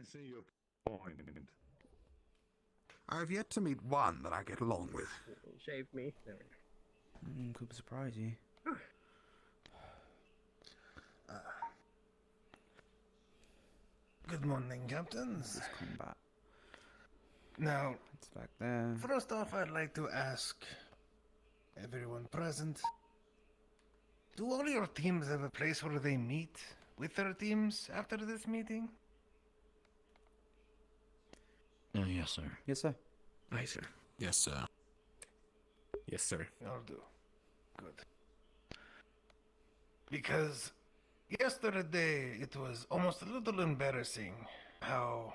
I see your point. I've yet to meet one that I get along with. Shave me. There we go. Could surprise you. Good morning, captains. This combat. Now, It's back there. first off, I'd like to ask everyone present, do all your teams have a place where they meet with their teams after this meeting? Yes, sir. Yes, sir. Aye, sir. Yes, sir. Yes, sir. I'll do. Good. Because yesterday it was almost a little embarrassing how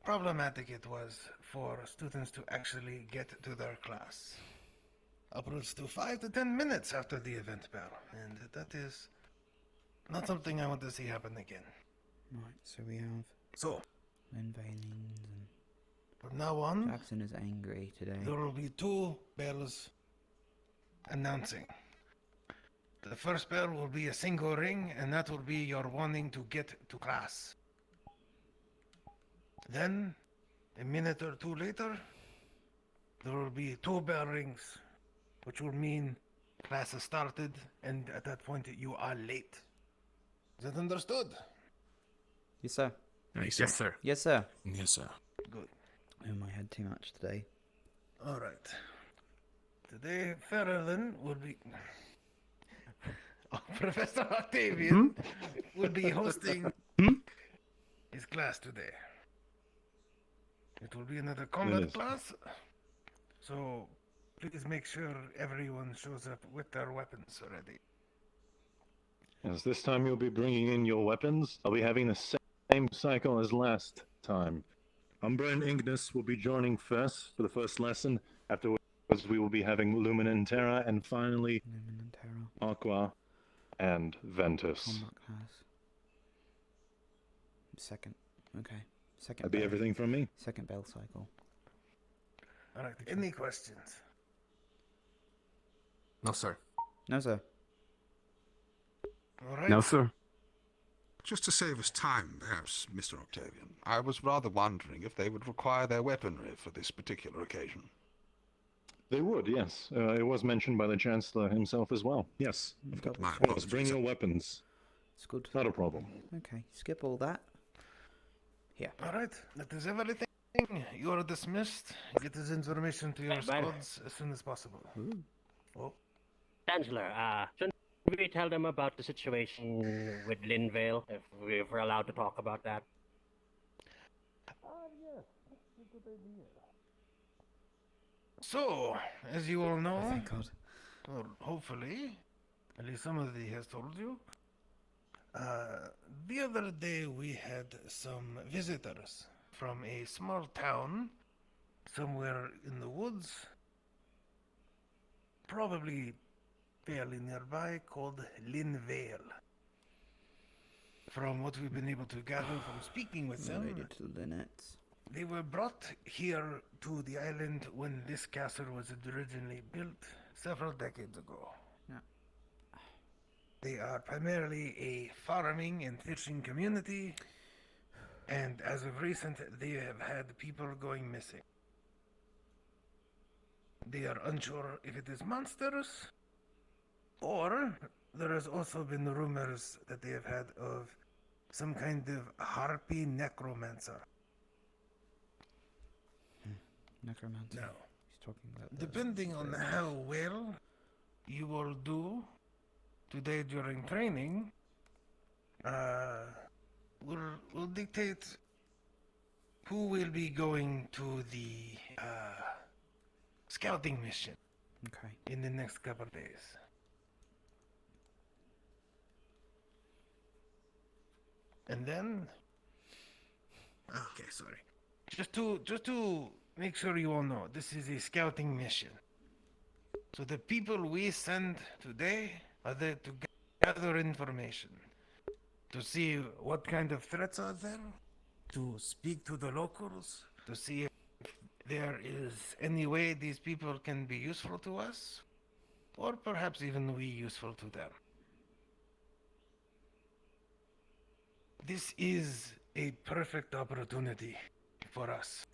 problematic it was for students to actually get to their class. Upwards to 5 to 10 minutes after the event bell. And that is not something I want to see happen again. Right, so we have So, Linvaleans and from now on, Jackson is angry today. there will be 2 bells announcing. The first bell will be a single ring, and that will be your warning to get to class. Then, a minute or 2 later, there will be 2 bell rings, which will mean class has started, and at that point you are late. Is that understood? Yes, sir. Aye, sir. Yes, sir. Yes, sir. Yes, sir. Good. Oh, my head too much today. All right. Today, Farrellin will be... Professor Octavian will be hosting his class today. It will be another combat is. class, so please make sure everyone shows up with their weapons ready. Yes, this time you'll be bringing in your weapons. I'll be having the same cycle as last time. Umbra and Ignis will be joining first for the first lesson. Afterwards, we will be having Lumen and Terra, and finally Lumen and Terra. Aqua and Ventus. Combat class. Second. Okay. Second. That'd be bell. everything from me. Second bell cycle. All right, any questions? No, sir. No, sir. All right. No, sir. Just to save us time, perhaps, Mr. Octavian, I was rather wondering if they would require their weaponry for this particular occasion. They would, yes. It was mentioned by the Chancellor himself as well. Yes, of Double course. check. apologies. Bring your weapons. It's good. Not a problem. Okay. Skip all that. Here. All right, that is everything. You are dismissed. Get this information to your Hey, man. squads as soon as possible. Ooh. Oh, Chancellor, shouldn't we tell them about the situation with Linvale, if we're allowed to talk about that? so, as you all know, Thank God. or hopefully, at least somebody has told you, the other day we had some visitors from a small town somewhere in the woods, probably fairly nearby, called Linvale. From what we've been able to gather from speaking with them, Related to the Linnets. they were brought here to the island when this castle was originally built several decades ago. Yeah. They are primarily a farming and fishing community, and as of recent, they have had people going missing. They are unsure if it is monsters, or there has also been rumors that they have had of some kind of harpy necromancer. Necromancer. Now, He's talking about the depending on how well you will do today during training, will dictate who will be going to the scouting mission Okay. in the next couple of days. And then, okay, sorry. Just to make sure you all know, this is a scouting mission. So the people we send today are there to gather information, to see what kind of threats are there, to speak to the locals, to see if there is any way these people can be useful to us, or perhaps even we useful to them. this is a perfect opportunity for us.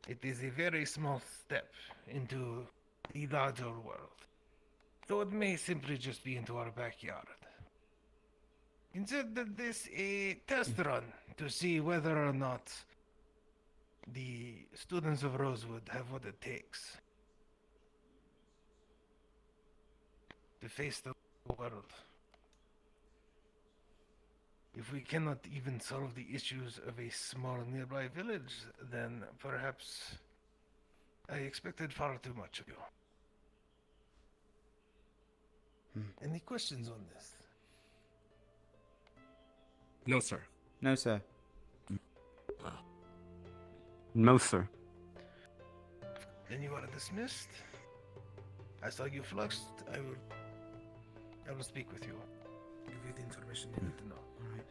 It is a very small step into the larger world. Though it may simply just be into our backyard. Consider this a test run to see whether or not the students of Rosewood have what it takes to face the world. If we cannot even solve the issues of a small nearby village, then perhaps I expected far too much of you. Any questions on this? No, sir. No, sir. No, sir. Then you are dismissed. I saw you flushed. I will speak with you. Give you the information you need to know. Alright.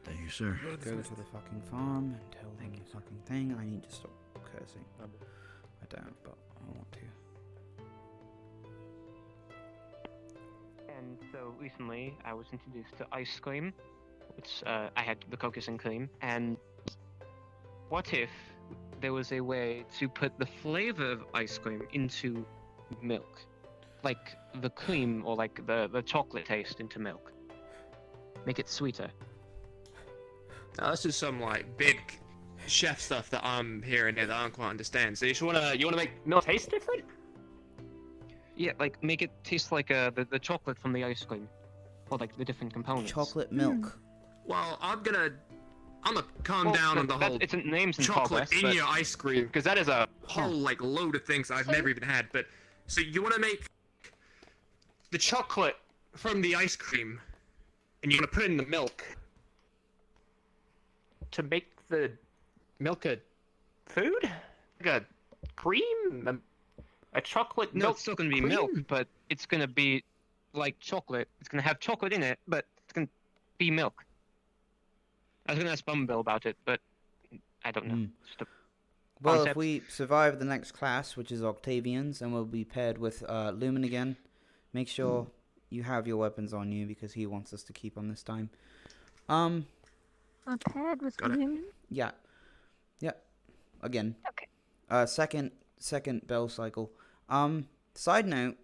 Thank you, sir. You are Go dismissed. to the fucking farm and tell them the fucking thing. I need to stop cursing. I don't, but I want to. And so recently, I was introduced to ice cream, which I had the cookies and cream. And what if there was a way to put the flavor of ice cream into milk, like the cream or like the chocolate taste into milk, make it sweeter? Now, this is some like big chef stuff that I'm hearing here that I don't quite understand. So you wanna make milk taste different? Yeah, like make it taste like the chocolate from the ice cream, or like the different components. Chocolate milk. Well, I'm gonna calm Well, down no, on the that's- whole it's in names in chocolate progress, in but- your ice cream, because that is a whole like load of things I've never even had. But so you want to make the chocolate from the ice cream, and you want to put it in the milk to make the milk a food, like a cream, a chocolate No, milk. it's still gonna be cream? milk, but it's gonna be like chocolate. It's gonna have chocolate in it, but it's gonna be milk. I was gonna ask Bumble about it, but I don't know. Mm. Just a Well, if concept. we survive the next class, which is Octavian's, and we'll be paired with Lumen again, make sure you have your weapons on you because he wants us to keep on this time. We're paired with Got it. Lumen. Yeah. Again. Okay. Second bell cycle. Side note.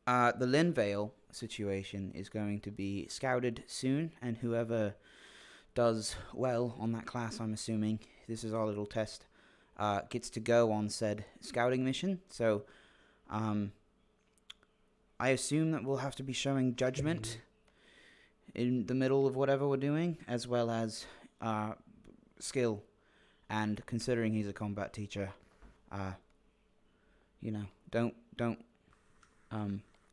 The Linvale situation is going to be scouted soon, and whoever does well on that class, I'm assuming, this is our little test, gets to go on said scouting mission. So, I assume that we'll have to be showing judgment in the middle of whatever we're doing, as well as skill. And considering he's a combat teacher, don't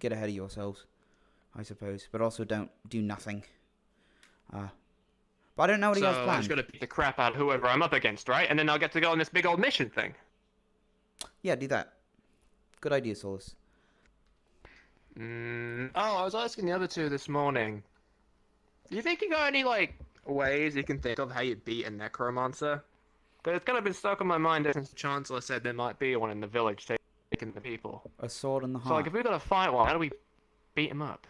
get ahead of yourselves, I suppose. But also don't do nothing. But I don't know what he has So I'm planned. just gonna beat the crap out of whoever I'm up against, right? And then I'll get to go on this big old mission thing. Yeah, do that. Good idea, Solus. Oh, I was asking the other two this morning. Do you think you got any, like, ways you can think of how you beat a necromancer? Because it's kind of been stuck on my mind ever since the Chancellor said there might be one in the village taking the people. A sword in the So, heart. like, if we gotta fight one, how do we beat him up?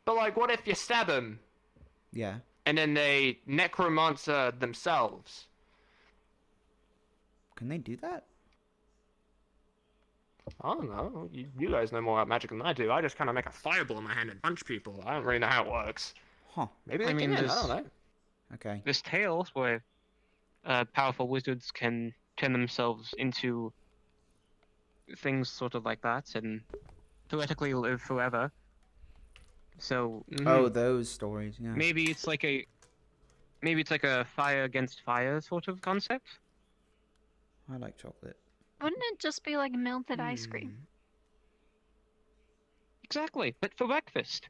But, like, what if you stab him, Yeah. and then they necromancer themselves? Can they do that? I don't know. You guys know more about magic than I do. I just kind of make a fireball in my hand and punch people. I don't really know how it works. Huh. Maybe I they mean, can. I there's- don't know. Okay. There's tales where powerful wizards can turn themselves into things sort of like that and theoretically live forever. So Oh, those stories, yeah. maybe it's like a fire against fire sort of concept. I like chocolate. Wouldn't it just be like melted ice cream? Exactly, but for breakfast.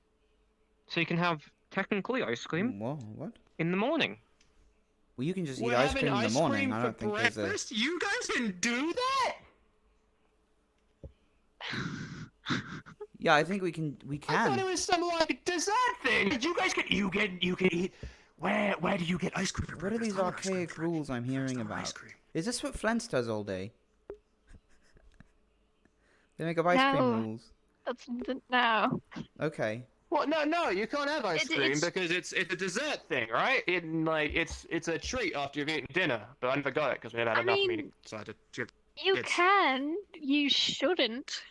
So you can have technically ice cream What? in the morning. Well, you can just eat We're ice having cream in the ice morning. cream I for don't think there's a... breakfast? You guys can do that? Yeah, I think we can. I thought it was some like dessert thing. Did you guys get? You can eat. Where do you get ice cream for What are breakfast? these I want ice cream archaic for rules I'm hearing breakfast. I want about? ice cream. Is this what Flens does all day? They make up ice cream No. rules. That's no. Okay. Well, no, you can't have ice cream it's- because it's a dessert thing, right? It's a treat after you've eaten dinner. But I never got it because we never had I enough mean, meeting. So I had to get. You It's- can. You shouldn't.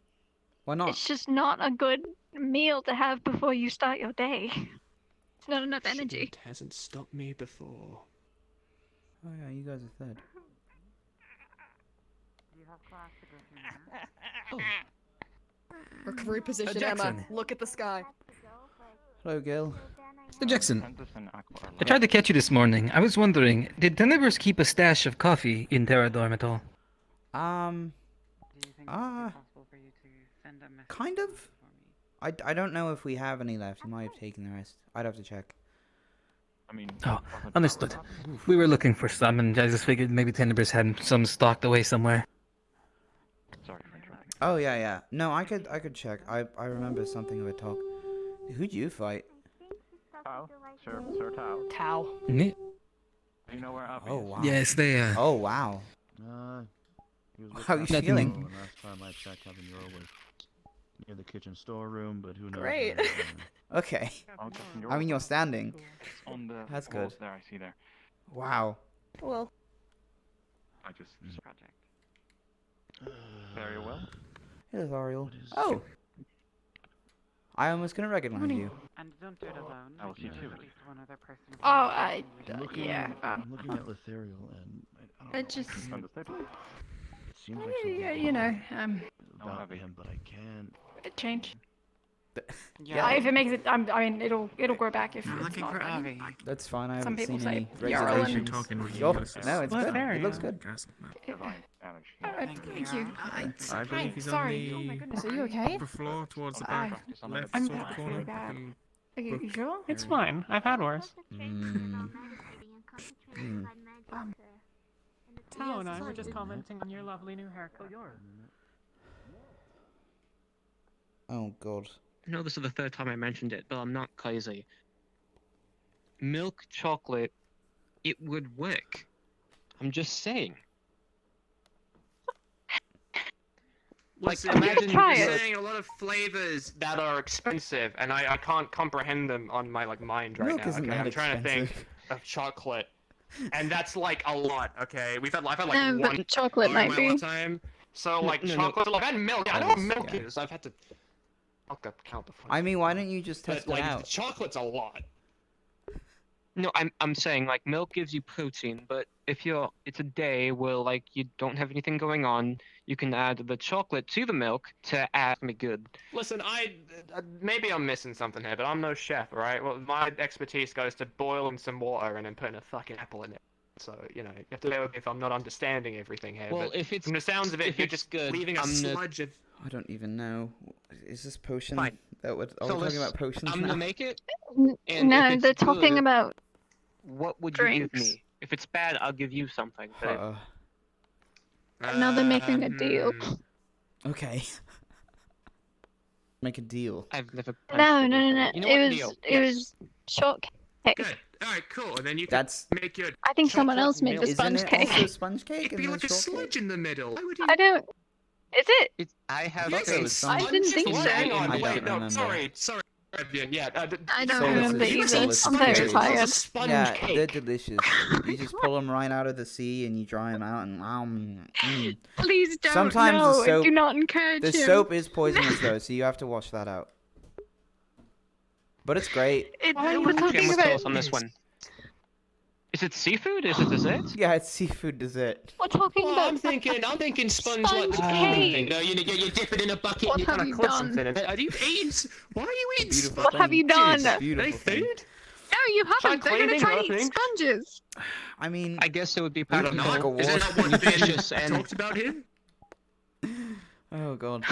Why not? It's just not a good meal to have before you start your day. It's not enough energy. It hasn't stopped me before. Oh yeah, you guys are third. Recovery position, Jackson. Emma. Look at the sky. Hello, Gil. Mr. Jackson, I tried to catch you this morning. I was wondering, did Tenebris keep a stash of coffee in Terra Dorm at all? Kind of. I don't know if we have any left. He might have taken the rest. I'd have to check. Oh, understood. We were looking for some, and I just figured maybe Tenebris had some stocked away somewhere. Oh yeah. No, I could check. I remember something of a talk. Who'd you fight? Tao? Sir Tao. Tao. Ne- Do you know where Avi Oh is? wow. Yes, they, Oh wow. He was with How are you Pastor feeling? Nolan last time I checked, having your was near the kitchen storeroom, but who knows? Great. where he's going. Okay. Oh, just in your I mean, you're standing. It's on the That's walls good. there, I see there. Wow. Well, I just project. Very well. Hello, Ariel. Oh. I almost couldn't recognize you. And don't do it alone. I will see you too. At least one other person. I'm looking, yeah. I'm looking at Letherial, and I don't know. It just, Understood. It seems like something you know, about Avi. him, but I can't. it changed. Yeah. If it makes it, I mean, it'll grow back if I'm it's looking not for ready. Avi. That's fine. I Some haven't people seen any say Jarl and- reservations. Talking with Yup. you. No, it's Well, good. fair, It looks yeah. good. Divine damage. Thank you. I believe he's Sorry. on Oh my the goodness, are you okay? upper floor towards the I- back I'm- left I'm sort of corner. really bad. And Are you sure? It's fine. I've had worse. Tao and I were just commenting on your lovely new haircut. Oh god. I know this is the third time I mentioned it, but I'm not crazy. Milk chocolate, it would work. I'm just saying. Listen, I'm gonna imagine try you're it. saying a lot of flavors that are expensive, and I can't comprehend them on my mind right Milk now. isn't Okay, that I'm trying to expensive. think of chocolate, and that's like a lot. Okay, I've had like No, one but chocolate bar in might my be. lifetime. So like no. chocolate, like I've had milk. I know what milk Yeah. is. I've had to. I'll count the. I mean, why don't you just but test like it out? chocolate's a lot. No, I'm saying like milk gives you protein, but if it's a day where like you don't have anything going on, you can add the chocolate to the milk to add me good. Listen, maybe I'm missing something here, but I'm no chef, alright? Well, my expertise goes to boiling some water and then putting a fucking apple in it. So, you know, you have to bear with me if I'm not understanding everything here. Well, but if it's from the sounds of it, if you're it's just good, leaving a I'm gonna- sludge of. I don't even know. Is this potion? Fine. Are we So talking let's- about potions I'm now? gonna make it. And No, if it's they're talking good, about What would you drinks. give me? If it's bad, I'll give you something. But now they're making a deal. Okay. Make a deal. I've never. No. You know what? It Deal. was it was shortcake. Good. Alright, cool. And then you can That's. make your. I think someone chocolate else made the milk. Isn't sponge it cake. also sponge cake It'd and be then like a shortcake? sludge in the middle. Why would you? I don't. Is it? I have Yes, those. it's I didn't think sponge. so. Hang on, I wait, don't no, remember. sorry. Yeah. I don't So remember it's- either. so it's I'm very sponges. tired. Sponge Yeah, cake. they're delicious. You just pull them right out of the sea and you dry them out and Please don't. Sometimes no, the soap- do not encourage The him. soap is poisonous though, so you have to wash that out. But it's great. We're talking Shameless about. sauce on this one. Is it seafood? Is it dessert? Yeah, it's seafood dessert. We're talking Well, about. I'm thinking sponge like the Sponge cake. cake. No, you dip it in a bucket What and you have kind you of clip done? something. And, are you eating? Why are you eating Beautiful sponges? What have you done? Are they Beautiful thing. food? No, you haven't. They're gonna cleaning try other and eat things? sponges. I mean, I guess it would be part I of don't the know. like a Isn't that what nutritious Ben and talked about here? oh god.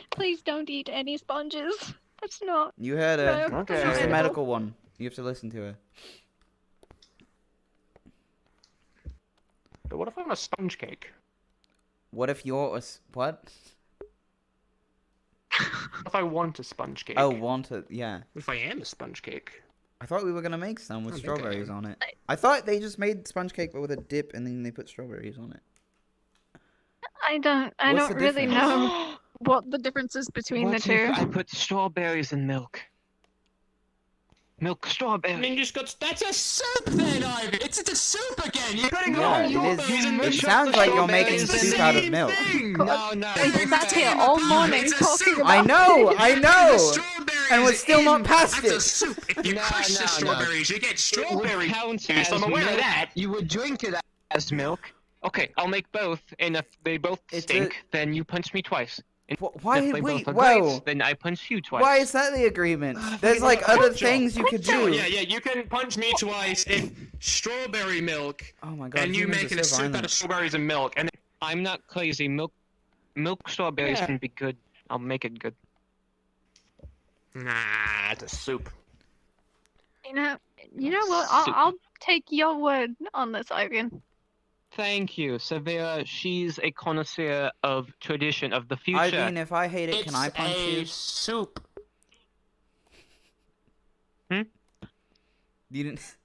Please don't eat any sponges. That's not. You heard her. No, Okay. She's the no. medical one. You have to listen to her. But what if I want a sponge cake? What if you're what? What if I want a sponge cake? Oh, want it? Yeah. What if I am a sponge cake? I thought we were gonna make some with I think I strawberries am. on it. I thought they just made sponge cake but with a dip and then they put strawberries on it. I don't What's the really difference? know. what the difference is between What the if two. I put strawberries in milk? Milk strawberry. I mean, you just got. That's a soup then, Ivy! It's a soup again! You're putting Yeah, all it your is. berries in It the sounds like you're making It's the soup out of same milk. thing. God. No. We sat here all morning talking about I know, Strawberries and we're still not in- past That's a it. soup. If you No, crush the no. strawberries, you get It would strawberry count juice. as I'm aware milk. of that. You would drink it as milk. Okay, I'll make both, and if they both It's stink, then you punch me twice. And Why? if they Wait, both are whoa. great, then I punch you twice. Why is that the agreement? There's Fucking like other punch job. things you could do. Yeah, you can punch me twice in strawberry milk, Oh my god. and you humans are making a so soup out violent. of strawberries and milk, and I'm not crazy. Milk strawberries Yeah. can be good. I'll make it good. nah, it's a soup. You know what? I'll take your word on this, Ivan. Thank you, Severa. She's a connoisseur of tradition of the future. I mean, if I hate it, can I punch you? Soup. Hmm? You didn't.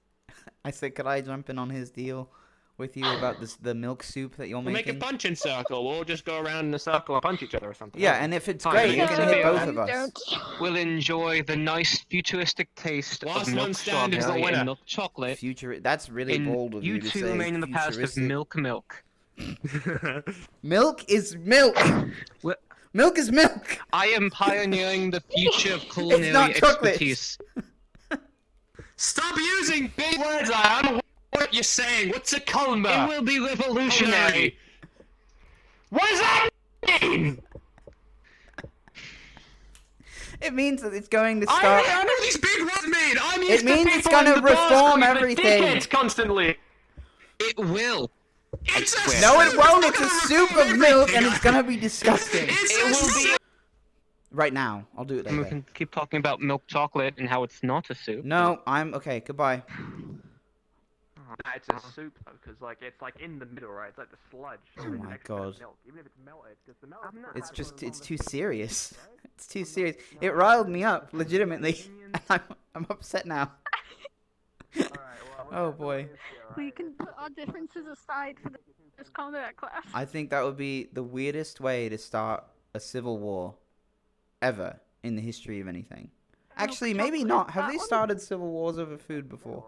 I said, could I jump in on his deal with you about the milk soup that you're We'll make a making? punching circle. We'll just go around in a circle and punch each other or something. Yeah, and if it's Fine, great, you so can hit Severa both of us. We'll enjoy the nice futuristic taste Last of milk one standing is the strawberry winner. and milk chocolate. Future. That's really And bold of you to two say. remain in the past of futuristic. milk. Milk is milk. What? Milk is milk. I am pioneering the future of culinary not chocolate. expertise. Stop using big words. I don't know what you're saying. What's a columba? It will be revolutionary. What does that mean? It means that it's going to I start. don't know what these big words mean. I'm It used to means it's people gonna in the bars reform calling me everything. dickheads constantly. It will. It's a swear. No, it soup. won't. not It's a gonna soup reform of milk, and everything. it's gonna be disgusting. It's It a will be. soup. Right now, I'll do it And we later. can keep talking about milk chocolate and how it's not a soup. No, I'm okay. Goodbye. It's a soup though, because like it's like in the middle, right? It's like the sludge. Oh my god. Milk, even if it's melted, because the milk. It's too serious. It's too serious. It riled me up, legitimately. And I'm upset now. Oh boy. We can put our differences aside for this combat class. I think that would be the weirdest way to start a civil war ever in the history of anything. Actually, maybe not. Have they started civil wars over food before?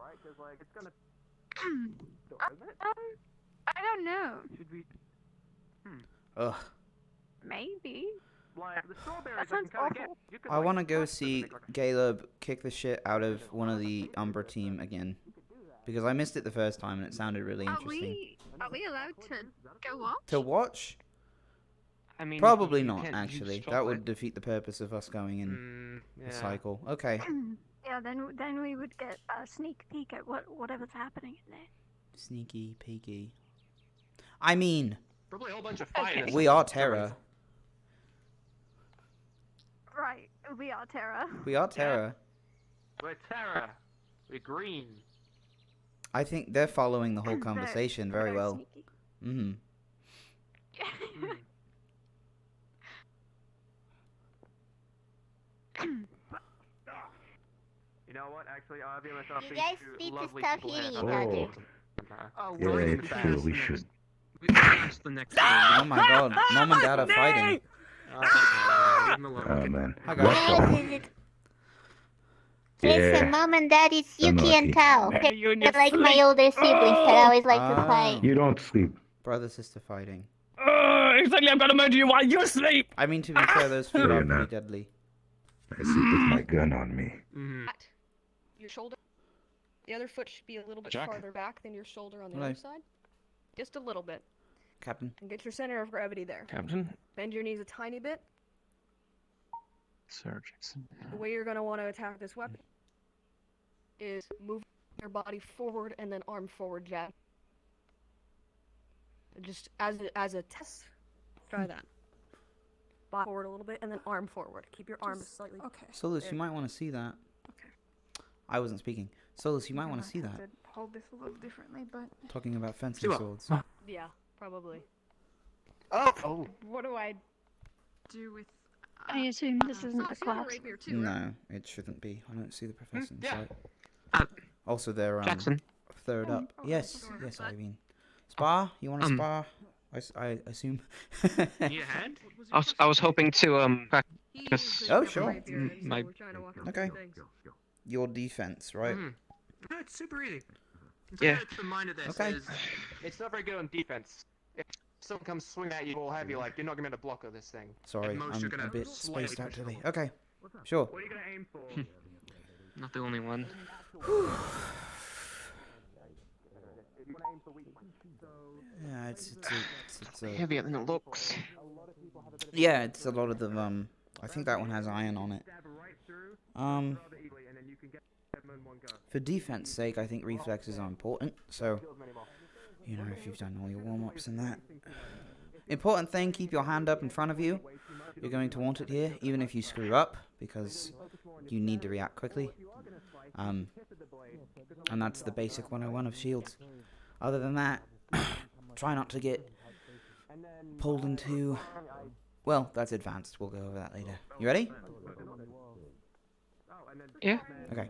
I don't know. Ugh. Maybe. Like the strawberries, That sounds awful. I want to go see Caleb kick the shit out of one of the Umbra team again. Because I missed it the first time and it sounded really interesting. Are we allowed to go watch? To watch? I mean, Probably you not, can't use actually. That chocolate. would defeat the purpose of us going in the cycle. Okay. Yeah, then we would get a sneak peek at whatever's happening in there. Sneaky peeky. I mean, Probably a whole bunch of fighting. we are Terra. Right, we are Terra. We are Terra. We're Terra. We're green. I think they're following the whole conversation very well. Mm-hmm. You know what? Actually, I'll be myself. You guys need to stop hitting each other. Oh, Yeah, we're it's true. We should. That's the next one. Oh my god, Mom and Dad are fighting. Oh man. Hi guys. Listen, Mom and Dad, it's you can't tell. You're They're like my older siblings that always like to fight. You don't sleep. Brother sister fighting. Exactly, I'm gonna murder you while you sleep! I mean, to be fair, those food No, are you're pretty not. deadly. I sleep with my gun on me. Your shoulder. The other foot should be a little bit Jack? farther back than your shoulder on the Hello. other side. Just a little bit. Captain. And get your center of gravity there. Captain? Bend your knees a tiny bit. Sir Jackson. The way you're going to want to attack this weapon is move your body forward and then arm forward jab. Just as a test, try that. Body forward a little bit and then arm forward. Keep your arms slightly. Okay. Solus, you might want to see that. Okay. I wasn't speaking. Solus, you might want to see that. have to hold this a little differently, but Talking about fencing what? swords. Yeah, probably. Oh! what do I do with? I assume this isn't the class. No, it shouldn't be. I don't see the professor in yeah. sight. Uh, Also, they're Jackson. third up. Oh, Yes, sorry, yes, but- I mean. Spar? You want to spar? I assume. You had? I was hoping to practice. Oh, sure. My Okay. Your defense, right? No, it's super easy. Yeah. The mind of this Okay. is, it's not very good on defense. If someone comes swing at you, we'll have you like, you're not gonna be able to block this thing. Sorry, At most, I'm you're gonna a bit slightly spaced out push it today. forward. Okay, sure. What are you gonna aim for? Not the only one. Yeah, it's a Heavier than it looks. yeah, it's a lot of the I think that one has iron on it. For defense sake, I think reflexes are important. So, you know, if you've done all your warm-ups and that. Important thing, keep your hand up in front of you. You're going to want it here, even if you screw up, because you need to react quickly. And that's the basic 101 of shields. Other than that, try not to get pulled into... Well, that's advanced. We'll go over that later. You ready? Yeah. Okay.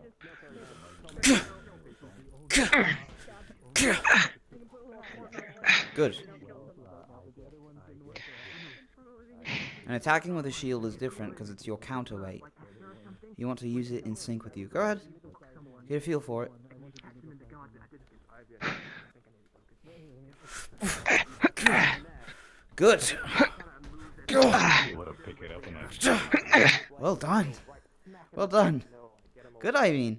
Good. And attacking with a shield is different because it's your counterweight. You want to use it in sync with you. Go ahead. Get a feel for it. Good. Well done. Well done. Good, I mean.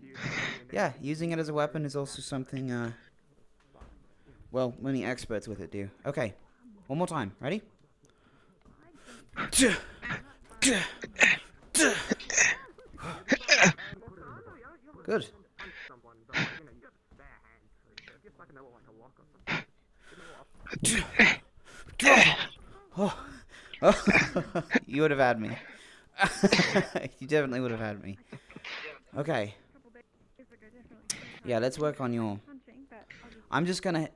Yeah, using it as a weapon is also something, well, many experts with it do. Okay, one more time. Ready? Good. Oh. Oh. You would have had me. You definitely would have had me. Okay. Yeah, let's work on your... I'm just gonna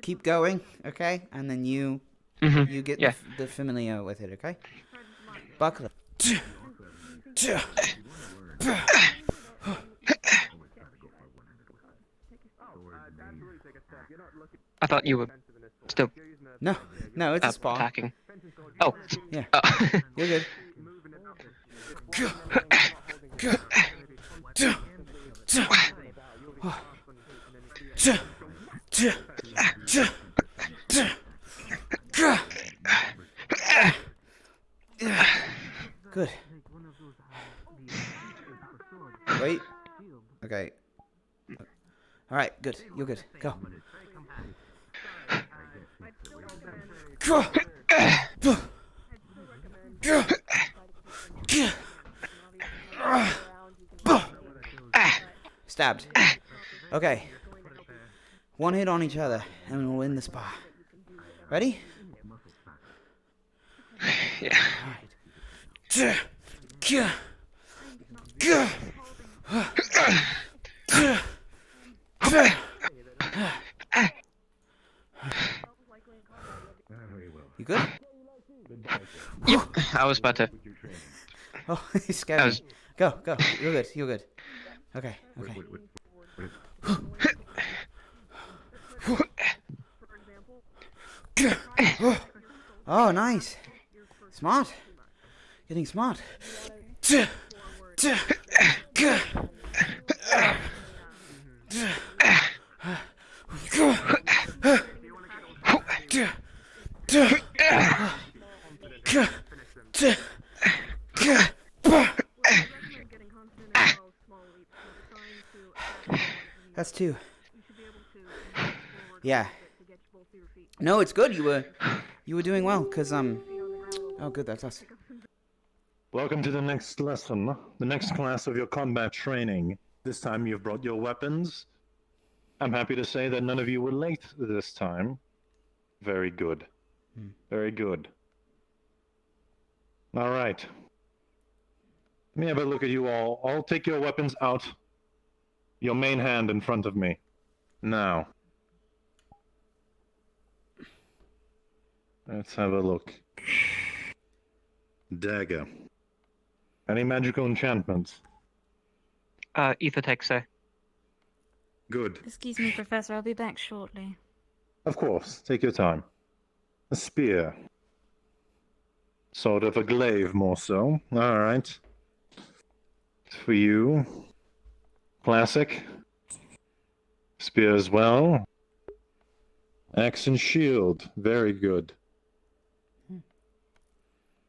keep going, okay? And then you get the familiar with it, okay? Buckler. I thought you were still. No, it's a spa. Attacking. Oh. Yeah. You're good. Good. Wait. Okay. Alright, good. You're good. Go. Stabbed. Okay. One hit on each other, and we'll win the spa. Ready? Yeah. You good? Yep. I was about to. Oh, you scared me. Go. You're good. You're good. Okay. Oh, nice. Smart. Getting smart. That's two. Yeah. No, it's good. You were doing well, cause oh, good. That's us. Welcome to the next lesson, the next class of your combat training. This time you've brought your weapons. I'm happy to say that none of you were late this time. Very good. Very good. All right. Let me have a look at you all. I'll take your weapons out. Your main hand in front of me. Now. Let's have a look. Dagger. Any magical enchantments? Ether Texer. Good. Excuse me, Professor. I'll be back shortly. Of course. Take your time. A spear. Sort of a glaive, more so. Alright. For you. Classic. Spear as well. Axe and shield. Very good.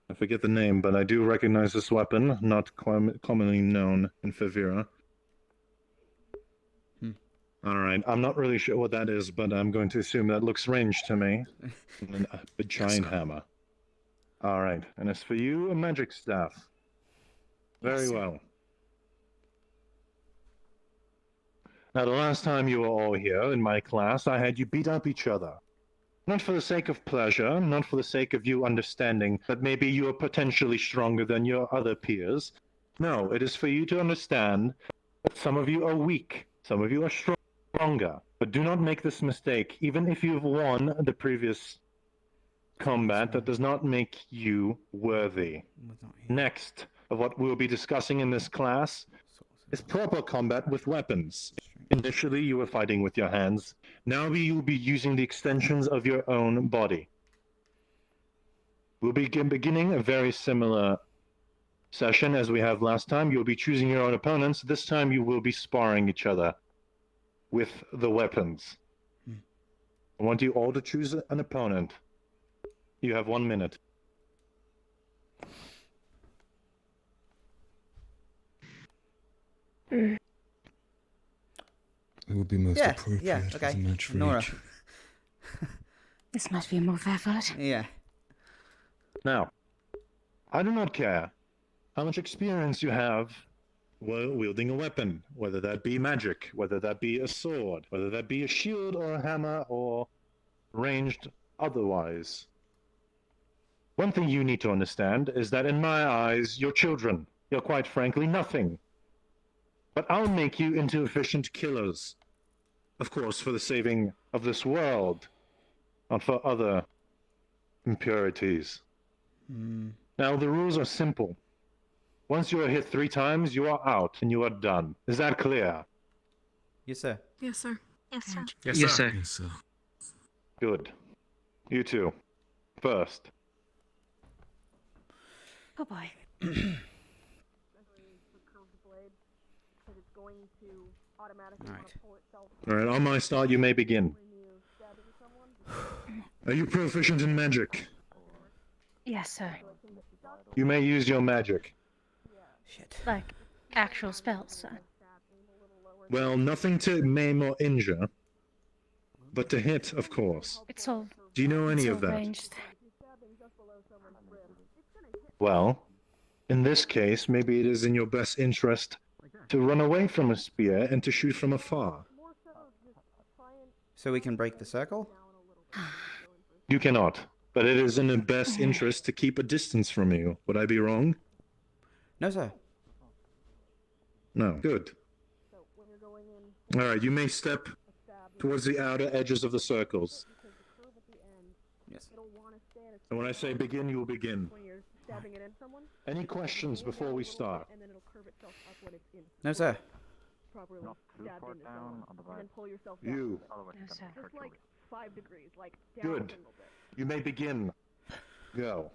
I forget the name, but I do recognize this weapon, not commonly known in Favira. Alright, I'm not really sure what that is, but I'm going to assume that looks ranged to me. And a giant hammer. Alright, and as for you, a magic staff. Very well. Now, the last time you were all here in my class, I had you beat up each other. Not for the sake of pleasure, not for the sake of you understanding that maybe you are potentially stronger than your other peers. No, it is for you to understand that some of you are weak, some of you are stronger. But do not make this mistake. Even if you've won the previous combat, that does not make you worthy. Next of what we'll be discussing in this class is proper combat with weapons. Initially, you were fighting with your hands. Now you'll be using the extensions of your own body. We'll be beginning a very similar session as we have last time. You'll be choosing your own opponents. This time you will be sparring each other with the weapons. I want you all to choose an opponent. You have 1 minute. It would be most appropriate okay. as a match for Nora. each. This must be more effort. Yeah. Now, I do not care how much experience you have while wielding a weapon, whether that be magic, whether that be a sword, whether that be a shield or a hammer or ranged otherwise. One thing you need to understand is that in my eyes, you're children. You're quite frankly nothing. But I'll make you into efficient killers. Of course, for the saving of this world, not for other impurities. Now, the rules are simple. Once you are hit 3 times, you are out and you are done. Is that clear? Yes, sir. Yes, sir. Yes, sir. Yes, sir. Yes, sir. Good. You two. First. Oh boy. Alright, on my start, you may begin. Are you proficient in magic? Yes, sir. You may use your magic. Shit. Like actual spells, sir. Well, nothing to maim or injure, but to hit, of course. It's all. Do you know any it's of all that? ranged. Well, in this case, maybe it is in your best interest to run away from a spear and to shoot from afar. So we can break the circle? You cannot, but it is in the best interest to keep a distance from you. Would I be wrong? No, sir. No. Good. Alright, you may step towards the outer edges of the circles. Yes. And when I say begin, you will begin. Any questions before we start? No, sir. Not too far down on the right. You. No, sir. like 5 degrees, like down Good. a little bit. You may begin. Go.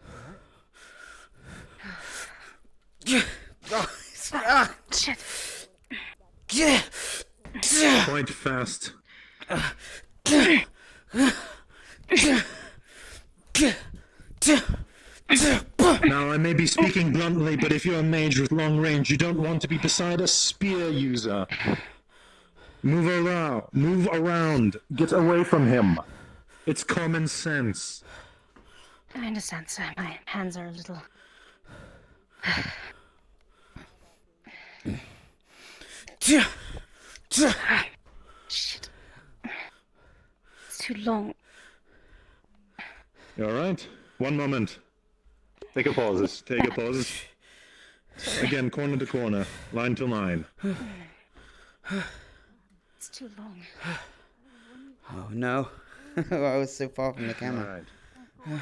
Shit. Quite fast. Now, I may be speaking bluntly, but if you're a mage with long range, you don't want to be beside a spear user. Move around. Move around. Get away from him. It's common sense. I understand, sir. My hands are a little. Shit. It's too long. You alright? 1 moment. Take a pauses. Take a pauses. Again, corner to corner. Line to line. It's too long. Oh, no. I was so far from the camera. Alright.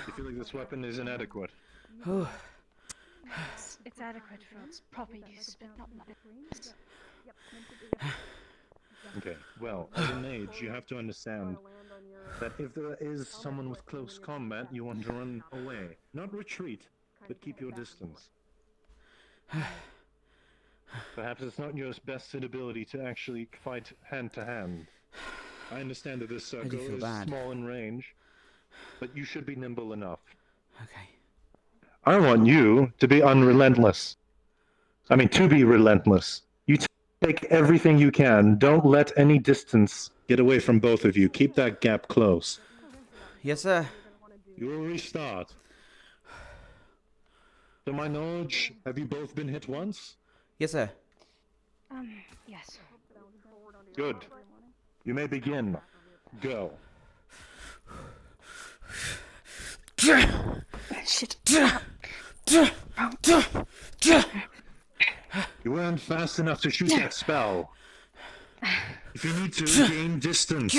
You feel like this weapon is inadequate? It's adequate for its proper use, but not my. Okay, well, as a mage, you have to understand that if there is someone with close combat, you want to run away. Not retreat, but keep your distance. Perhaps it's not your best ability to actually fight hand to hand. I understand that this circle is small in range, but you should be nimble enough. Okay. I want you to be unrelentless. I mean, to be relentless. You take everything you can. Don't let any distance get away from both of you. Keep that gap close. Yes, sir. You will restart. To my knowledge, have you both been hit once? Yes, sir. Yes. Good. You may begin. Go. Shit. You weren't fast enough to shoot that spell. If you need to, gain distance.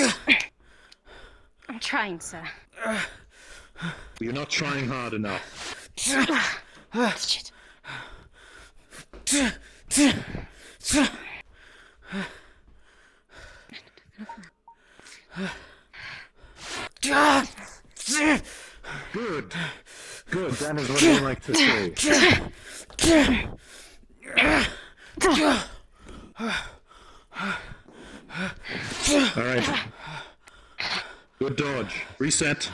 I'm trying, sir. You're not trying hard enough. Shit. Good. Good, that is what I like to see. Alright. Good dodge. Reset.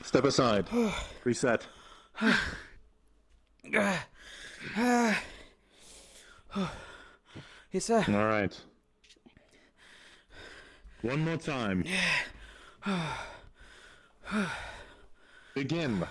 Step aside. Reset. Yes, sir. Alright. One more time. Begin.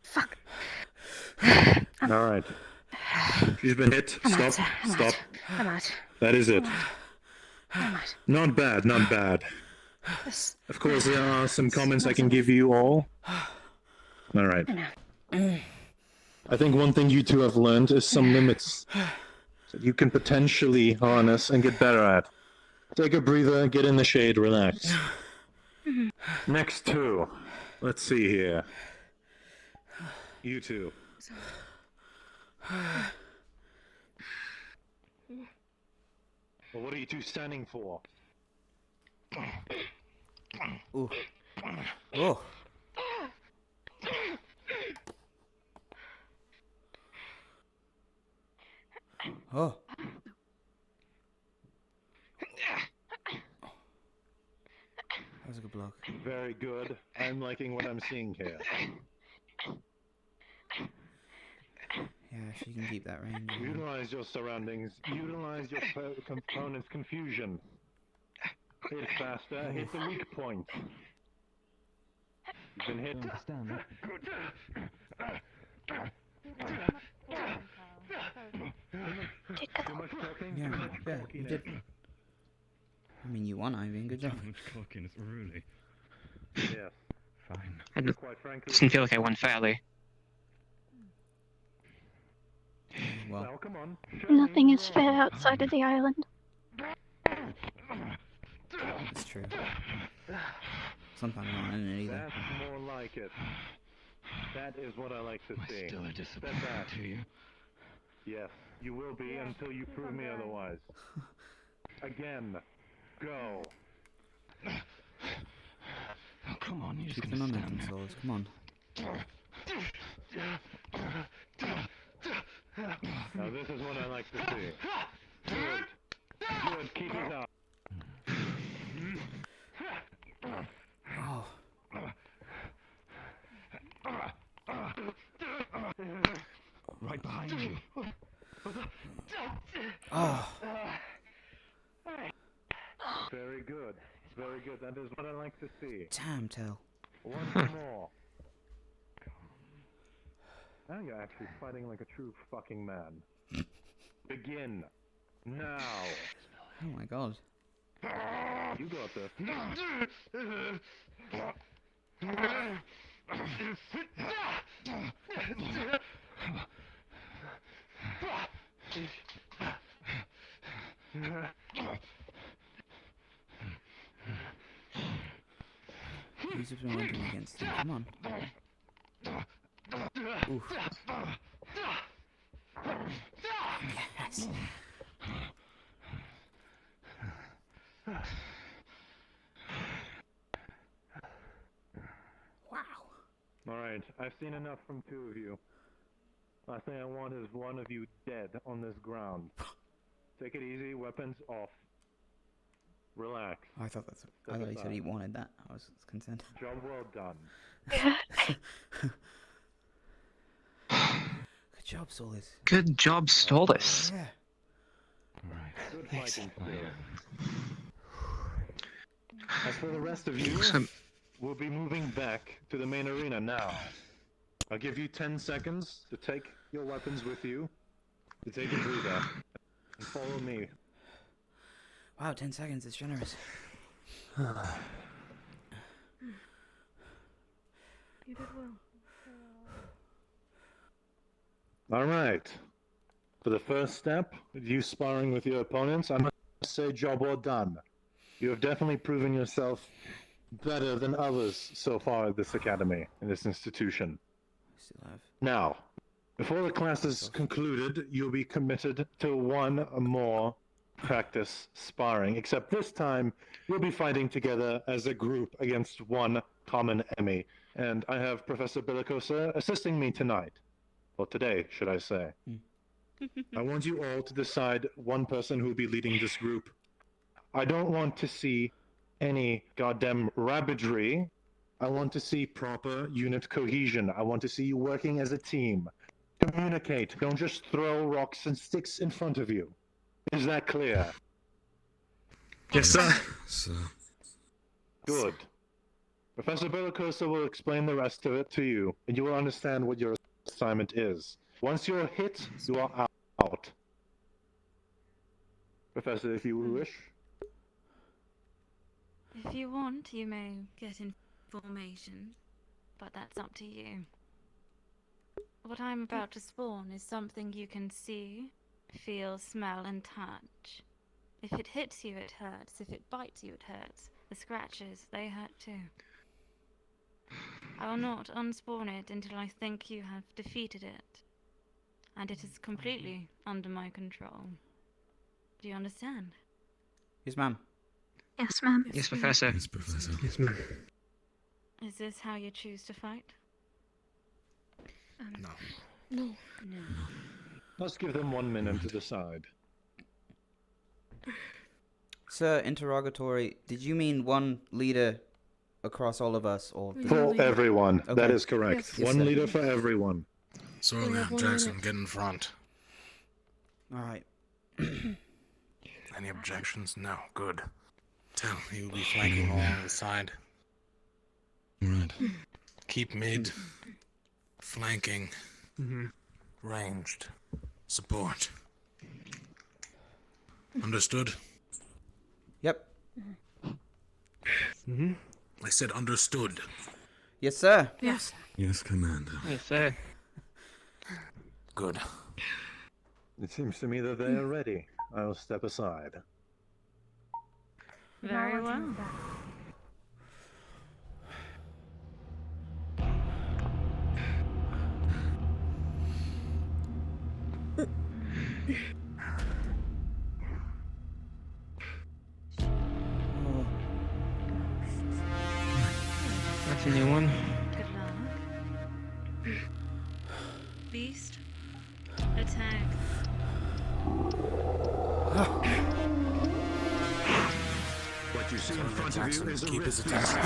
Fuck. Alright. She's been hit. Stop. Stop. I'm out. That is it. I'm out. Not bad, not bad. Of course, there are some comments I can give you all. Alright. I think one thing you two have learned is some limits that you can potentially harness and get better at. Take a breather, get in the shade, relax. Next two. Let's see here. You two. Well, what are you two standing for? Ooh. Oh. Oh. That was a good block. Very good. I'm liking what I'm seeing here. Yeah, if you can keep that range. Utilize your surroundings. Utilize your component's confusion. Hit faster. Hit the weak point. You've been hit. Understand that. Too much talking. Yeah, Too much yeah, talking. you did. I mean, you won, Ivan. Good job. Too much talking, it's really. Yes. Fine. Quite frankly. Doesn't feel like I won fairly. Well, come on. Nothing is fair outside of the island. it's true. Sometimes not in it either. That's more like it. That is what I like to see. Still a Step disappointment back. to you. Yes, you will be until you prove me otherwise. Again. Go. Oh, come on, you're just Keep the gonna momentum, stand there. Souls. Come on. Now this is what I like to see. Good. Good. Keep it up. Oh. Right behind you. Oh. Very good. Very good. That is what I like to see. Damn, Tell. Once more. Now you're actually fighting like a true fucking man. Begin. Now. Oh my god. You got this. Use of momentum against him. Come on. Oof. Yes. Wow. Alright, I've seen enough from two of you. Last thing I want is one of you dead on this ground. Take it easy, weapons off. Relax. I thought he said he wanted that. I was concerned. Job well done. Good job, Solis. Good job, Stolas. Yeah. Alright. Good fighting skill. As for the rest of you, we'll be moving back to the main arena now. I'll give you 10 seconds to take your weapons with you, to take a breather, and follow me. Wow, 10 seconds is generous. You did well. Alright. For the first step, you sparring with your opponents, I must say job well done. You have definitely proven yourself better than others so far at this academy, in this institution. Still have. Now, before the class is concluded, you'll be committed to one or more practice sparring, except this time you'll be fighting together as a group against one common enemy. And I have Professor Bellicosa assisting me tonight. Or today, should I say. I want you all to decide one person who will be leading this group. I don't want to see any goddamn ravagery. I want to see proper unit cohesion. I want to see you working as a team. Communicate. Don't just throw rocks and sticks in front of you. Is that clear? Yes, sir. Sir. Good. Professor Bellicosa will explain the rest of it to you, and you will understand what your assignment is. Once you're hit, you are out. Professor, if you wish. If you want, you may get in formation, but that's up to you. What I'm about to spawn is something you can see, feel, smell, and touch. If it hits you, it hurts. If it bites you, it hurts. The scratches, they hurt too. I will not unspawn it until I think you have defeated it. And it is completely under my control. Do you understand? Yes, ma'am. Yes, ma'am. Yes, Professor. Yes, Professor. Yes, ma'am. Is this how you choose to fight? No. No. Let's give them 1 minute to decide. Sir, interrogatory, did you mean one leader across all of us? Or For everyone. Okay. That is correct. Yes, One sir. leader for everyone. Sorry, Jackson, get in front. Alright. Any objections? No. Good. Tell, you'll be flanking along the side. Right. Keep mid. Flanking. Ranged. Support. Understood? Yep. I said understood. Yes, sir. Yes. Yes, Commander. Yes, sir. Good. It seems to me that they are ready. I'll step aside. Very well. That's a new one. Good luck. Beast. Attack. What you see in front of you is a Keep his risk.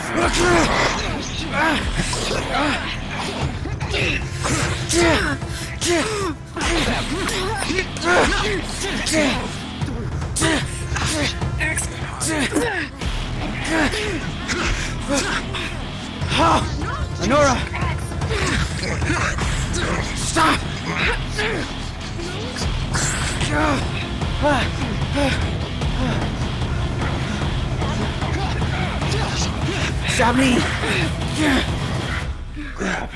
Honora! Stop! Chablis! Grab.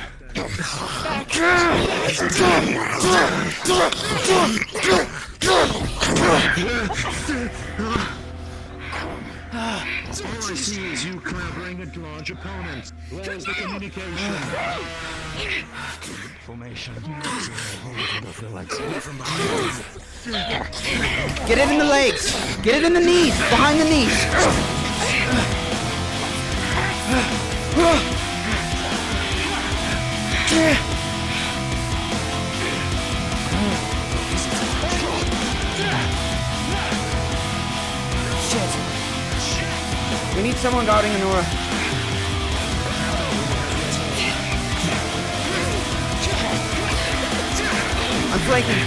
All I see is you clambering at large opponents. Where's the communication? Formation. Get it in the legs. Get it in the knees. Behind the knees. Shit. We need someone guarding Anora. I'm flanking.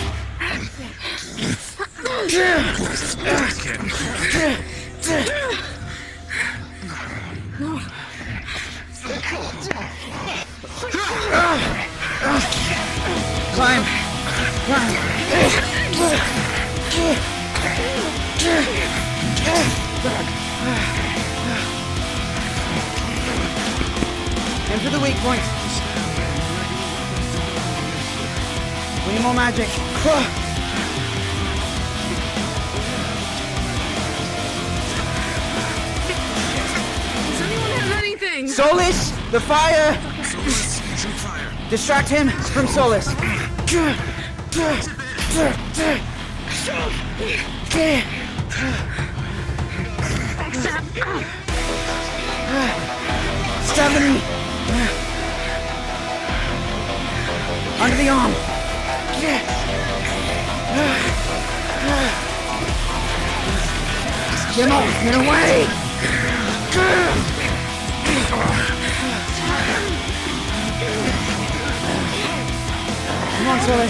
Climb. Aim for the weak points. We need more magic. Does anyone have anything? Solus, the fire. Distract him from Solus. Stab the knee. Under the arm. Get off, get away! Come on, Sully.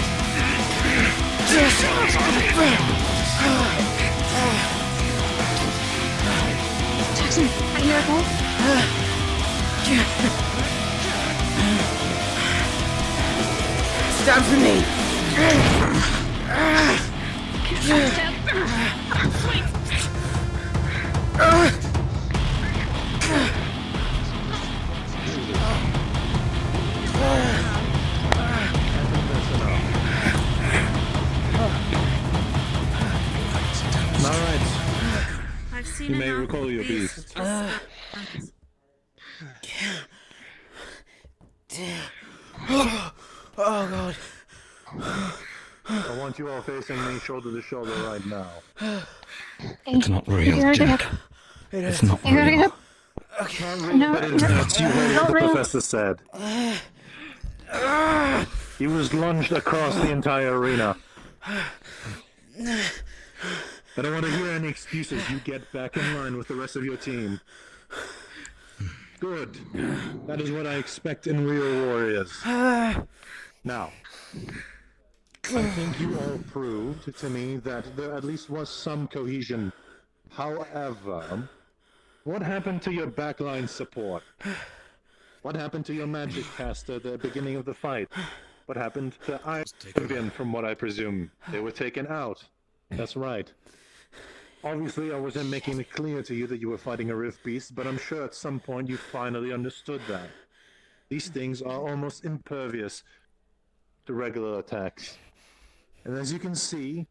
Jackson, are you okay? Stab for me. I've seen You may enough recall of your these beast. Oh God. I want you all facing me shoulder to shoulder right now. It's not real, Jack. It's not real. Can't read, but it hurts. You heard what the professor said. He was lunged across the entire arena. I don't want to hear any excuses. You get back in line with the rest of your team. Good. That is what I expect in real warriors. Now, I think you all proved to me that there at least was some cohesion. However, what happened to your backline support? What happened to your magic caster at the beginning of the fight? What happened to Ivan, from what I presume? They were taken out. That's right. Obviously, I wasn't making it clear to you that you were fighting a Rift Beast, but I'm sure at some point you finally understood that. These things are almost impervious to regular attacks. And as you can see,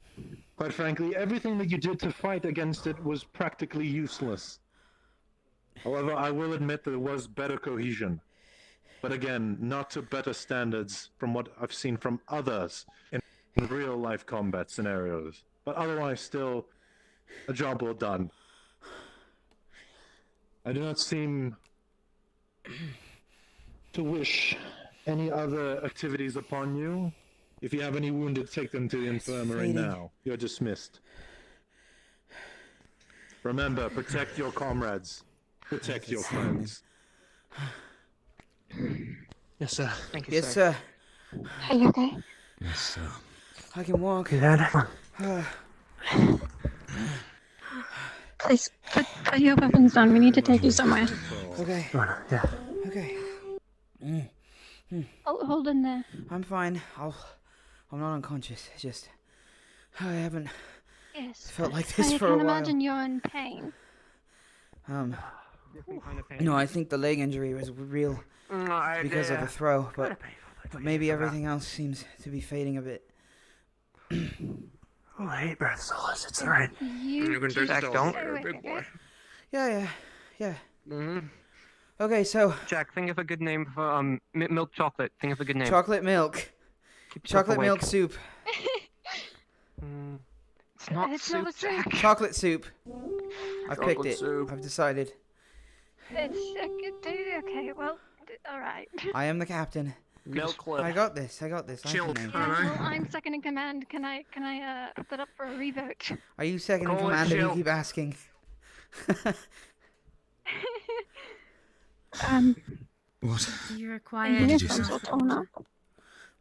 quite frankly, everything that you did to fight against it was practically useless. However, I will admit that there was better cohesion. But again, not to better standards from what I've seen from others in real-life combat scenarios. But otherwise, still, a job well done. I do not seem to wish any other activities upon you. If you have any wounded, take them to the infirmary now. You're dismissed. Remember, protect your comrades. Protect your friends. Yes, sir. Thank you, Yes, sir. Are you okay? Yes, sir. I can walk. Please, put your weapons down. We need to take you somewhere. Okay. Yeah. Okay. Hold in there. I'm fine. I'm not unconscious. It's just I haven't Yes. felt like this I for a can while. imagine you're in pain. No, I think the leg injury was real because of the throw, but maybe everything else seems to be fading a bit. Oh, I hate breath, Solus. It's alright. You can just don't. You're a big boy. Yeah. Mm-hmm. Okay, so Jack, think of a good name for milk chocolate. Think of a good name. chocolate milk. Keep yourself Chocolate milk awake. soup. It's not It's soup, not a soup. Jack. Chocolate soup. I've picked Chocolate it. soup. I've decided. It's okay. Well, all right. I am the captain. Milk I got this. I got this. I Chilled. can Yeah, well, I'm second in command. Can I put that up for a revote? Are you second in Call it command if you chill. keep asking? What? You're The quiet. uniforms all torn up.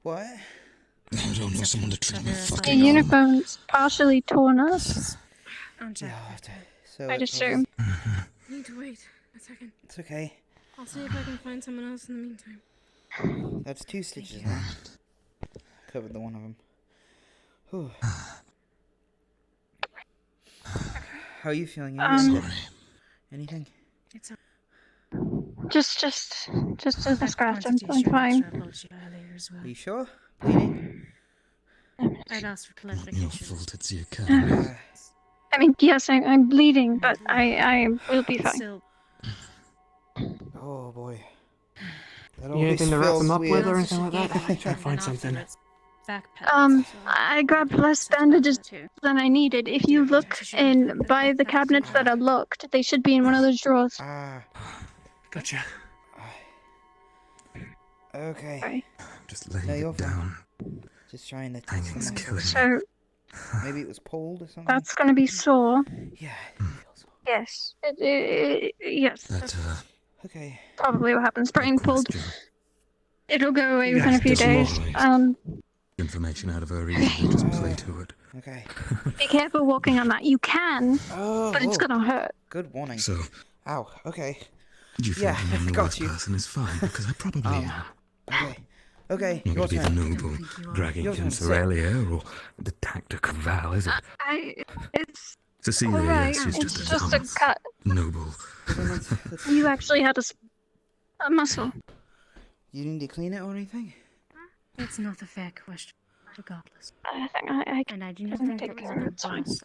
What? I don't know. Someone to trim my The fucking arm. uniform's partially torn up. I'm Jack. So I'd assume. I need to wait a second. It's okay. I'll see if I can find someone else in the meantime. That's 2 stitches now. Covered the one of them. Whew. How are you feeling? Anything? It's Just a scratch. I'm fine. Are you sure? Bleeding? I'd ask for Not your clarification. fault, it's your cat. I mean, yes, I'm bleeding, but I will be fine. Still, Oh boy. That You anything to wrap feels them up weird. with or anything like that? Try to find something. I grabbed less bandages than I needed. If you look by the cabinets that are locked, they should be in one of those drawers. Gotcha. Okay. Sorry. Just laying No, you're it down. Just trying to Hanging's killing me. So Maybe it was pulled or something? that's gonna be sore. Yeah. Yes. Yes. That's Okay. probably what happens. Brain pulled. It'll go away within a few days. Information out of her easily, just play to it. Okay. Be careful walking on that. You can, but it's gonna hurt. Good warning. So, Ow. Okay. you feel Yeah, I'm the got worst you. person is fine, because I probably am. Okay. Okay. Not Your going to be the turn. noble, dragging Your turn, Cancerelia, or the tactic of Val, is it? It's Cecilia, alright. yes, she's It's just a just a dumb cut. noble. You actually had a muscle. You need to clean it or anything? it's not a fair question, regardless. I think I And I do not can think take it was care of an it. It's fine. impulse.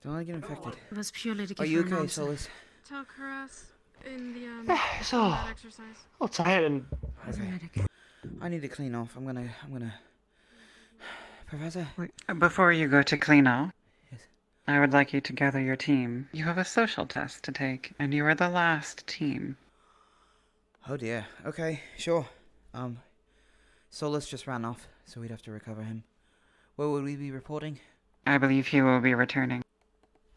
Don't I get infected? It was purely to Are give you her an okay, answer. Solus? Took her ass in the It's all- combat exercise. all tired and Okay. I need to clean off. I'm gonna. Professor? Before you go to clean off, I would like you to gather your team. You have a social test to take, and you are the last team. Oh dear. Okay, sure. Solus just ran off, so we'd have to recover him. Where would we be reporting? I believe he will be returning.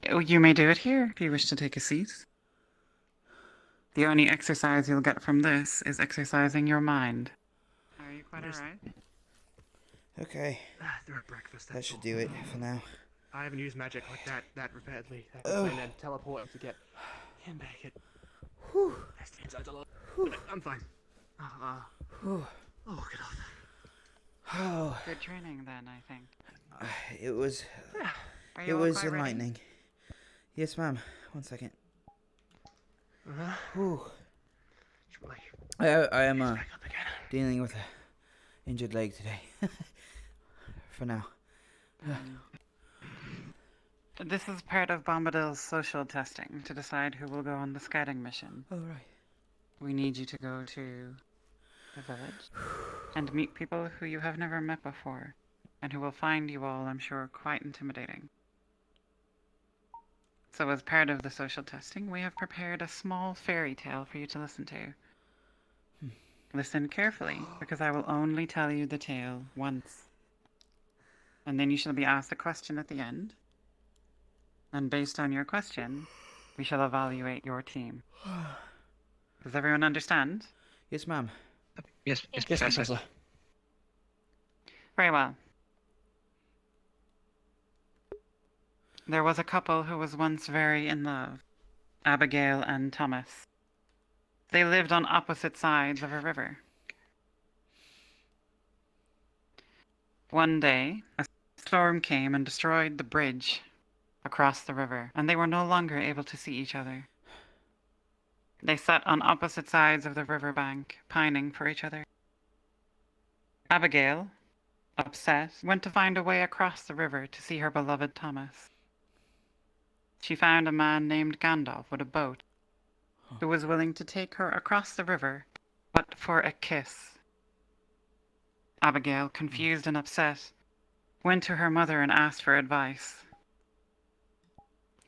Oh, you may do it here if you wish to take a seat. The only exercise you'll get from this is exercising your mind. Are you quite alright? Okay. they're at breakfast. That should do it for now. I haven't used magic like that repeatedly. Ugh. And then teleport to get him back. Whew. I'm fine. Whew. Oh, get off. Oh. Good training then, I think. It was. Are It you all was quite ready? enlightening. Yes, ma'am. 1 second. Whew. I am dealing with a injured leg today. For now. This is part of Bombadil's social testing to decide who will go on the scouting mission. Oh, right. We need you to go to the village and meet people who you have never met before, and who will find you all, I'm sure, quite intimidating. So as part of the social testing, we have prepared a small fairy tale for you to listen to. Listen carefully, because I will only tell you the tale once. And then you shall be asked a question at the end. And based on your question, we shall evaluate your team. Does everyone understand? Yes, ma'am. Yes, Professor. Very well. There was a couple who was once very in love, Abigail and Thomas. They lived on opposite sides of a river. One day, a storm came and destroyed the bridge across the river, and they were no longer able to see each other. They sat on opposite sides of the riverbank, pining for each other. Abigail, upset, went to find a way across the river to see her beloved Thomas. she found a man named Gandalf with a boat who was willing to take her across the river, but for a kiss. Abigail, confused and upset, went to her mother and asked for advice.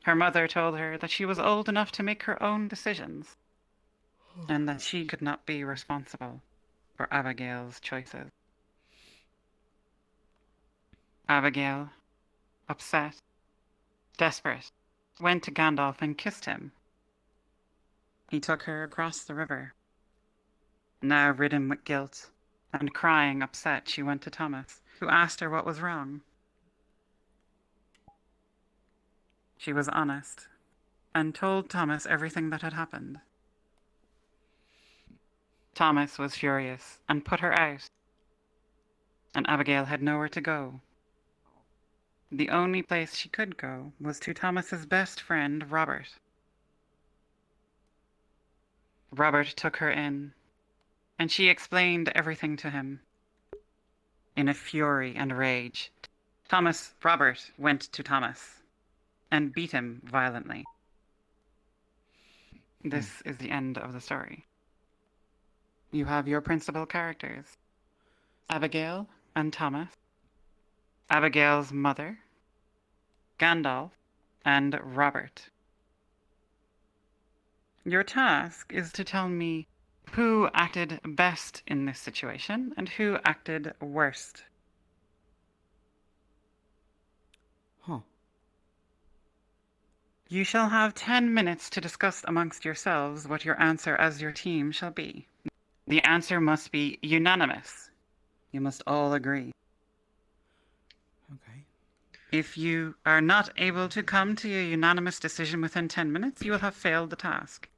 Her mother told her that she was old enough to make her own decisions, and that she could not be responsible for Abigail's choices. Abigail, upset, desperate, went to Gandalf and kissed him. He took her across the river. Now ridden with guilt and crying upset, she went to Thomas, who asked her what was wrong. She was honest and told Thomas everything that had happened. Thomas was furious and put her out, and Abigail had nowhere to go. The only place she could go was to Thomas's best friend, Robert. Robert took her in, and she explained everything to him. In a fury and rage, Robert went to Thomas and beat him violently. This is the end of the story. You have your principal characters, Abigail and Thomas, Abigail's mother, Gandalf, and Robert. Your task is to tell me who acted best in this situation and who acted worst. Huh. You shall have 10 minutes to discuss amongst yourselves what your answer as your team shall be. The answer must be unanimous. You must all agree. Okay. If you are not able to come to a unanimous decision within 10 minutes, you will have failed the task.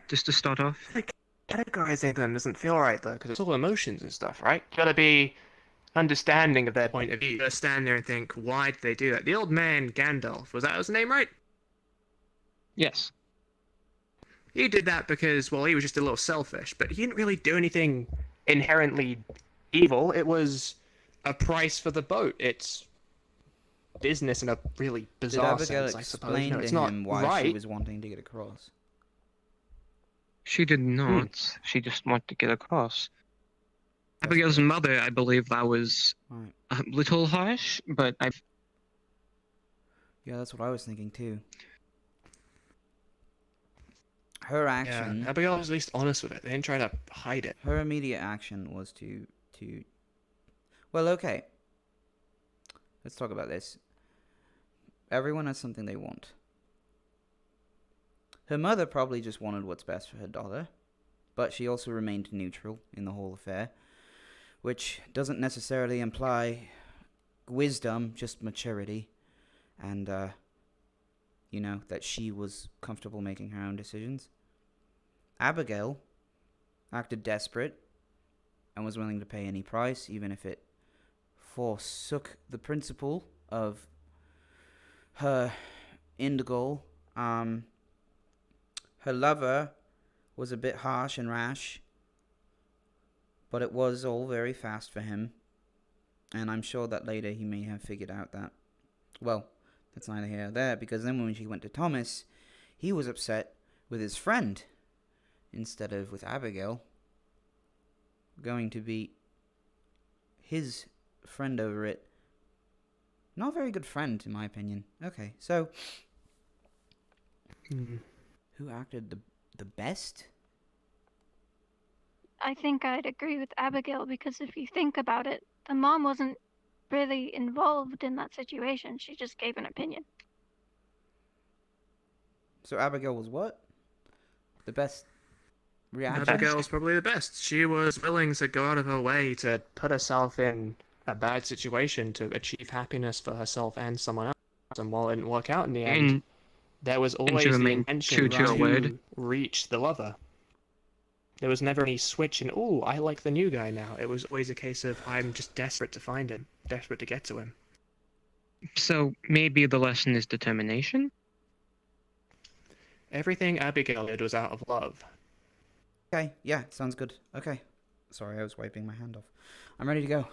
Just to start off, Categorizing them doesn't feel right though, because it's all emotions and stuff, right? You gotta be understanding of their point of view. You gotta stand there and think, why did they do that? The old man, Gandalf, was that his name, right? yes. He did that because, well, he was just a little selfish, but he didn't really do anything inherently evil. It was a price for the boat. It's business in a really Did bizarre Abigail sense, I suppose. explain No, it's to not him why right. she was wanting to get across? She did not. She just wanted to get across. Abigail's mother, I believe that was Right. a little harsh, but Yeah, that's what I was thinking too. Her action. Yeah, Abigail was at least honest with it. They didn't try to hide it. Her immediate action was to. Well, okay. Let's talk about this. Everyone has something they want. Her mother probably just wanted what's best for her daughter, but she also remained neutral in the whole affair, which doesn't necessarily imply wisdom, just maturity, and, that she was comfortable making her own decisions. Abigail acted desperate and was willing to pay any price, even if it forsook the principle of her end goal. Her lover was a bit harsh and rash, but it was all very fast for him, and I'm sure that later he may have figured out that, well, that's neither here nor there, because then when she went to Thomas, he was upset with his friend instead of with Abigail, going to be his friend over it. Not a very good friend, in my opinion. Okay, so who acted the best? I think I'd agree with Abigail because if you think about it, the mom wasn't really involved in that situation. She just gave an opinion. So Abigail was what? The best reaction? Abigail's probably the best. She was willing to go out of her way to put herself in a bad situation to achieve happiness for herself and someone else. And while it didn't work out in the end, there was always the intention to reach the lover. There was never any switch in, oh, I like the new guy now. It was always a case of, I'm just desperate to find him, desperate to get to him. So maybe the lesson is determination? Everything Abigail did was out of love. Okay, yeah, sounds good. Okay. Sorry, I was wiping my hand off. I'm ready to go.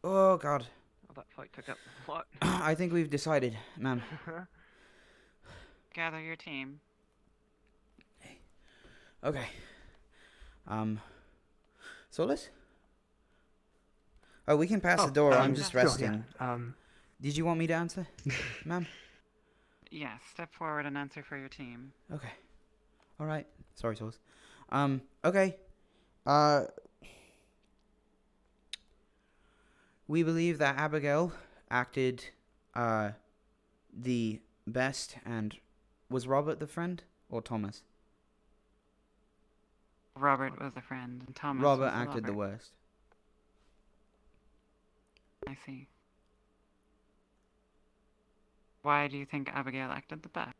Oh, God. Oh, that fight took up a lot. I think we've decided, ma'am. gather your team. Okay. Solus? Oh, we can pass the door. I'm just sure, yeah. resting. Did you want me to answer, ma'am? Yes, step forward and answer for your team. Okay. All right. Sorry, Solus. Okay. We believe that Abigail acted, the best, and was Robert the friend or Thomas? Robert was the friend, and Thomas Robert was the acted the lover. worst. I see. Why do you think Abigail acted the best?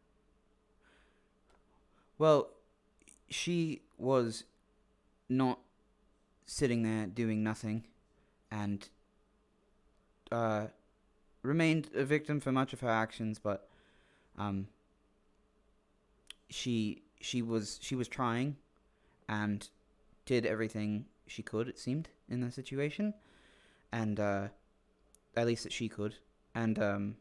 Well, she was not sitting there doing nothing, and remained a victim for much of her actions, but she was trying and did everything she could, it seemed, in the situation, and at least that she could, and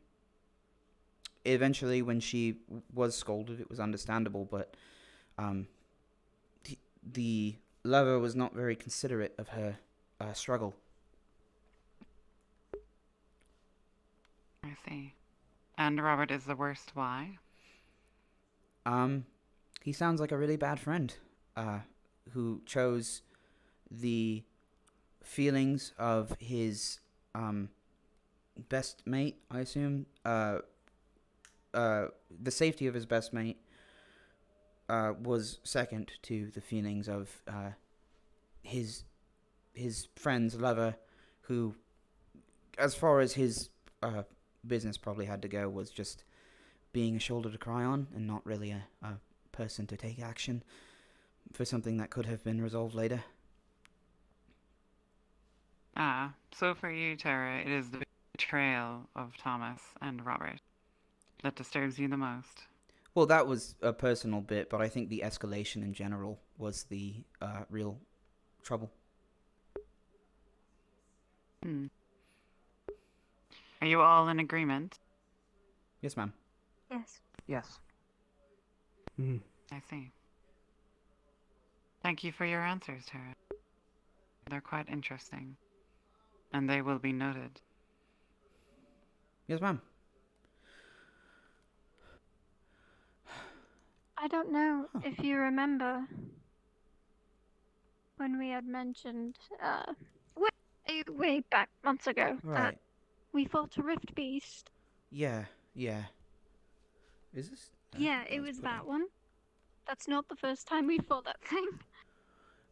eventually when she was scolded, it was understandable, but the lover was not very considerate of her struggle. I see. And Robert is the worst. Why? He sounds like a really bad friend, who chose the feelings of his best mate, I assume, the safety of his best mate was second to the feelings of his friend's lover, who, as far as his business probably had to go, was just being a shoulder to cry on and not really a person to take action for something that could have been resolved later. Ah, so for you, Terra, it is the betrayal of Thomas and Robert that disturbs you the most. Well, that was a personal bit, but I think the escalation in general was the real trouble. Are you all in agreement? Yes, ma'am. Yes. Yes. I see. Thank you for your answers, Terra. They're quite interesting. And they will be noted. Yes, ma'am. I don't know if you remember when we had mentioned way back months ago that Right. we fought a rift beast. Yeah. Is this? Yeah, it was that one. That's not the first time we fought that thing.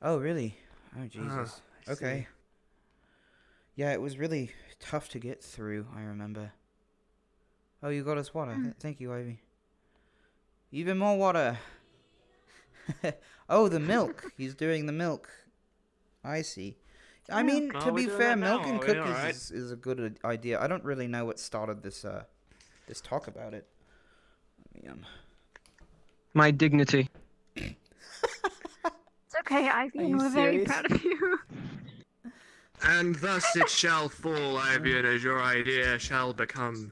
Oh, really? Oh, Jesus. I Okay. see. Yeah, it was really tough to get through, I remember. Oh, you got us water. Thank you, Ivy. Even more water. Oh, the milk. He's doing the milk. I see. I mean, Oh, to we're be doing fair, that milk now, and are we? cookies Alright. is a good idea. I don't really know what started this this talk about it. My dignity. It's okay, Ivy, Are and you we're very serious? proud of you. And thus it shall fall, Ivian, as your idea shall become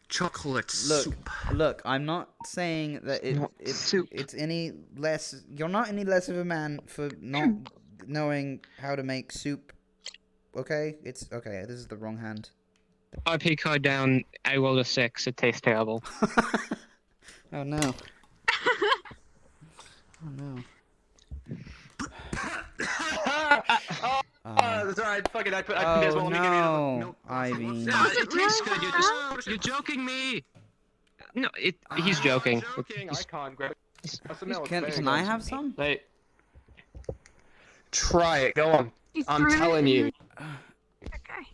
chocolate soup. Look, I'm not saying that it's any less. You're not any less of a man for not knowing how to make soup. Okay, it's okay. This is the wrong hand. RP card down, I rolled a 6, it tastes terrible. Oh no. Oh no. That's alright, fuck it, I put Oh this one, let me give you another no, milk. Ivy. No, it tastes good, you're joking me! No, he's joking. Joking, I can't grab it. That's the milk, Can there you can go. I have some? Hey. Try it, go on. I'm threw it telling in you. Okay.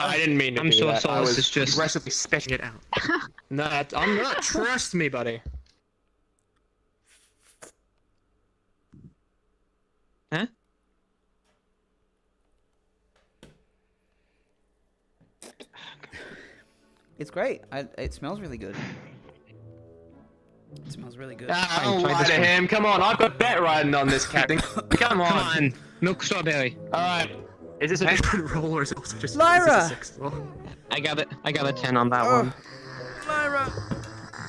I didn't mean to I'm do so that. sorry, I was it's just- aggressively spitting it out. No, I'm not. Trust me, buddy. Huh? It's great. It smells really good. It smells really good. Ah, don't lie to him. Come on, I've got bet riding on this, Captain. Come on. Come on, milk strawberry. Alright. Is this a different roll or is it also just Lyra! is this a 6th roll? I got a 10 on that Oh, one. Lyra.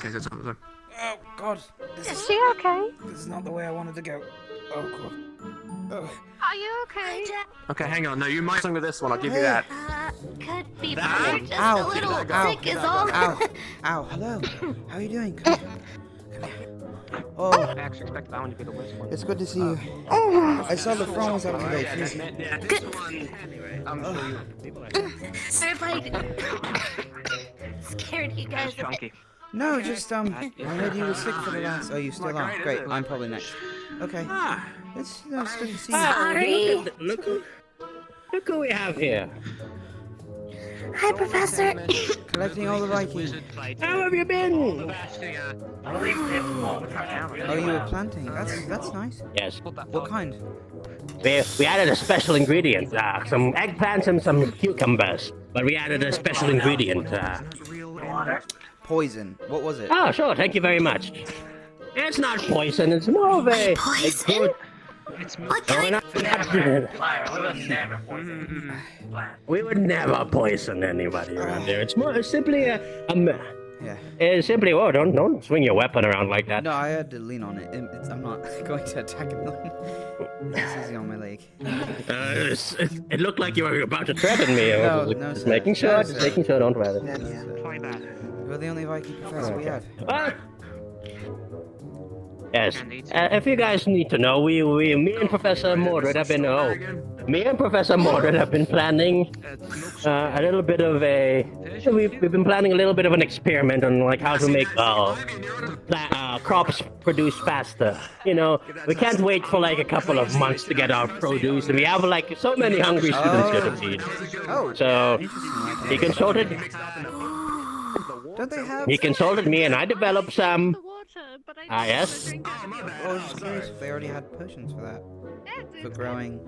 case it's not. Oh God! Is she okay? This is not the way I wanted to go. Oh God! Oh. Are you okay? Okay, hang on. No, you might sing with this one. I'll give you that. Could be That better. one. Just Ow. a little Ow. sick is all. Ow! Ow! Hello. How are you doing? Come here. Come here. Oh, I actually expect that one to be the worst one. it's good to see you. I saw the front was up today. Yeah, this one. I'm sure you. Sort of like scared you guys. That's chunky. No, just I heard you were sick for the last. Oh, you still are. Great. I'm probably next. Okay. It's good to see you. Sorry. Look who we have here. Hi, Professor. Collecting all the Vikings. How have you been? Oh, you were planting. That's nice. Yes. What kind? We added a special ingredient, some eggplants and some cucumbers. But we added a special ingredient. Poison. What was it? Oh, sure. Thank you very much. It's not poison. It's more of a Poison? We would never poison anybody around there. It's more simply Yeah. It's simply, don't swing your weapon around like that. No, I had to lean on it. I'm not going to attack him. It's easy on my leg. It looked like you were about to threaten me. No, Just sir. making sure, No, just sir. making sure, don't worry. Try that. You're the only Viking professor we have. Yes. If you guys need to know, me and Professor Mordred have been planning a little bit of we've been planning a little bit of an experiment on like how to make crops produce faster. You know, we can't wait for like a couple of months to get our produce, and we have like so many hungry students here to feed. Oh, so he consulted. Don't they have? He consulted me, and I developed some. Yes. I was just curious if they already had potions for that. For growing.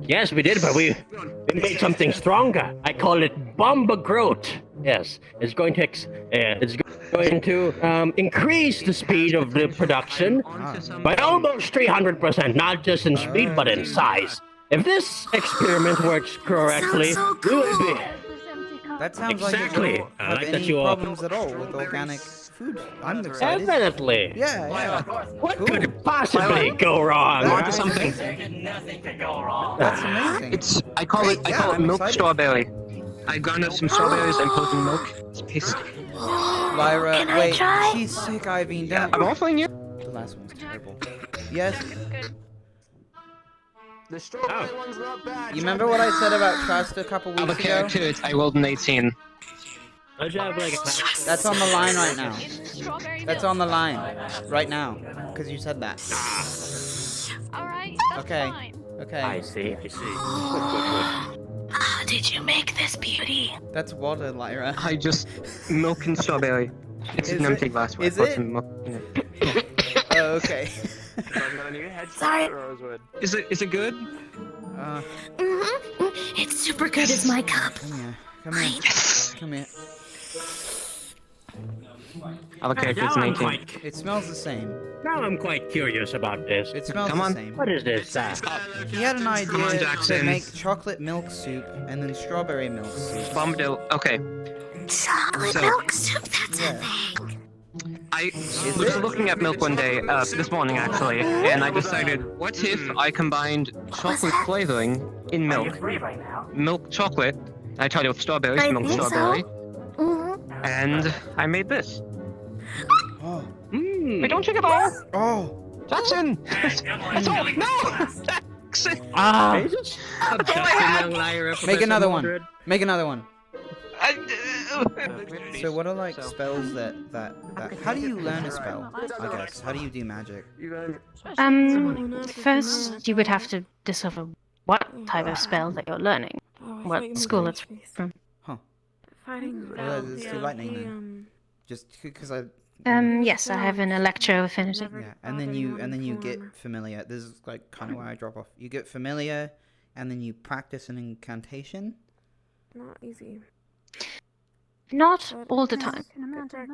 Yes, we did, but we made something stronger. I call it Bomba Growth. Yes, it's going to increase the speed of the production by almost 300%, not just in speed but in size. If this experiment works correctly, we will be. That sounds Exactly. like you I don't like have that any you are. problems at all with organic food. I'm excited. Definitely. Yeah. What could possibly go wrong? Want something? That's amazing. I call it milk excited. strawberry. I ground up some strawberries and put in milk. It's pissed. Lyra, wait, she's sick, Ivy. I'm offering you. The last one was terrible. Yes. The strawberry one's not bad. You remember what I said about trust a couple I'm a weeks ago? character. It's I rolled an 18. That's on the line right now. That's on the line right now, because you said that. Alright, that's Okay. fine. Okay. I see. How did you make this beauty? That's water, Lyra. I just milk and strawberry. It's Is an empty it? glass. Is I put it? some milk in it. Oh, okay. Sorry. Rosewood. Is it good? It's super good as my cup. Come here. Come here. Come here. Other characters an 18. It smells the same. Now I'm quite curious about this. It smells Come the on. same. What is this? He had an Come on, idea to Jackson. make chocolate milk soup and then strawberry milk soup. Bombadil. Okay. Chocolate So- milk soup, that's a Yeah. thing. I was looking at milk one day, this morning actually, and I decided, what if I combined chocolate flavoring in milk? Milk chocolate. I tried it with strawberries, I milk think so. strawberry, Mhm. and I made this. Oh. Wait, don't check it all! Oh. Jackson! That's all! No! Jackson! Make another one. Make another one. So what are like spells that how do you learn a spell? I guess. How do you do magic? First you would have to discover what type of spell that you're learning, what school it's from. Huh. Fighting Well, let's do lightning then. Just because I. Yes, I have an electro affinity. Yeah, and then you get familiar. This is like kind of where I drop off. You get familiar, and then you practice an incantation. Not easy. Not all the time.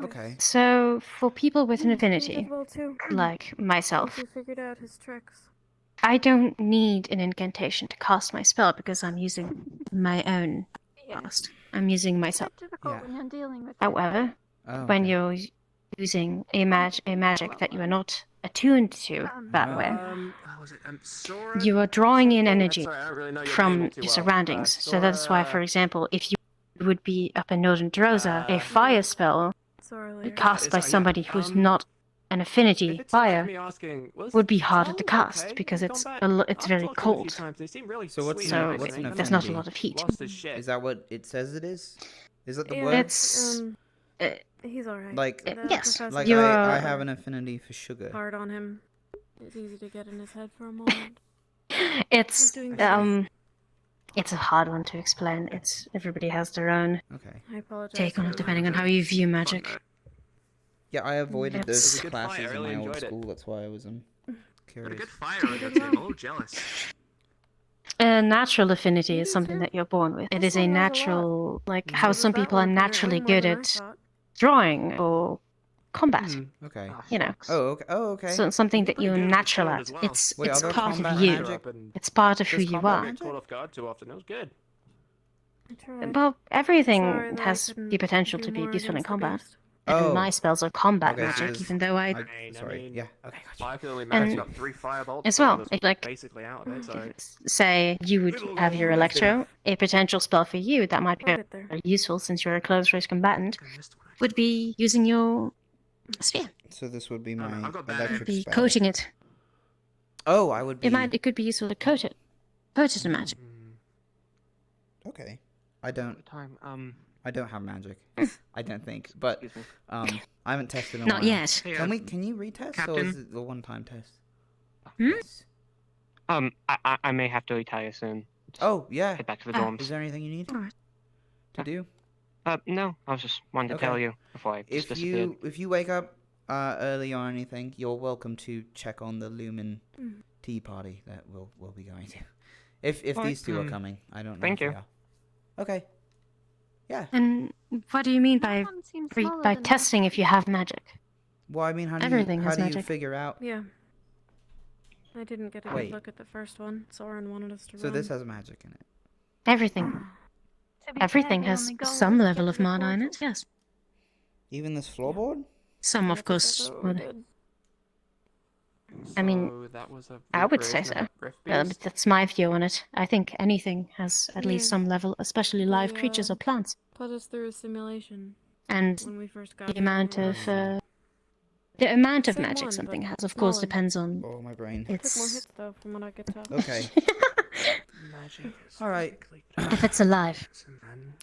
Okay. So for people with an affinity, Well, too. like myself, He figured out his tricks. I don't need an incantation to cast my spell because I'm using my own cast. I'm using myself. Difficult when you're dealing with However, Oh, when okay. you're using a magic that you are not attuned to that way. Was it Sora? You are drawing in energy Sorry, I don't really know your name from all too your well. surroundings. So that's why, for example, if you would be up in Northern Drosa, a fire spell cast by somebody who's not an affinity fire would be harder to cast because it's very cold. So what's So what's an there's not a affinity? lot of heat. Is that what it says it is? Is that the Yeah, word? It's He's alright. Like yes, like you're I have an affinity for sugar. Hard on him. It's easy to get in his head for a moment. it's it's a hard one to explain. It's everybody has their own I apologize. take on it depending on how you view magic. Yeah, I avoided It's- those It was a good classes fight, I in really my old enjoyed it. school. That's why I was What a curious. good fire on your team. I'm a little jealous. A natural affinity is something that you're born with. It is a natural, like how some people are naturally good at drawing or combat. Okay. You know. Oh, okay. Oh, okay. So it's something that you're natural at. It's Wait, it's are there part of combat you. magic? It's part of who There's you combat are. magic? Caught off guard too often. It was good. Well, everything Sorry that I has couldn't the potential do to be more useful in against the combat. beast. And Oh. my spells are combat Okay, so magic, there's- even though I Sorry. Yeah. Okay. I can only manage And about 3 firebolts. as so I well, was if, like- basically out of it. So say you would have your electro, a potential spell for you that might be I'll get there. very useful since you're a close range combatant would be using your sphere. So this would be my I've got bad electric Be spell. coating it. Oh, I would be. It could be useful to coat it. Coat it in magic. Okay. I don't Time. have magic. I don't think. But I haven't tested in a Not while. yet. Hey, Can you retest or Captain? is it the one-time test? Hmm? I may have to retire soon. Oh, yeah. Head back to the Ah. dorms. Is there anything you need Alright. to do? No, I was just wanting to Okay. tell you before I just disappeared. If you wake up early or anything, you're welcome to check on the Lumen tea party that we'll be going to. If Alright, these two are coming, I don't know. thank if you. they are. Okay. Yeah. And what do you mean by One seems smaller by than testing if you have magic? Well, I mean, how do Everything you has how do you magic. figure out? Yeah. I didn't get a Wait. good look at the first one. Soren wanted us to So run. this has magic in it. Everything. To be Everything fair, the has only goal some is to level get of to the mana in portal. it, yes. Even this floorboard? Some, of That's course, what we would. did. I mean, So that was a I would say recreation so. of Rift But Beast. that's my view on it. I think anything has at least Yeah. some level, especially live Yeah. creatures or plants. Put us through a simulation And when we first got the here. amount and it of was- magic Same one, something but has, of course, smaller. depends on Oh, my brain. Took more its hits though, from what I could tell. Okay. Magic is All right. if it's alive.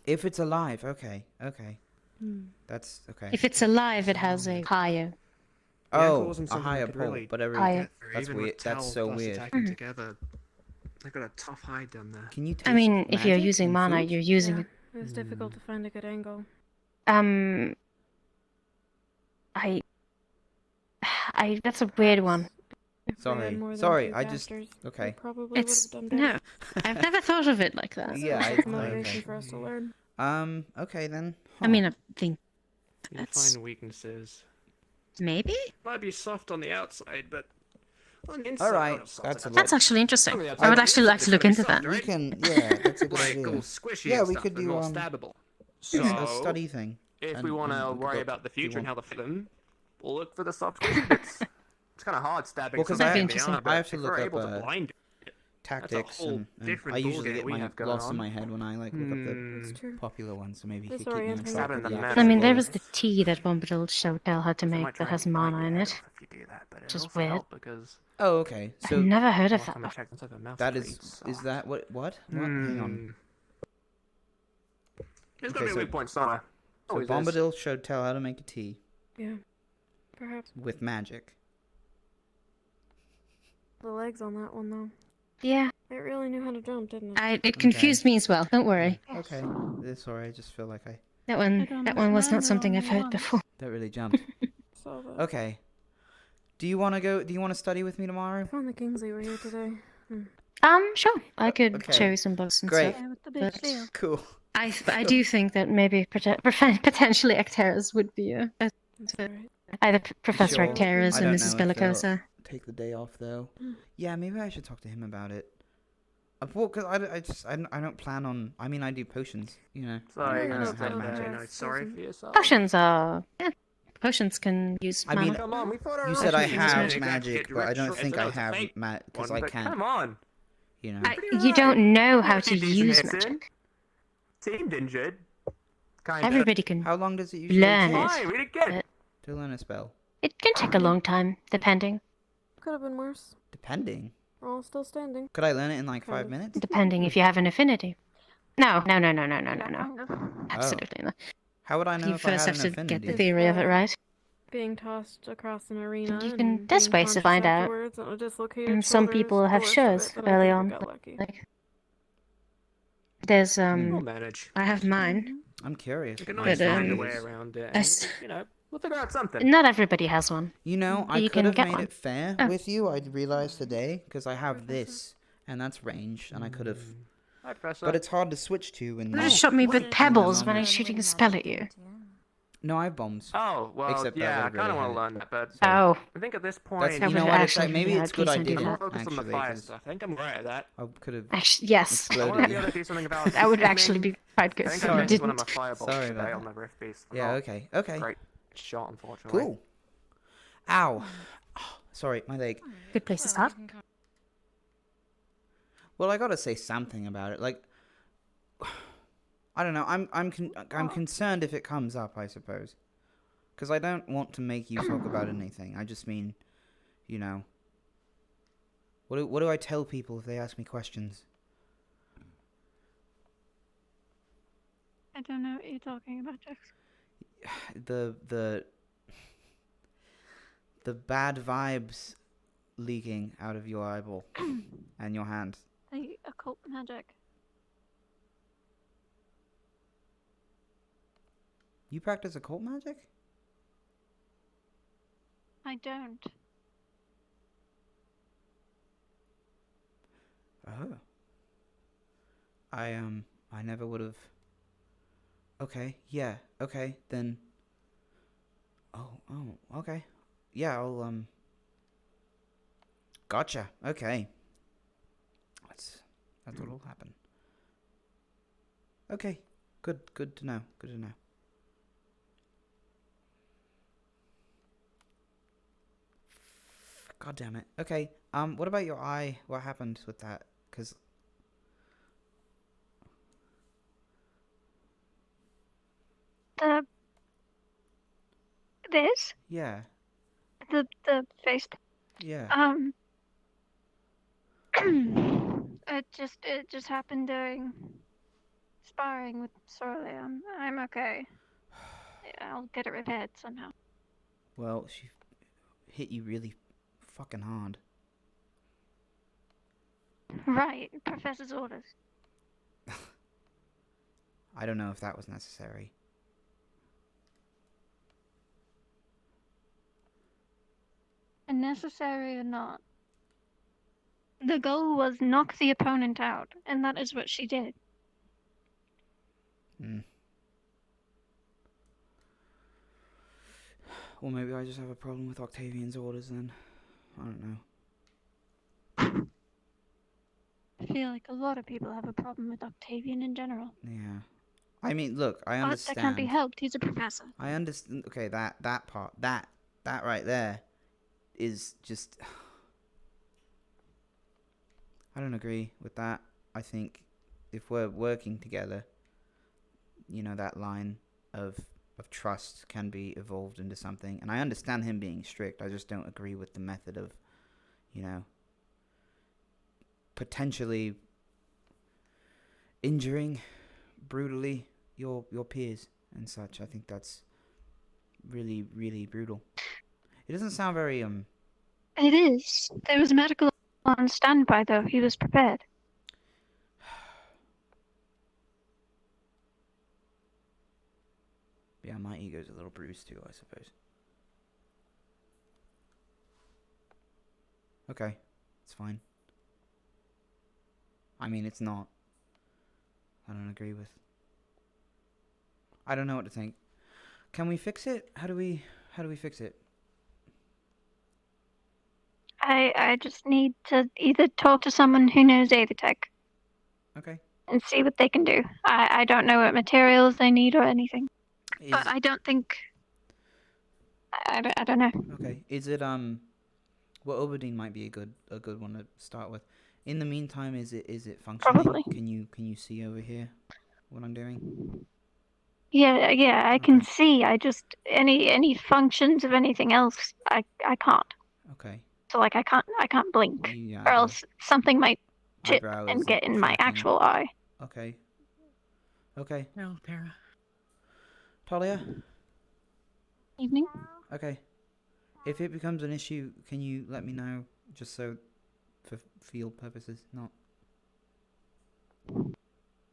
If it's alive, okay. Okay. Hmm. That's okay. If it's alive, it has a higher. The ankle Oh, wasn't a something I higher could pull, really but every Higher. that's Even weird. with That's Tell so plus weird. attacking Mhm. together, I got a tough hide down there. Can you? I mean, taste if you're magic using in mana, food? you're using Yeah, it. it was difficult to find a good angle. Um, I that's a weird one. If we Sorry. had more than Sorry, two I just casters, we okay. probably It's would have done no, better. I've never thought of it like that. Yeah, It's I, motivation okay. for us to learn. Okay then. I mean, I think You that's find weaknesses. maybe. Might be soft on the outside, but on the inside. All right, not soft that's a enough. That's actually interesting. On the I outside, would the actually like inside's to look pretty into soft, that. We right? can. Yeah, that's a good Like idea. all squishy Yeah, and we stuff, could but do more a stabbable. a So, study thing. if And- we want and to we could worry go- about the do you future and how want- they fit them, we'll look for the soft squishy bits. It's kind of hard stabbing Well, 'cause something I- in the interesting. arm, I have but to if look we're up, able to blind it, tactics whole and different I usually ballgame get we my have going lost in on. my head when I like look up Hmm. That's true. the popular ones, so maybe he could keep me on Disorienting. track Stabbing of the the map. actual I mean, there was goals. the tea that Bombadil showed Del how to They make might that try has and bite mana your in head it. off if you do that, but Which is it'll weird. help because Oh, okay. So I've never heard of last that. time I checked, it's like a mouse that trade, is so- that what? Hang on. There's Okay, gonna be a so- weak point somewhere. So Always is. Bombadil showed Tell how to make a tea Yeah. Perhaps. with magic. The legs on that one, though. Yeah, It really knew how to jump, didn't it? it confused me as well. Don't worry. Okay. Sorry, I just feel like I That one was not something I've heard before. that really jumped. So the... Okay. Do you want to go? Do you want to study with me tomorrow? I found the Kingsley were here today. Sure. I could Okay. show you some books and Great. stuff. With the big But seal. Cool. I do think that maybe potentially Ecteras would be That's alright. either Professor Sure. Ecteras I or don't Mrs. know if they'll Bellicosa. Take the day off though. Mm. Yeah, maybe I should talk to him about it. Well, cause I don't plan on. I mean, I do potions. You know. Sorry, I you're don't gonna have stand there, magic. you know, sorry for yourself. Potions are Potions can use I mana. mean, Come on, we thought you said I Potions have magic. magic, but I don't think I have because I But can't. come on. You know. You don't know how to use magic. Seemed injured. Kinda. Everybody can How long does it usually learn take Fine, read it again. to learn a spell? It can take a long time, depending. Could have been worse. Depending. We're all still standing. Could I learn it in like 5 minutes? Depending if you have an affinity. No. Oh. Absolutely not. How would I know You if I first had have an to affinity? get the theory of it right. Being tossed across an arena. You and can. There's being ways to conscious find out. afterwards on a dislocated And some shoulder is people the have worst of shows it, but I early think we on. got lucky. Like, there's We'll manage. I have mine. I'm curious. We can But, always find a way around it. And, as- we'll figure out something. Not everybody has one. You know, I You could can have get made one. it fair Oh. with you. I realized today because I have this, and that's ranged, and I could have. Hi, Professor. But it's hard to switch to when. You just shot me with pebbles when I'm shooting a spell at you. No, I have bombs. Oh, well, Except yeah, I would've kind of really want to hurt. learn that, but Oh. I think at this point, That's, you know what? It's like, maybe it's good I didn't I'm focused on the actually. fire 'Cause stuff. I think I'm right at that. I could have. Actually, yes. I want to exploded be able to do something about That would aiming. actually be quite good. I think So I I missed one of my didn't. fireballs Sorry today about on that. my rift piece. Yeah. Okay. Okay. Great shot, unfortunately. Cool. Ow. Oh, sorry, my leg. Good place to start. Well, I gotta say something about it. Like, I don't know. I'm concerned if it comes up. I suppose, because I don't want to make you talk about anything. I just mean, you know. What do I tell people if they ask me questions? I don't know what you're talking about, Jax. The bad vibes leaking out of your eyeball and your hand. The occult magic. You practice occult magic? I don't. Oh. I never would have. Okay, yeah, okay, then. Oh, okay. Yeah, I'll, Gotcha, okay. That's what'll happen. Okay, good to know, good to know. God damn it. Okay, what about your eye? What happened with that? 'Cause This? yeah, The face. yeah. It just happened during sparring with Sorley. I'm okay. I'll get it repaired somehow. Well, she hit you really fucking hard. Right, Professor's orders. I don't know if that was necessary. And necessary or not, the goal was knock the opponent out, and that is what she did. Well, maybe I just have a problem with Octavian's orders then. I don't know. I feel like a lot of people have a problem with Octavian in general. Yeah. I mean, look, I But understand. that can't be helped. He's a professor. I understand. Okay, that part, that right there, is just. I don't agree with that. I think if we're working together, you know, that line of trust can be evolved into something. And I understand him being strict. I just don't agree with the method of, you know, potentially injuring brutally your peers and such. I think that's really, really brutal. It doesn't sound very It is. There was medical on standby, though. He was prepared. Yeah, my ego's a little bruised too, I suppose. Okay, it's fine. I mean, it's not. I don't agree with. I don't know what to think. Can we fix it? How do we fix it? I just need to either talk to someone who knows Avatech. Okay. And see what they can do. I don't know what materials they need or anything. But I don't think I don't know. Okay. Is it well, Oberdeen might be a good one to start with. In the meantime, is it functioning? Probably. Can you see over here what I'm doing? Yeah, I can see. I just any functions of anything else, I can't. Okay. So like I can't blink, Yeah, or else something might tip eyebrow and isn't get in my tracking. actual eye. Okay. Okay. No, Terra. Talia? Evening. Okay. If it becomes an issue, can you let me know, just so for field purposes, not...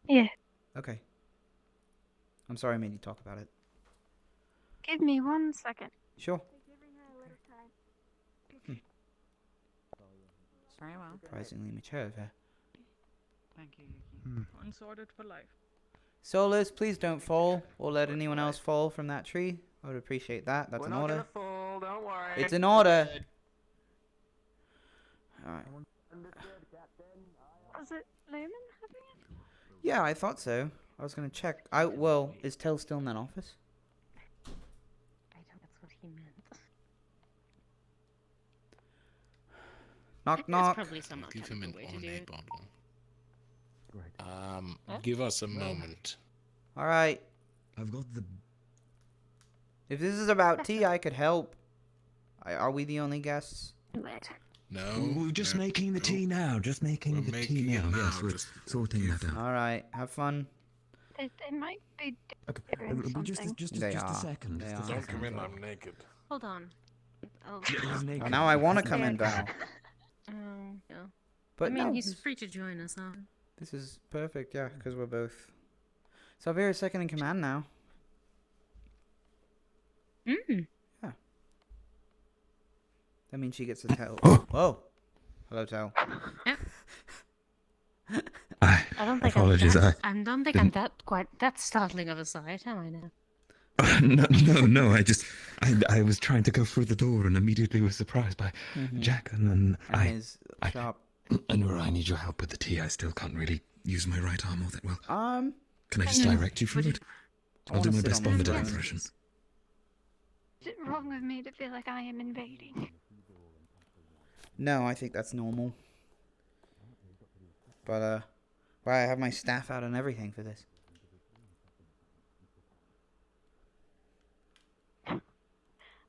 Yeah. Okay. I'm sorry I made you talk about it. Give me 1 second. Sure. Very well. Surprisingly mature of her. Thank you, Yuki. Unsorted for life. Solus, please don't fall, or let anyone else fall from that tree. I would appreciate that. That's We're an not order. gonna fall, don't worry. It's an order. Alright. Was it Lumen having it? Yeah, I thought so. I was gonna check. Well, is Tell still in that office? I think that's what he meant. Knock, knock. Probably someone Give him an ornate bottle. Huh? Give us a moment. Alright. I've got the... If this is about tea, I could help. Are we the only guests? No. We're just making the tea now. Just making the tea now. Yes, we're sorting that out. Alright, have fun. They might be Okay, doing something. just a second. They Just a are. Don't second. come in, I'm naked. Hold on. Oh, Oh, now I want to come in, Val. Oh, yeah. But I mean, no, he's free to join us now. this is perfect, yeah, because we're both... Salvira's second in command now. Mm. Yeah. That means she gets to tell... Whoa! Hello, Tell. I don't think Apologies, I don't think I'm that startling of a sight, am I now? No. I was trying to go through the door and immediately was surprised by Jack, and then his sharp... Anura, I need your help with the tea. I still can't really use my right arm all that well. Can I just No. direct you through it? I'll do my best Bombadil impression. Is it wrong with me to feel like I am invading? No, I think that's normal. But, well, I have my staff out and everything for this.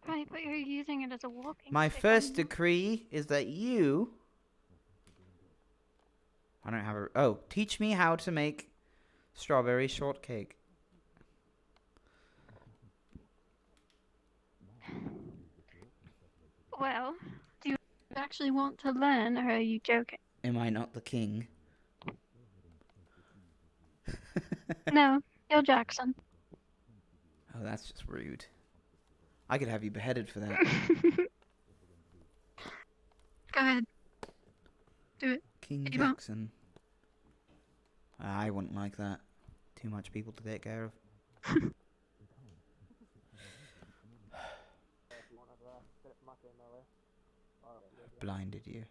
Right, but you're using it as a walking My stick. first decree is that you... I don't have a... Oh, teach me how to make strawberry shortcake. Well, do you actually want to learn, or are you joking? Am I not the king? No, you're Jackson. Oh, that's just rude. I could have you beheaded for that. Go ahead. Do it. King If you want. Jackson. I wouldn't like that. Too much people to take care of. Blinded you.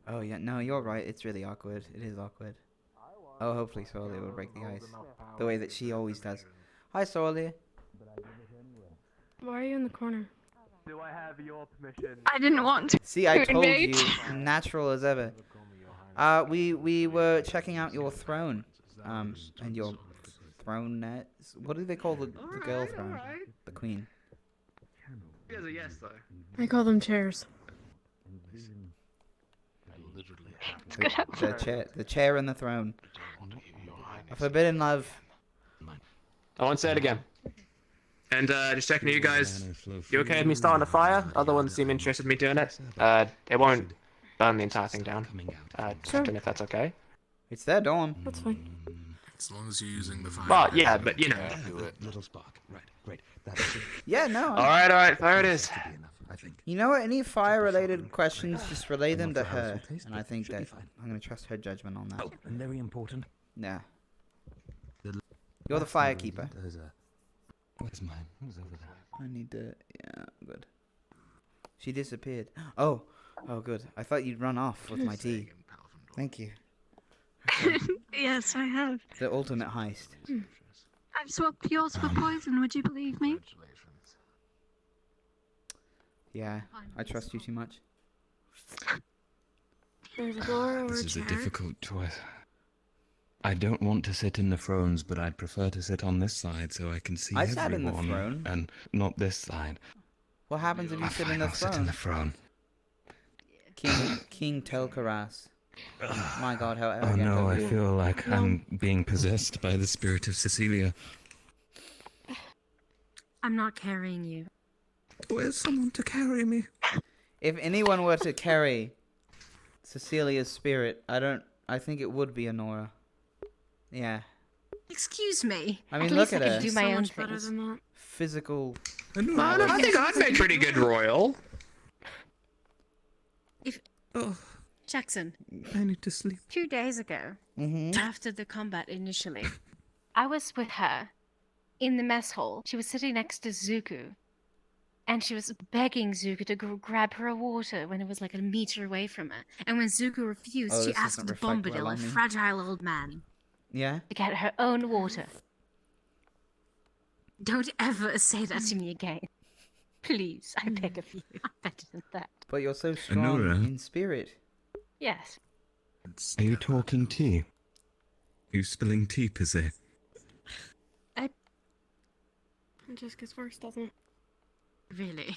Oh yeah, no, you're right. It's really awkward. It is awkward. Oh, hopefully Sorley will break the ice. The way that she always does. Hi, Sorley. Why are you in the corner? Do I have your permission? I didn't want to. See, I told invade. you. Natural as ever. We were checking out your throne. And your throne net. What do they call the girl throne? The queen. He has a yes, though. I call them chairs. The chair and the throne. A forbidden love. I won't say it again. And just checking you guys. You okay with me starting a fire? Other ones seem interested in me doing it. It won't burn the entire thing down. Just wondering if that's okay. It's their dawn. That's fine. As long as you're using the fire. Well, yeah, but you know. Do it. Little spark. Right, great. That's it. Yeah, no. Alright, there it is. I think. You know what? Any fire-related questions, just relay them to her. And I think that I'm going to trust her judgment on that. Oh, and very important. Yeah. You're the firekeeper. Where's mine? Who's over there? I need to... Yeah, good. She disappeared. Oh, Oh, good. I thought you'd run off with my tea. Thank you. Yes, I have. The ultimate heist. I've swapped yours for poison, would you believe me? Yeah, I trust you too much. There's a door or This a is chair. a difficult choice. I don't want to sit in the thrones, but I'd prefer to sit on this side so I can see I everyone. sat in the throne. And not this side. What happens if you sit in the I'll sit in the throne? throne. King Telkaras. My God, how Oh arrogant no, I of you. feel like I'm being possessed by the spirit of Cecilia. I'm not carrying you. Where's someone to carry me? If anyone were to carry Cecilia's spirit, I think it would be Honora. Yeah. Excuse me. I mean, At look least at I her. can do So my own much better things. than that. Physical. I think I'd make pretty good royal. Jackson, I need to sleep. 2 days ago, after the combat initially, I was with her in the mess hall. She was sitting next to Zuko, and she was begging Zuko to go grab her a water when it was like a meter away from her. And when Zuko refused, Oh, she this asked doesn't the reflect well Bombadil, on a me. fragile old man, Yeah? to get her own water. Don't ever say that to me again. Please, I beg of you. I'm better than that. But you're so strong Honora? in spirit. Yes. Are you talking tea? Are you spilling tea, Pizze? It just gets worse, doesn't it? Really?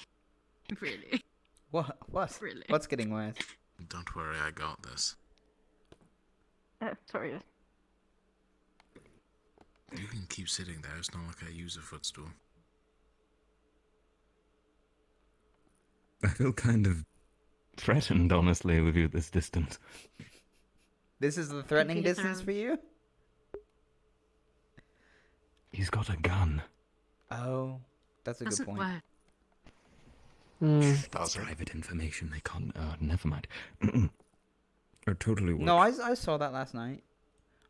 Really? What? Really? What's getting worse? Don't worry, I got this. Sorry. You can keep sitting there, it's not like I use a footstool. I feel kind of threatened, honestly, with you at this distance. This is the threatening Computer distance throne. for you? He's got a gun. Oh, that's a good Doesn't point. work. That's private information. They can't. Never mind. It totally works. No, I saw that last night.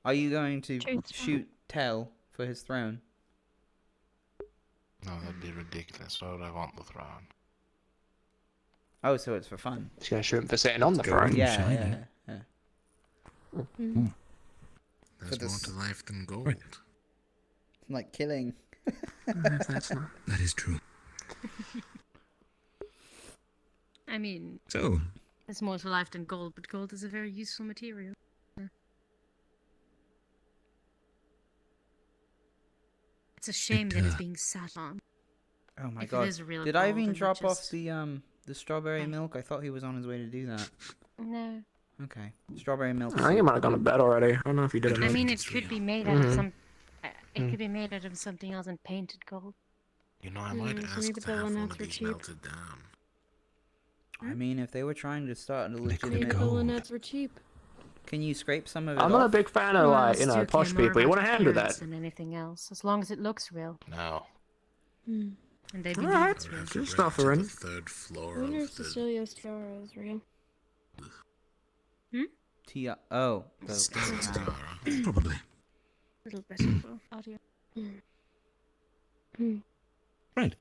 Are you going to shoot Tell for his throne? No, that'd be ridiculous. Why would I want the throne? Oh, so it's for fun. Just gonna shoot him for sitting on the throne. Yeah. There's For more this- to life than gold. Like killing. That's not. That is true. I mean, So, there's more to life than gold, but gold is a very useful material. It's a shame that it's being sat on. Oh my If it God! is real Did gold, Ivan then drop off just- the strawberry milk? I thought he was on his way to do that. No. Okay, strawberry milk. I think he might have gone to bed already. I don't know if he did or I not. mean, it could be made out of Mhm. some. It could be made out of something else and painted gold. You know, I might ask to have one of these melted down. I mean, if they were trying to start a Maybe legitimate. the lunettes were cheap. Can you scrape some of it I'm off? not a big fan of, like, you know, Well, posh Zuki, more people. You about want to handle appearance that? than anything else, as long as it looks real. No. And they believe Alright, it's real. just offering. The third floor I wonder of if the... Cecilia's tiara is real. Tia. Oh. probably. A little better for audio. Right.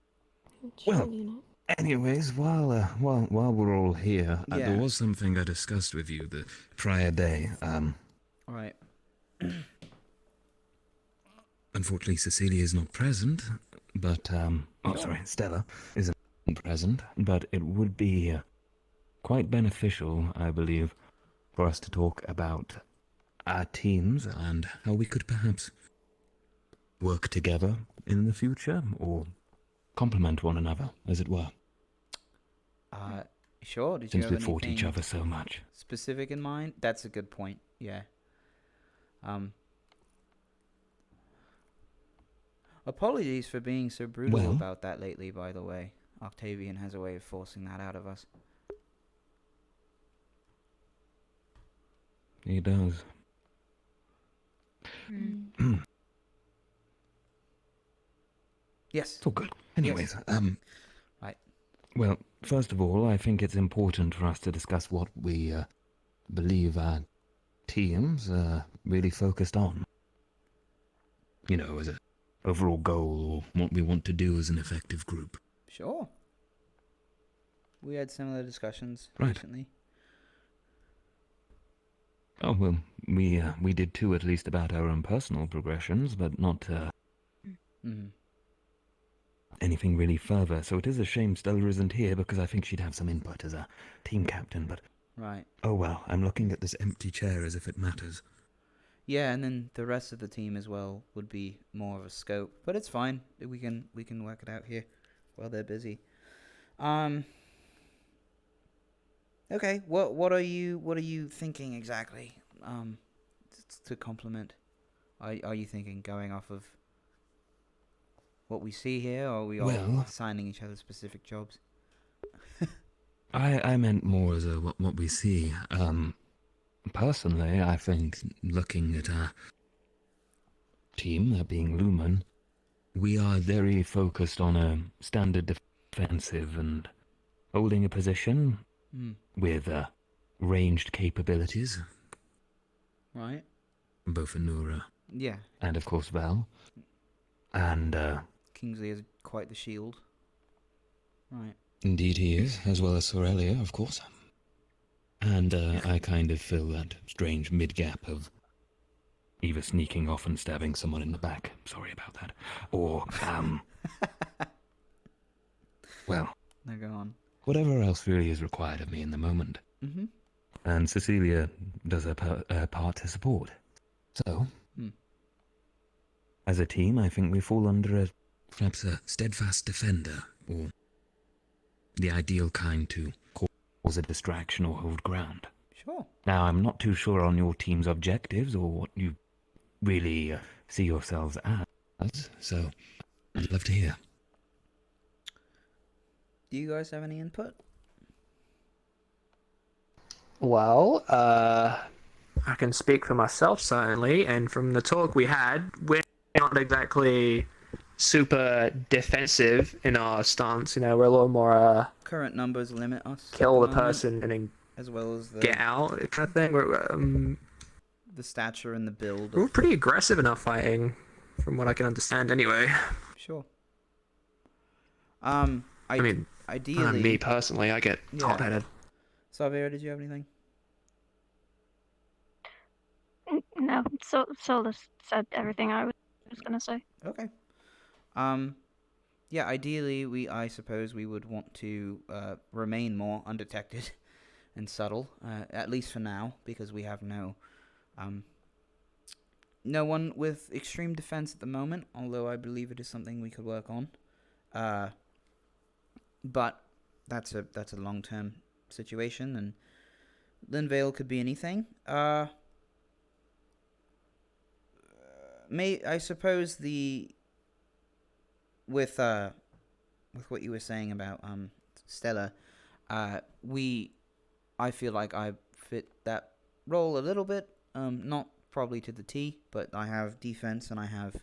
Well, anyways, while we're all here, Yeah. there was something I discussed with you the prior day. Right. Unfortunately, Cecilia is not present, but Stella isn't present. But it would be quite beneficial, I believe, for us to talk about our teams and how we could perhaps work together in the future, or complement one another, as it were. Sure. Did Since you we have fought each anything other so much. specific in mind? That's a good point. Yeah. Apologies for being so brutal Well? about that lately, by the way. Octavian has a way of forcing that out of us. He does. Yes. It's all good. Anyways, Right. Well, first of all, I think it's important for us to discuss what we believe our teams are really focused on. You know, as an overall goal, or what we want to do as an effective group. Sure. We had similar discussions Right. recently. Oh, well, we did too, at least about our own personal progressions, but not, anything really further, so it is a shame Stella isn't here, because I think she'd have some input as a team captain, but... Right. Oh well, I'm looking at this empty chair as if it matters. Yeah, and then the rest of the team as well would be more of a scope, but it's fine. We can work it out here while they're busy. Okay, what are you thinking exactly? To complement, are you thinking going off of what we see here, or are we all assigning each other specific jobs? I meant more as a what we see. Personally, I think looking at our team, that being Lumen, we are very focused on a standard defensive and holding a position with ranged capabilities. Right. Both Anura. Yeah. And of course Val. And Kingsley is quite the shield. Right. Indeed he is, as well as Sorelia, of course. And I kind of fill that strange mid-gap of either sneaking off and stabbing someone in the back, sorry about that, or, well... Now go on. Whatever else really is required of me in the moment. Mm-hmm. And Cecilia does her part to support. So, as a team, I think we fall under perhaps a steadfast defender, or the ideal kind to cause a distraction or hold ground. Sure. Now, I'm not too sure on your team's objectives or what you really see yourselves as, so I'd love to hear. Do you guys have any input? Well, I can speak for myself, certainly, and from the talk we had, we're not exactly super defensive in our stance. You know, we're a little more current numbers limit us. Kill the person and then as well as the get out kind of thing. We're the stature and the build. We're pretty aggressive in our fighting, from what I can understand. Anyway. Sure. I mean, ideally, me personally, I get hot-headed. Savera, did you have anything? No, Solus said everything I was gonna say. Okay. Yeah, ideally, I suppose we would want to remain more undetected and subtle, at least for now, because we have no one with extreme defense at the moment, although I believe it is something we could work on. But that's a long-term situation, and Linvale could be anything. I suppose with what you were saying about Stella, I feel like I fit that role a little bit, not probably to the T, but I have defense and I have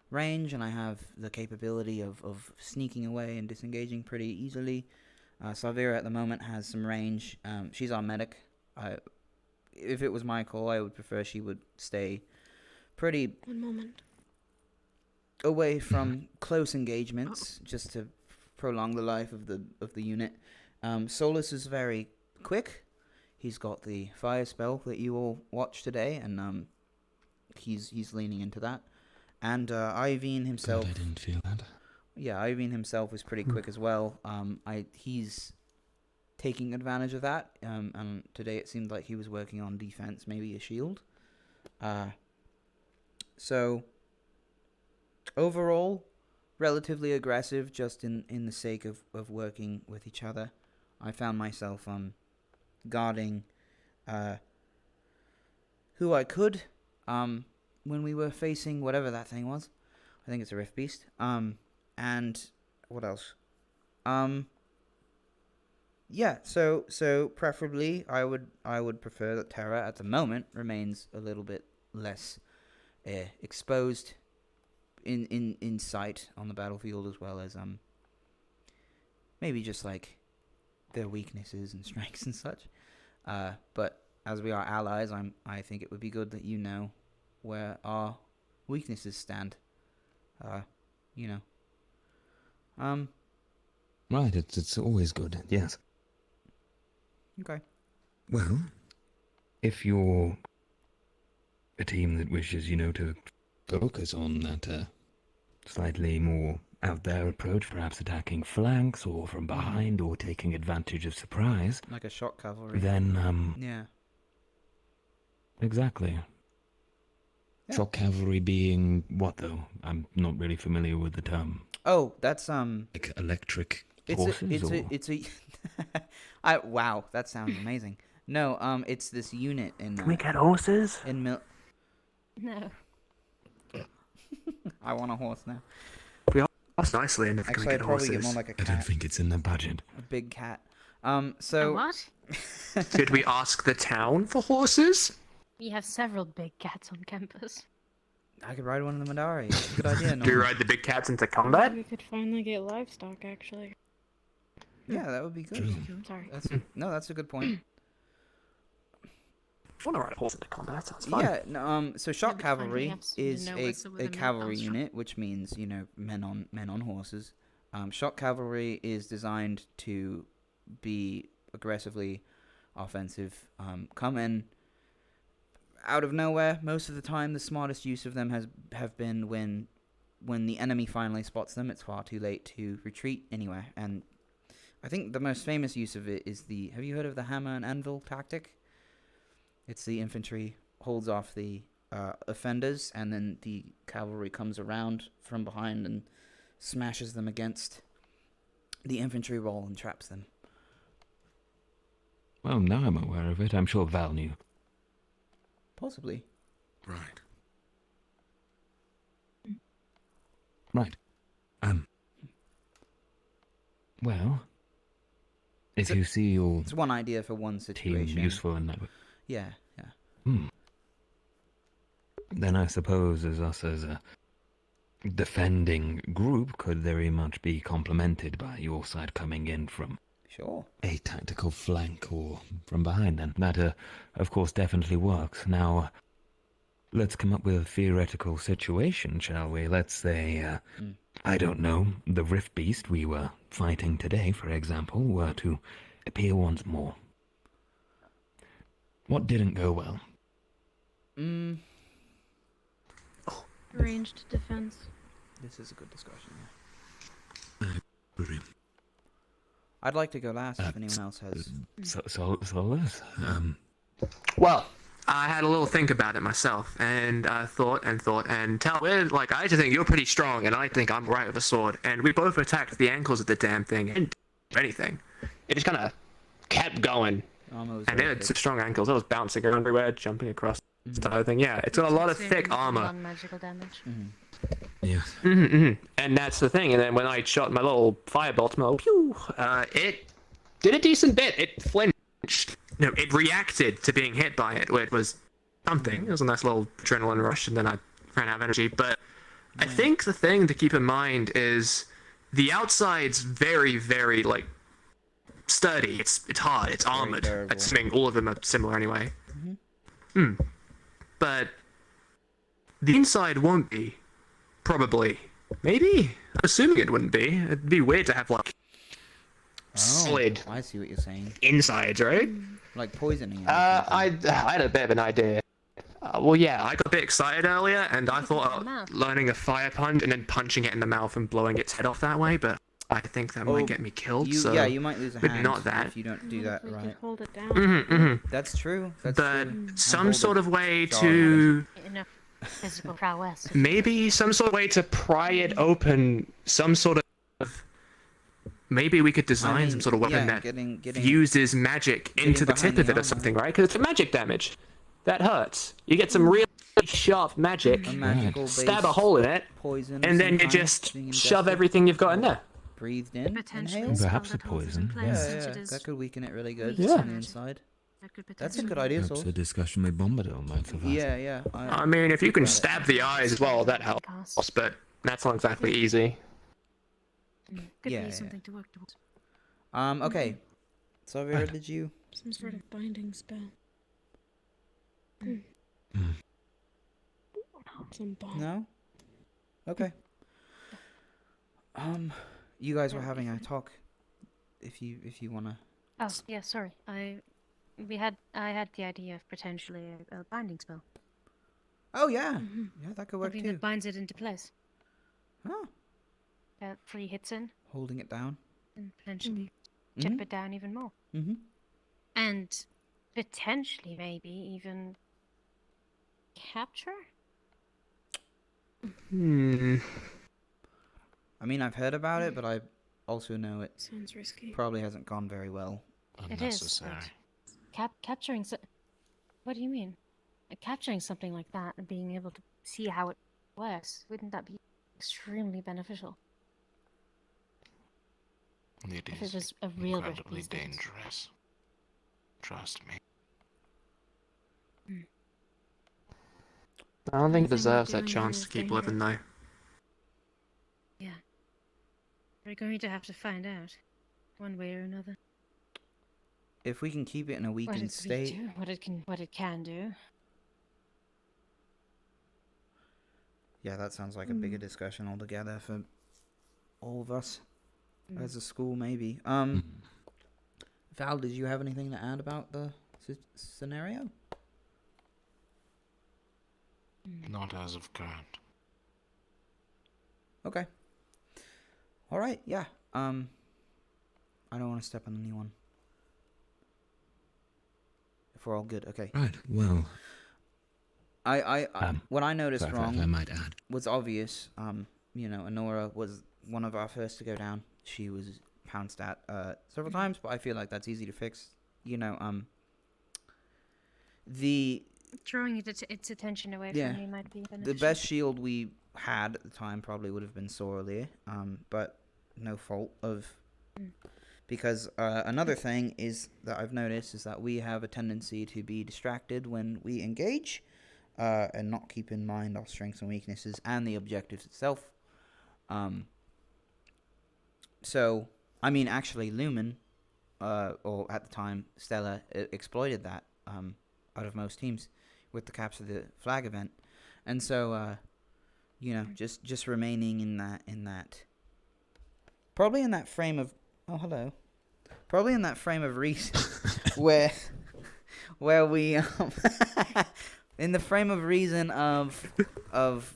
range and I have the capability of sneaking away and disengaging pretty easily. Salvira at the moment has some range. She's our medic. If it was my call, I would prefer she would stay pretty away from close engagements, just to prolong the life of the unit. Solus is very quick. He's got the fire spell that you all watched today, and he's leaning into that. And Iveen himself. God, I didn't feel that. Yeah, Iveen himself is pretty quick as well. He's taking advantage of that. And today it seemed like he was working on defense, maybe a shield. So overall, relatively aggressive, just in the sake of working with each other. I found myself guarding who I could when we were facing whatever that thing was. I think it's a Rift Beast. And what else? Yeah, so preferably I would prefer that Terra at the moment remains a little bit less exposed in sight on the battlefield, as well as maybe just like their weaknesses and strengths and such. But as we are allies, I think it would be good that you know where our weaknesses stand. Right, it's always good, yes. Okay. Well, if you're a team that wishes, to focus on that slightly more out there approach, perhaps attacking flanks or from behind or taking advantage of surprise, Like a shock cavalry. then, Yeah. Exactly. Yeah. Shock cavalry being what, though? I'm not really familiar with the term. Oh, that's Like electric It's horses, it's a. Wow, that sounds amazing. No, it's this unit in. Can we get horses? No. I want a horse now. We asked nicely, and if Actually, we I'd get probably horses. get more like a I cat. don't think it's in the budget. A big cat. So. A what? Did we ask the town for horses? We have several big cats on campus. I could ride one of the Madari. It's a good idea. Do you ride the big cats into combat? We could finally get livestock, actually. Yeah, that would be good. Sorry. That's a good point. I want to ride a horse into combat. That sounds fun. Yeah. No, so shock cavalry have some is to know a what's with a cavalry male unit, which means men on horses. Shock cavalry is designed to be aggressively offensive. Come in out of nowhere most of the time. The smartest use of them have been when the enemy finally spots them. It's far too late to retreat anywhere. And I think the most famous use of it is have you heard of the hammer and anvil tactic? It's the infantry holds off the offenders, and then the cavalry comes around from behind and smashes them against the infantry wall and traps them. Well, now I'm aware of it. I'm sure Val knew. Possibly. Right. Right. Well, if you see your It's one idea for one situation. team useful in that way, Yeah, yeah. then I suppose as a defending group could very much be complemented by your side coming in from Sure. a tactical flank or from behind, and that, of course, definitely works. Now, let's come up with a theoretical situation, shall we? Let's say, I don't know, the Rift Beast we were fighting today, for example, were to appear once more. What didn't go well? Ranged defense. This is a good discussion, yeah. I'd like to go last if anyone else has. Solus? Well, I had a little think about it myself, and I thought, and I just think you're pretty strong, and I think I'm right with a sword, and we both attacked the ankles of the damn thing, and didn't do anything. It just kind of kept going, and it had some strong ankles. It was bouncing everywhere, jumping across the entire thing. Yeah, it's got a lot of thick armor. Non-magical damage. Yeah. And that's the thing. And then when I shot my little firebolt, it did a decent bit. It flinched. No, it reacted to being hit by it, where it was something. It was a nice little adrenaline rush, and then I ran out of energy. But I think the thing to keep in mind is the outside's very, very, sturdy. It's hard. It's armored. Assuming all of them are similar anyway. But the inside won't be. Probably. Maybe? I'm assuming it wouldn't be. It'd be weird to have, slid I see what you're saying. insides, right? Like poisoning. I had a bit of an idea. Well, yeah, I got a bit excited earlier, and I thought about learning a fire punch and then punching it in the mouth and blowing its head off that way, but I think that might get me killed, so... Yeah, you might lose a hand maybe not that. if you don't do that right. Hold it down. That's true. But some sort of way to... Physical prowess. Maybe some sort of way to pry it open, some sort of... Maybe we could design some sort of weapon that fuses magic into the tip of it or something, right? Because it's magic damage. That hurts. You get some really sharp magic, stab a hole in it, and then you just shove everything you've got in there. Breathed in, inhaled. Perhaps a poison. Yeah, that could weaken it really good Yeah. on the inside. That's a good idea, Perhaps Saul. a discussion with Bombadil might suffice. Yeah. I mean, if you can stab the eyes as well, that helps, but that's not exactly easy. Could Yeah, be something to work towards. Okay. So, Vera, did you? Some sort of binding spell. Some bomb. No. Okay. You guys were having a talk. If you wanna Oh, yeah, sorry. I had the idea of potentially a binding spell. Oh yeah, yeah, that could work Something too. that binds it into place. Oh. 3 hits in. Holding it down. And potentially chip it down even more. Mm-hmm. And potentially, maybe even capture? I mean, I've heard about it, but I also know it sounds risky. Probably hasn't gone very well. It is. But capturing. What do you mean? Capturing something like that and being able to see how it works, wouldn't that be extremely beneficial? It If is it was a real incredibly British business. dangerous. Trust me. I don't think it Nothing deserves we're that doing chance here to is keep living, though. Yeah. We're going to have to find out, one way or another. If we can keep it in a What weakened it state, do, what it can do. yeah, that sounds like a bigger discussion altogether for all of us as a school, maybe. Val, did you have anything to add about the scenario? Not as of current. Okay. All right. Yeah. I don't want to step on anyone. If we're all good, okay. Right. Well. What I noticed sorry, wrong if I might add. was obvious. You know, Honora was one of our first to go down. She was pounced at several times, but I feel like that's easy to fix. You know, Drawing its attention away yeah, from me might be beneficial. the best shield we had at the time probably would have been Soraleer, but no fault of. Because another thing is that I've noticed is that we have a tendency to be distracted when we engage, and not keep in mind our strengths and weaknesses and the objectives itself. So, I mean, actually, Lumen, or at the time, Stella, exploited that out of most teams with the Capture the Flag event. And so, you know, just remaining in that, probably in that frame of, oh, hello. Probably in that frame of reason where we, in the frame of reason of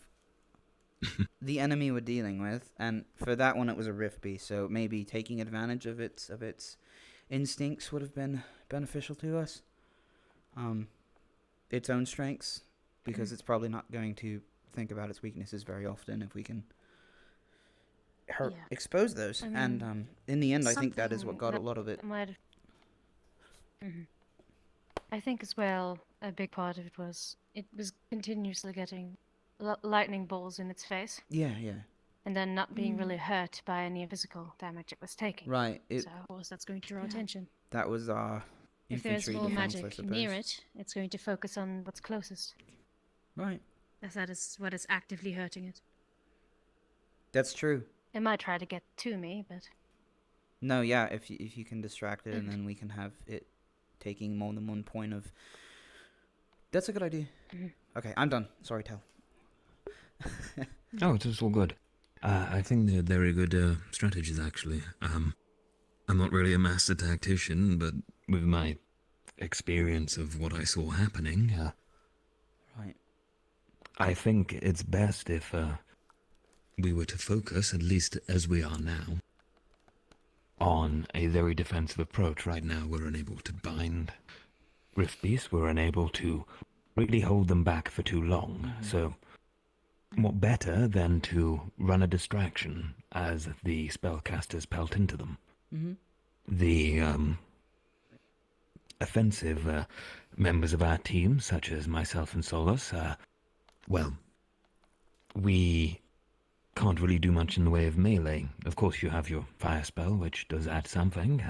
the enemy we're dealing with, and for that one it was a Rift Beast, so maybe taking advantage of its instincts would have been beneficial to us. Its own strengths, because it's probably not going to think about its weaknesses very often if we can expose those. I mean, and in the end, I think that is what got a lot of it. I think as well, a big part of it was continuously getting lightning balls in its face. Yeah, yeah. And then not being really hurt by any physical damage it was taking. Right. So, of course, that's going to draw attention. That was our if there's infantry more defense, magic I suppose. near it, it's going to focus on what's closest. Right. That is what is actively hurting it. That's true. It might try to get to me, but... No, yeah, if you can distract it, and then we can have it taking more than one point of... That's a good idea. Okay, I'm done. Sorry, Tel. Oh, it's all good. I think they're very good strategies, actually. I'm not really a master tactician, but with my experience of what I saw happening, right. I think it's best if we were to focus, at least as we are now, on a very defensive approach. Right now, we're unable to bind Rift Beasts. We're unable to really hold them back for too long. So, what better than to run a distraction as the spellcasters pelt into them? The offensive members of our team, such as myself and Solus, well, we can't really do much in the way of melee. Of course, you have your fire spell, which does add something.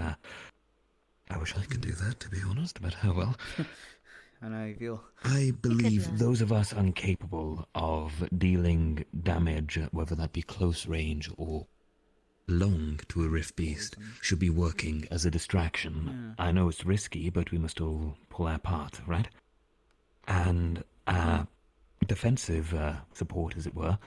I wish I could do that, to be honest, but oh well. I know you feel. I believe those of us incapable of dealing damage, whether that be close range or long to a Rift Beast, should be working as a distraction. I know it's risky, but we must all pull our part, right? And defensive support, as it were,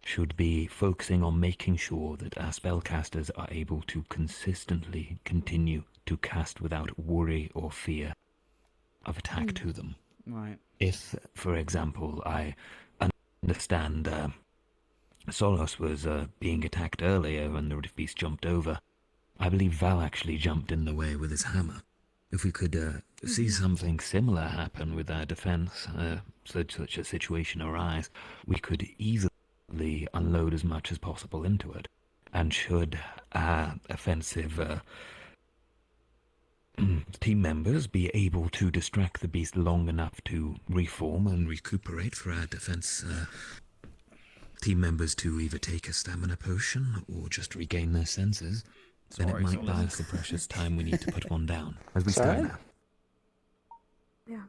should be focusing on making sure that our spellcasters are able to consistently continue to cast without worry or fear of attack to them. Right. If, for example, I understand Solos was being attacked earlier and the beast jumped over, I believe Val actually jumped in the way with his hammer. If we could see something similar happen with our defense, such a situation arise, we could easily unload as much as possible into it. And should our offensive team members be able to distract the beast long enough to reform and recuperate for our defense team members to either take a stamina potion or just regain their senses, then it might buy us the precious time we need to put one down as we stand now. Yeah.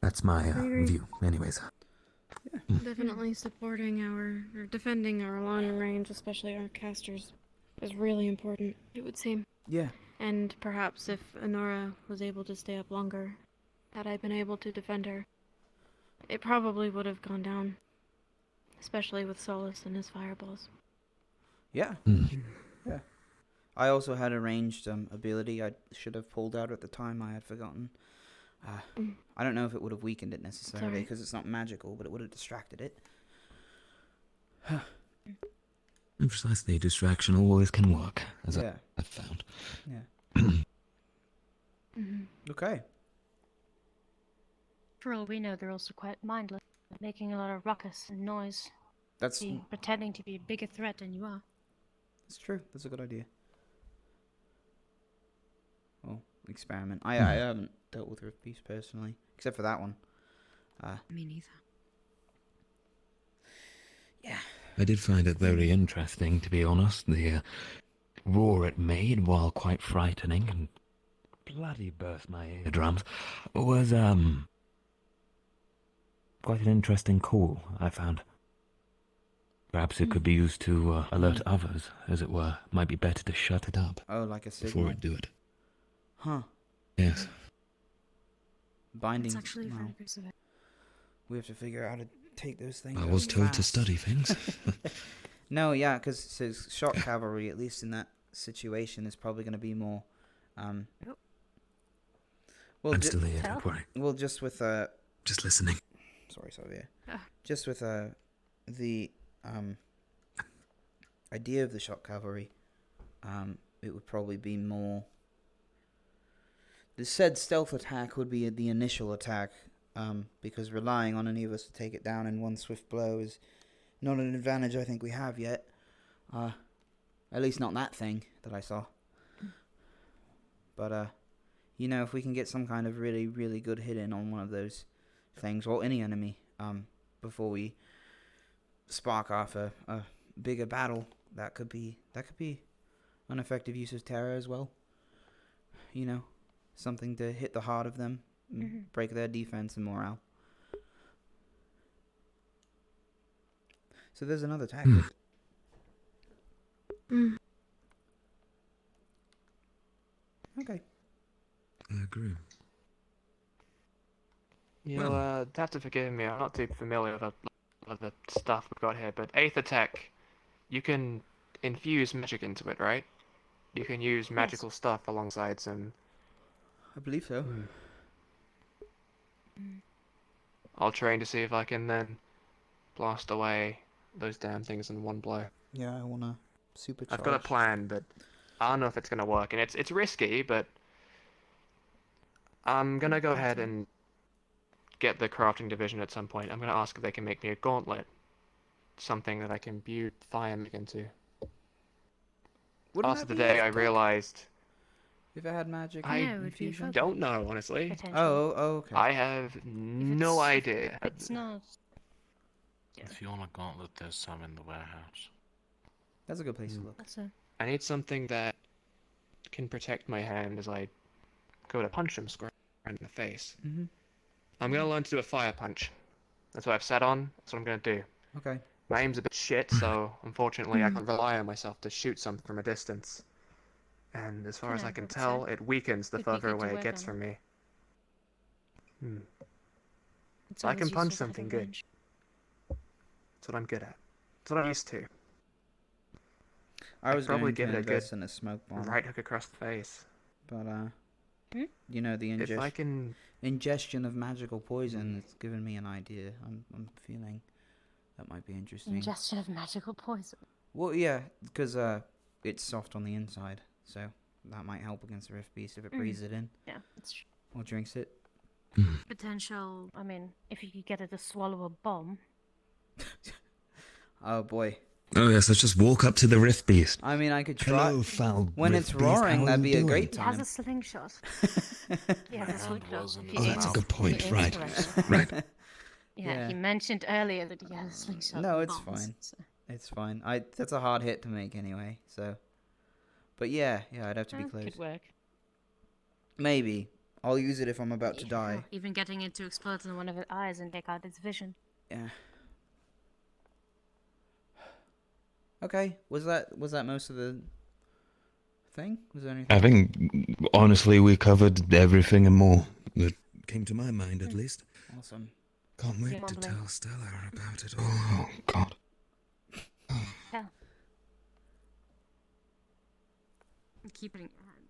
That's my view, anyways. Definitely supporting or defending our long range, especially our casters, is really important, it would seem. Yeah. And perhaps if Honora was able to stay up longer, had I been able to defend her, it probably would have gone down. Especially with Solus and his fireballs. Yeah. Yeah. I also had a ranged ability I should have pulled out at the time. I had forgotten. I don't know if it would have weakened it necessarily because it's not magical, but it would have distracted it. Precisely, distraction always can work, as Yeah. I've found. Yeah. Okay. For all we know, they're also quite mindless, making a lot of ruckus and noise. That's pretending to be a bigger threat than you are. That's true. That's a good idea. Well, experiment. I haven't dealt with Rift Beast personally, except for that one. Me neither. Yeah. I did find it very interesting, to be honest. The roar it made, while quite frightening and bloody burst my eardrums, was quite an interesting call, I found. Perhaps it could be used to alert others, as it were. Might be better to shut it up. Oh, like a signal. Before it do it. Huh. Yes. Binding. That's actually well, very specific. we have to figure out how to take those things. I was told to fast. study things. No, yeah, because it says shock cavalry, at least in that situation, is probably going to be more. Well, I'm still here, don't worry. Well, just with Just listening. Sorry, Xavier. Just with the idea of the shock cavalry, it would probably be more. The said stealth attack would be the initial attack, because relying on any of us to take it down in one swift blow is not an advantage I think we have yet. At least not that thing that I saw. But, you know, if we can get some kind of really, really good hit in on one of those things, or any enemy, before we spark off a bigger battle, that could be an effective use of Terra as well. You know, something to hit the heart of them, break their defense and morale. So there's another tactic. Okay. I agree. You'll have to forgive me, I'm not too familiar with a lot of the stuff we've got here, but Aether Tech, you can infuse magic into it, right? You can use magical stuff alongside some... I believe so. I'll train to see if I can then blast away those damn things in one blow. Yeah, I wanna supercharge. I've got a plan, but I don't know if it's gonna work, and it's risky, but I'm gonna go ahead and get the crafting division at some point. I'm gonna ask if they can make me a gauntlet, something that I can imbue fire into. After the day, I realized if it had magic, I don't know, honestly. Oh, okay. I have no idea. It's not. If you want a gauntlet, there's some in the warehouse. That's a good place to look. I need something that can protect my hand as I go to punch him square in the face. I'm gonna learn to do a fire punch. That's what I've set on. That's what I'm gonna do. Okay. My aim's a bit shit, so unfortunately I can rely on myself to shoot something from a distance. And as far as I can tell, it weakens the further away it gets from me. So I can punch something good. That's what I'm good at. That's what I'm used to. I was probably going to give it a good invest in a smoke bomb. right hook across the face. But You know, the If I can... ingestion of magical poison. It's given me an idea. I'm feeling that might be interesting. Ingestion of magical poison. Well, yeah, because it's soft on the inside, so that might help against the rift beast if it breathes it in. Yeah, that's true. Or drinks it. Potential. I mean, if you could get it to swallow a bomb. Oh boy. Oh yes, let's just walk up to the rift beast. I mean, I could try. Hello, foul When rift it's beast, roaring, how are that'd you be a doing? great He time. has a slingshot. He has a slingshot. Oh, that's a good point. Right, right. Yeah, he mentioned earlier that he has a slingshot. No, and it's bombs, fine. so- It's fine. That's a hard hit to make anyway. So, but yeah, I'd have to be close. Could work. Maybe I'll use it if I'm about to die. Even getting it to explode in one of its eyes and take out its vision. Yeah. Okay. Was that most of the thing? Was there anything? I think, honestly, we covered everything and more that came to my mind, at least. Awesome. Can't wait to tell Stella about it all. Oh, God. Yeah. Keep it in your hand.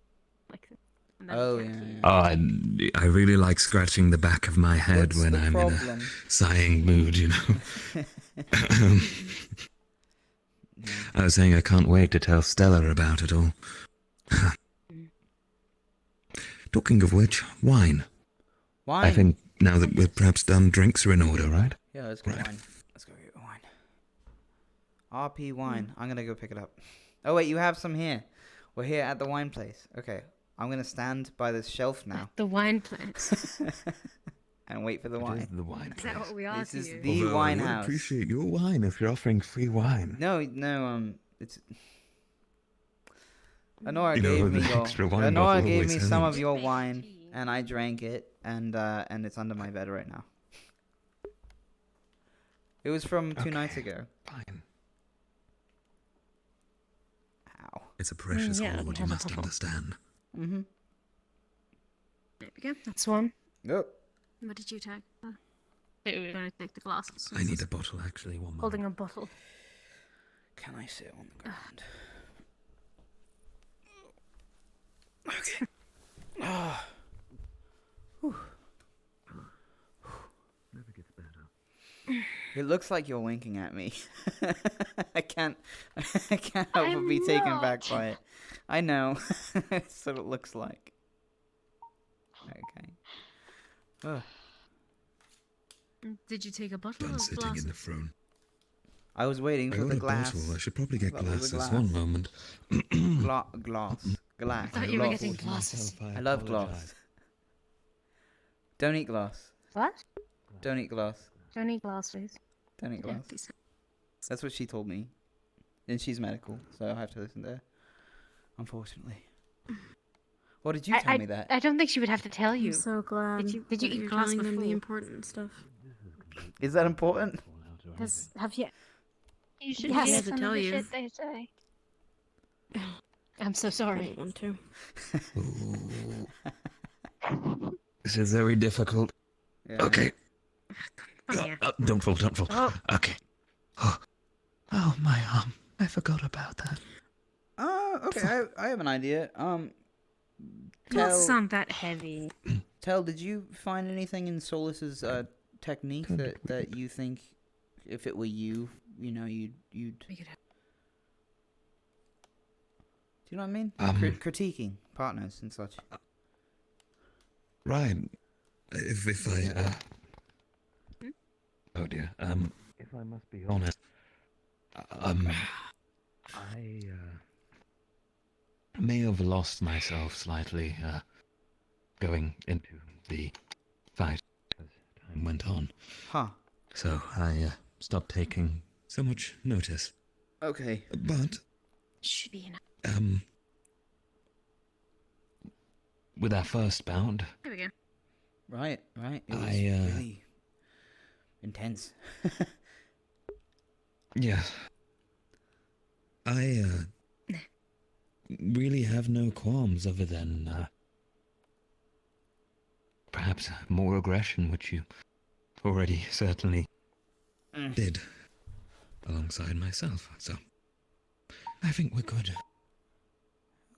Like this. And then Oh, you yeah, can't keep- I really like scratching the back of my head What's when the I'm in problem? a sighing mood, you know. I was saying I can't wait to tell Stella about it all. Talking of which, wine. Wine? I think now that we're perhaps done, drinks are in order, right? Yeah, let's get wine. Let's go get wine. RP wine. I'm gonna go pick it up. Oh wait, you have some here. We're here at the wine place. Okay, I'm gonna stand by this shelf now. The wine place. And wait for the wine. The wine Is that what we are This to is you? the Although wine I would house. appreciate your wine if you're offering free wine. No, it's. Honora You know, gave the me your. extra wine Honora bottle gave me always some helps. of your wine, and I drank it, and it's under my bed right now. It was from 2 nights ago. Fine. Ow. It's a precious yeah, hoard, we you have a must bottle. understand. Mm-hmm. There we go. That's one. Yep. What did you take? We're going to take the glasses. I need a bottle, actually, one moment. Holding a bottle. Can I sit on the ground? Okay. Ah. Whew. Never gets better. It looks like you're winking at me. I can't help but be taken back by it. I know. That's what it looks like. Okay. Ugh. Did you take a bottle Done or sitting glasses? in the throne. I was waiting I for got the a glass. bottle. I should probably get That was a glasses. glass. One moment. Glass. I thought you were getting glasses. I love glass. Don't eat glass. What? Don't eat glass. Don't eat glasses. Don't eat glass. That's what she told me. And she's medical, so I have to listen to her. Unfortunately. What did you tell me that? I don't think she would have to tell you. I'm so glad. Did you that eat you're glass telling them before? the important stuff? Is that important? Have you? You should Yes. hear Yes, I some tell of the you. shit they say. I'm so I sorry. don't want to. This is very difficult. Yeah. Okay. Come here. Don't fall, don't fall. Oh. Okay. Oh, my arm. I forgot about that. Okay, I have an idea. Glasses aren't that heavy. Tell, did you find anything in Solus's technique that you think, if it were you, you'd Make it do you know what I mean? Critiquing partners and such. Right. If I, Oh dear. If I must be honest, I may have lost myself slightly, going into the fight as time went on. Huh. So I, stopped taking so much notice. Okay. But, should be enough. with our first bout, Here we go. Right. It was really intense. yeah. I, really have no qualms other than, perhaps more aggression, which you already certainly did alongside myself, so I think we're good.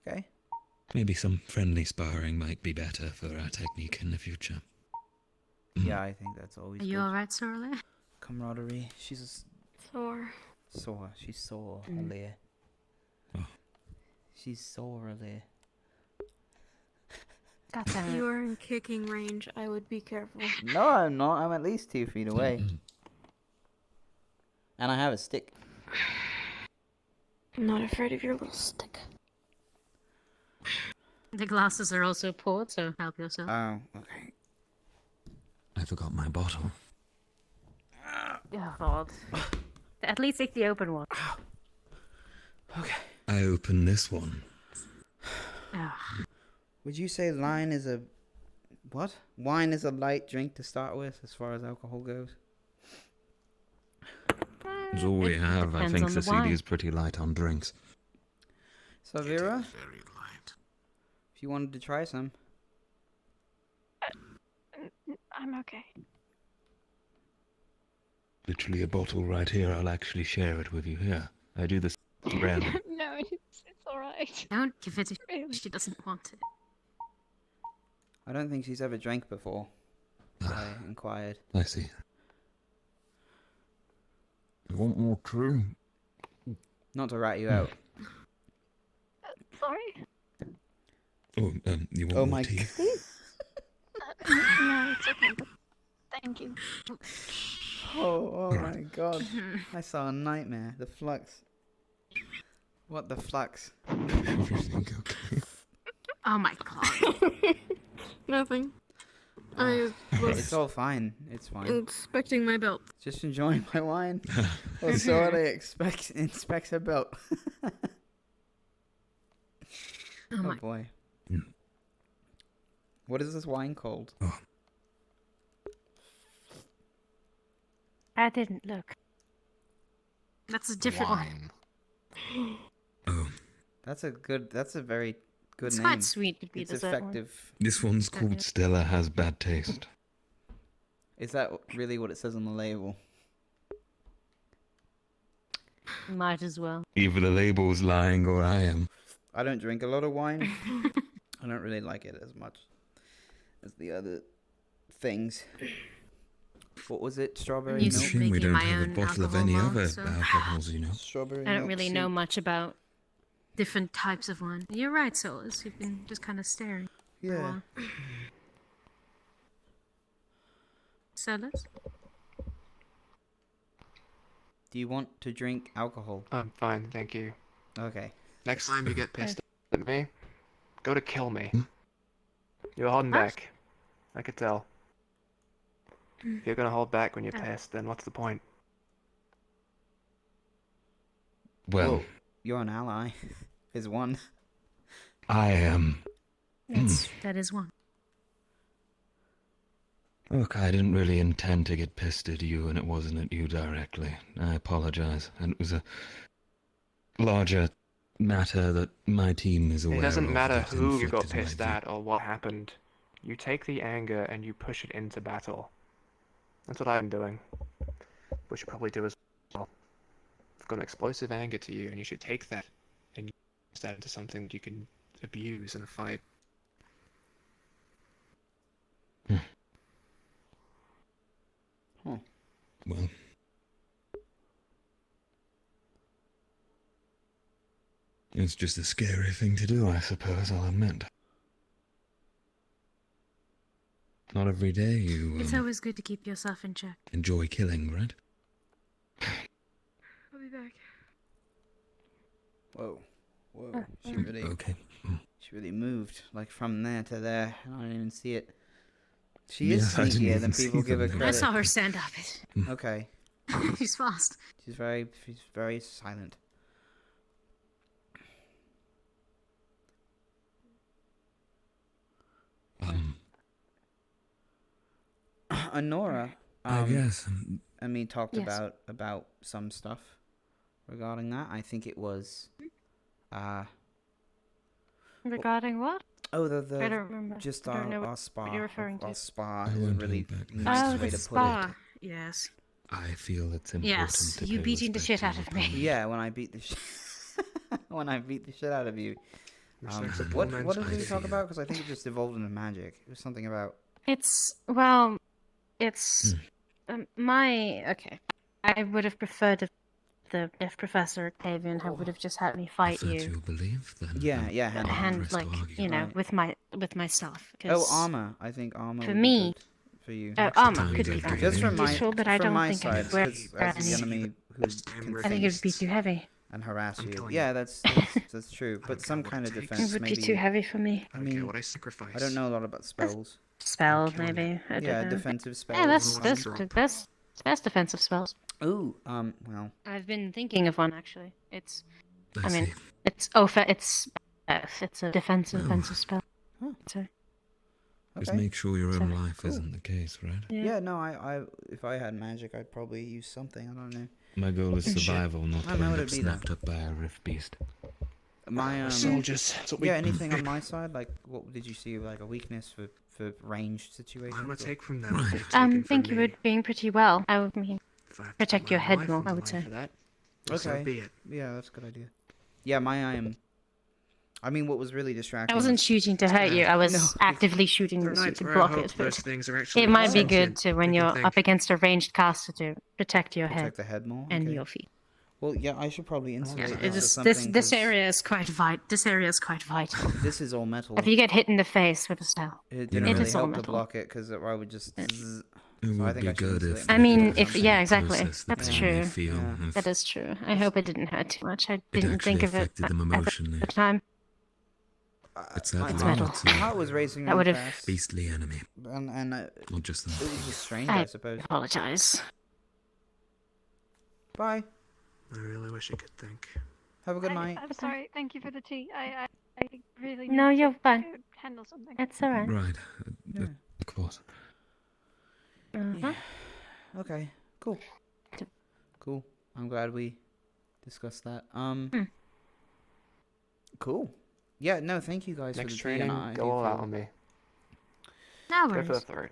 Okay. Maybe some friendly sparring might be better for our technique in the future. Yeah, I think that's always Are good. you alright, Sorley? Camaraderie. She's Sore. sore. She's sore, Mm. Aaliyah. Oh. She's sore, Aaliyah. If you were in kicking range, I would be careful. No, I'm not. I'm at least 2 feet away. And I have a stick. I'm not afraid of your little stick. The glasses are also poured, so help yourself. Oh, okay. I forgot my bottle. Oh, God. At least take the open one. Okay. I open this one. Would you say wine is a... What? Wine is a light drink to start with, as far as alcohol goes? It's all we have. I depends think on the Cecilia's wine. pretty light on drinks. So, Vera, Very light. if you wanted to try some... I'm okay. Literally a bottle right here. I'll actually share it with you here. I do this rarely. No, it's alright. Don't give it to Really? She doesn't want it. I don't think she's ever drank before. So I inquired. I see. You want more too? Not to rat you out. Sorry? Oh, you want Oh more my tea? No, it's okay, but thank you. Oh my god. I saw a nightmare. The flux. What the flux? Everything okay? Oh my God. Nothing. I was It's all fine. It's fine. inspecting my belt. Just enjoying my wine. Well, Sorley inspects her belt. Oh my. Boy. What is this wine called? I didn't look. That's a different one. Oh. That's a very good It's name. quite sweet to be It's dessert one. effective. This one's called Stella Has Bad Taste. Is that really what it says on the label? Might as well. Either the label's lying or I am. I don't drink a lot of wine. I don't really like it as much as the other things. What was it? Strawberry I'm It's a used to shame we making don't my have a own bottle of alcohol any malt, other so alcohols, you know. Strawberry I don't milk really soup. know much about different types of wine. You're right, Solus. You've been just kind of staring. for a Yeah. while. Solus? Do you want to drink alcohol? I'm fine, thank you. Okay. Next time you get pissed at me, go to kill me. Hmm? You're holding What? back. I could tell. If you're gonna hold back when you're Oh. pissed, then what's the point? Well, Whoa, you're an ally. Is one. I am. That is one. Look, I didn't really intend to get pissed at you, and it wasn't at you directly. I apologize. And it was a larger matter that my team is aware It of. doesn't matter that who you got inflicted my pissed view. at or what happened. You take the anger and you push it into battle. That's what I'm doing. What you probably do as well. I've got an explosive anger to you, and you should take that and use that into something you can abuse in a fight. Well, it's just a scary thing to do, I suppose, I'll admit. Not every day you It's always good to keep yourself in check. enjoy killing, right? I'll be back. Whoa. Whoa. Oh, She really Okay. She really moved, like from there to there. I didn't even see it. She Yeah, is I didn't sneakier even than see people give her them. I credit. saw her stand up. Okay. She's fast. She's very silent. Honora, I guess. and me talked Yes. about some stuff regarding that. I think it was, Regarding what? oh the I don't remember. just I don't know our what spa. you're referring to. Our spa I is a won't really hold back nice Oh, way the to put it. spa. Yes. I feel it's important Yes, to you pay beating the respect shit to out your of me. opponent. Yeah, when I beat the shit out of you. What did we talk about? Because I think it just evolved into magic. It was something about... It's okay. I would have preferred if Professor Octavian would have just had me fight If that's you. your belief, then Yeah, hand like Right. with myself. Oh, armor. I think armor For would me. be good for you. Armor could be very Just from my useful, but I don't think I side, could wear because as the enemy who can I think it would be too heavy. and harass you. Yeah, that's true. But some kind of defense. It would maybe be too heavy for me. I mean, I don't know a lot about spells. Spell, maybe. I don't Yeah, know. defensive spells. Yeah, that's the best defensive spells. Ooh, well. I've been thinking of one actually. It's I see. it's a defensive spell. So, Just Okay. make sure your own So, life isn't the case, right? Yeah, no, I if I had magic, I'd probably use something. I don't know. My goal is survival, not I to don't know end what up it'd be, though. snapped up by a rift beast. My soldiers. That's what we- Yeah, anything on my side? Like, what did you see? Like a weakness for ranged situations? I'm gonna take from them. I think you were doing pretty well. I would mean protect your head more. I would say. Okay. be it. Yeah, that's a good idea. Yeah, I mean, what was really distracting? I wasn't shooting to hurt you. I was No. actively shooting There are to nights where I block hope it. those But things are actually it might be sentient. good to when I can you're think. up against a ranged caster to protect your Protect head the head more. and Okay. your feet. Well, yeah, I should probably insulate It this or is, something. this 'cause area is quite vital. This area is quite vital. This is all metal. If you get hit in the face with a spell, It didn't really is all help to metal. block it because I would just. It So would I think be I should good insulate if my I mean, head or if something. yeah, exactly. process the That's pain true. you feel. Yeah. If That is true. I hope it didn't hurt too much. I it didn't actually think of it affected them at the emotionally. time. It's My that metal. heart was racing That really would've- fast. beastly enemy. And Not just them. it was just strange, I suppose. apologize. Bye. I really wish I could think. Have a good night. I'm sorry. Thank you for the tea. I really No, need you're to fine. handle something. It's alright. Right. Yeah. Of course. Uh-huh. Okay. Cool. Cool. I'm glad we discussed that. Cool. Yeah. No. Thank you guys Next for the training, tea. And I go do all out feel- on me. No Go for the worries. throat.